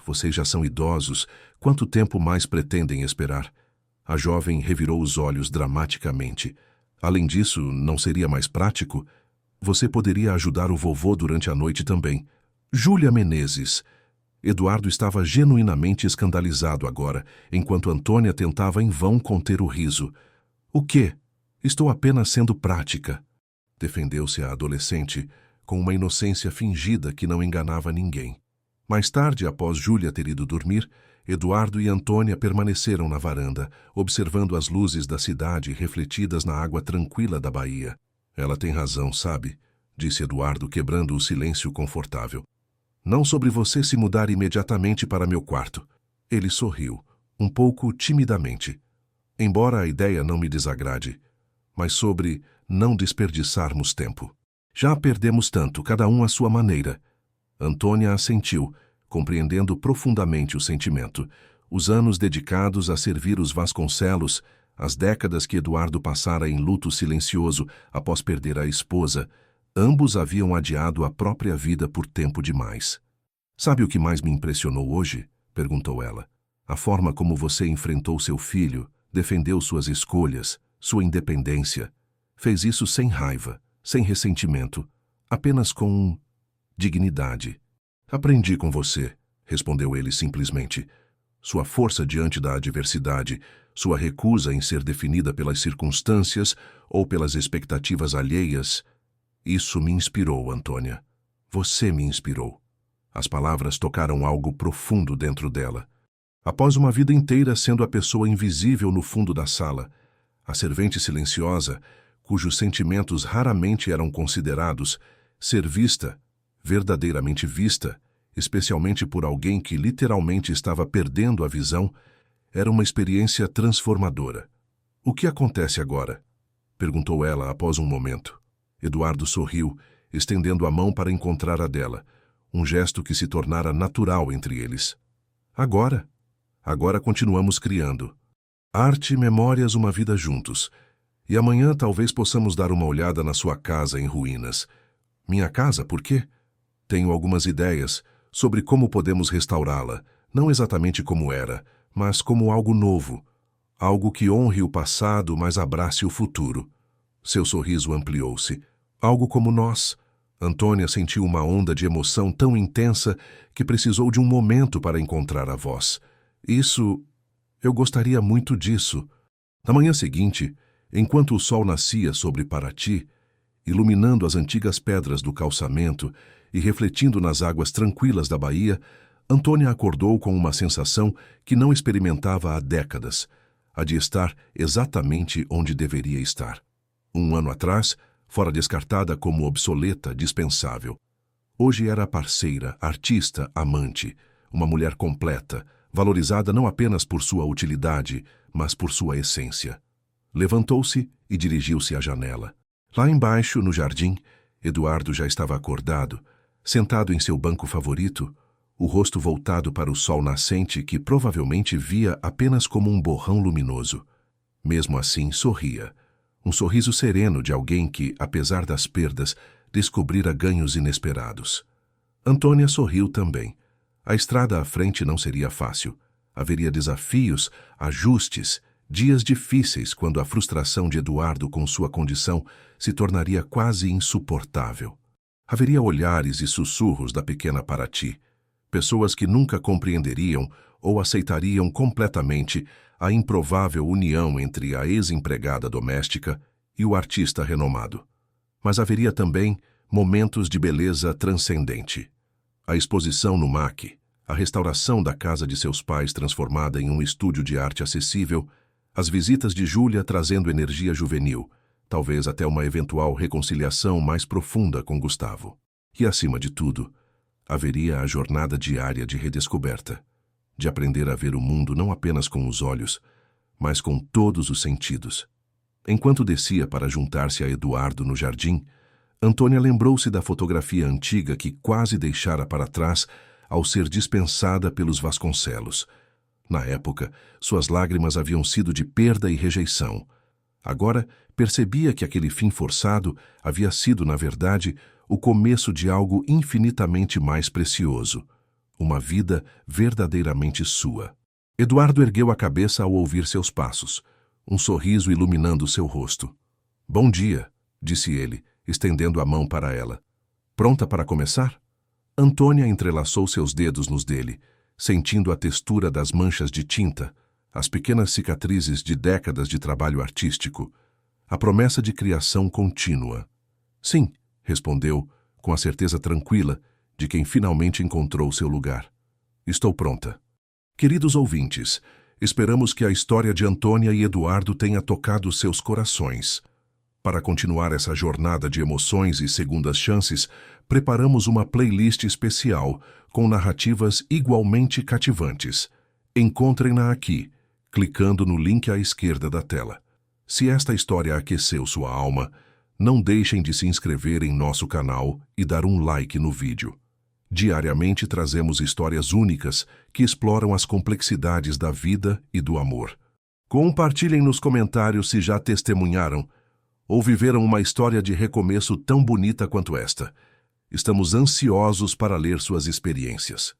"Vocês já são idosos. Quanto tempo mais pretendem esperar?" A jovem revirou os olhos dramaticamente. "Além disso, não seria mais prático? Você poderia ajudar o vovô durante a noite também." "Júlia Menezes." Eduardo estava genuinamente escandalizado agora, enquanto Antônia tentava em vão conter o riso. "O quê? Estou apenas sendo prática", defendeu-se a adolescente, com uma inocência fingida que não enganava ninguém. Mais tarde, após Júlia ter ido dormir, Eduardo e Antônia permaneceram na varanda, observando as luzes da cidade refletidas na água tranquila da baía. "Ela tem razão, sabe?", disse Eduardo, quebrando o silêncio confortável. "Não sobre você se mudar imediatamente para meu quarto." Ele sorriu, um pouco timidamente. "Embora a ideia não me desagrade, mas sobre não desperdiçarmos tempo. Já perdemos tanto, cada um à sua maneira." Antônia assentiu, compreendendo profundamente o sentimento. Os anos dedicados a servir os Vasconcelos, as décadas que Eduardo passara em luto silencioso após perder a esposa, Ambos haviam adiado a própria vida por tempo demais. "Sabe o que mais me impressionou hoje?" perguntou ela. "A forma como você enfrentou seu filho, defendeu suas escolhas, sua independência. Fez isso sem raiva, sem ressentimento, apenas com dignidade." "Aprendi com você", respondeu ele simplesmente. Sua força diante da adversidade, sua recusa em ser definida pelas circunstâncias ou pelas expectativas alheias, isso me inspirou, Antônia. Você me inspirou. As palavras tocaram algo profundo dentro dela. Após uma vida inteira sendo a pessoa invisível no fundo da sala, a servente silenciosa, cujos sentimentos raramente eram considerados, ser vista, verdadeiramente vista, especialmente por alguém que literalmente estava perdendo a visão, era uma experiência transformadora. "O que acontece agora?" perguntou ela após um momento. Eduardo sorriu, estendendo a mão para encontrar a dela, um gesto que se tornara natural entre eles. Agora continuamos criando. Arte e memórias, uma vida juntos. E amanhã talvez possamos dar uma olhada na sua casa em ruínas." "Minha casa, por quê?" "Tenho algumas ideias sobre como podemos restaurá-la, não exatamente como era, mas como algo novo, algo que honre o passado, mas abrace o futuro." Seu sorriso ampliou-se. "Algo como nós." Antônia sentiu uma onda de emoção tão intensa que precisou de um momento para encontrar a voz. Eu gostaria muito disso." Na manhã seguinte, enquanto o sol nascia sobre Paraty, iluminando as antigas pedras do calçamento e refletindo nas águas tranquilas da Bahia, Antônia acordou com uma sensação que não experimentava há décadas, a de estar exatamente onde deveria estar. Um ano atrás, fora descartada como obsoleta, dispensável. Hoje era parceira, artista, amante, uma mulher completa, valorizada não apenas por sua utilidade, mas por sua essência. Levantou-se e dirigiu-se à janela. Lá embaixo, no jardim, Eduardo já estava acordado, sentado em seu banco favorito, o rosto voltado para o sol nascente que provavelmente via apenas como um borrão luminoso. Mesmo assim, sorria. Um sorriso sereno de alguém que, apesar das perdas, descobrira ganhos inesperados. Antônia sorriu também. A estrada à frente não seria fácil. Haveria desafios, ajustes, dias difíceis quando a frustração de Eduardo com sua condição se tornaria quase insuportável. Haveria olhares e sussurros da pequena Paraty, pessoas que nunca compreenderiam ou aceitariam completamente a improvável união entre a ex-empregada doméstica e o artista renomado. Mas haveria também momentos de beleza transcendente. A exposição no MAC, a restauração da casa de seus pais transformada em um estúdio de arte acessível, as visitas de Júlia trazendo energia juvenil, talvez até uma eventual reconciliação mais profunda com Gustavo. E, acima de tudo, haveria a jornada diária de redescoberta, de aprender a ver o mundo não apenas com os olhos, mas com todos os sentidos. Enquanto descia para juntar-se a Eduardo no jardim, Antônia lembrou-se da fotografia antiga que quase deixara para trás ao ser dispensada pelos Vasconcelos. Na época, suas lágrimas haviam sido de perda e rejeição. Agora, percebia que aquele fim forçado havia sido, na verdade, o começo de algo infinitamente mais precioso, uma vida verdadeiramente sua. Eduardo ergueu a cabeça ao ouvir seus passos, um sorriso iluminando seu rosto. "Bom dia", disse ele, estendendo a mão para ela. "Pronta para começar?" Antônia entrelaçou seus dedos nos dele, sentindo a textura das manchas de tinta, as pequenas cicatrizes de décadas de trabalho artístico, a promessa de criação contínua. "Sim", respondeu, com a certeza tranquila de quem finalmente encontrou seu lugar. "Estou pronta." Queridos ouvintes, esperamos que a história de Antônia e Eduardo tenha tocado seus corações. Para continuar essa jornada de emoções e segundas chances, preparamos uma playlist especial com narrativas igualmente cativantes. Encontrem-na aqui, clicando no link à esquerda da tela. Se esta história aqueceu sua alma, não deixem de se inscrever em nosso canal e dar um like no vídeo. Diariamente trazemos histórias únicas que exploram as complexidades da vida e do amor. Compartilhem nos comentários se já testemunharam ou viveram uma história de recomeço tão bonita quanto esta. Estamos ansiosos para ler suas experiências.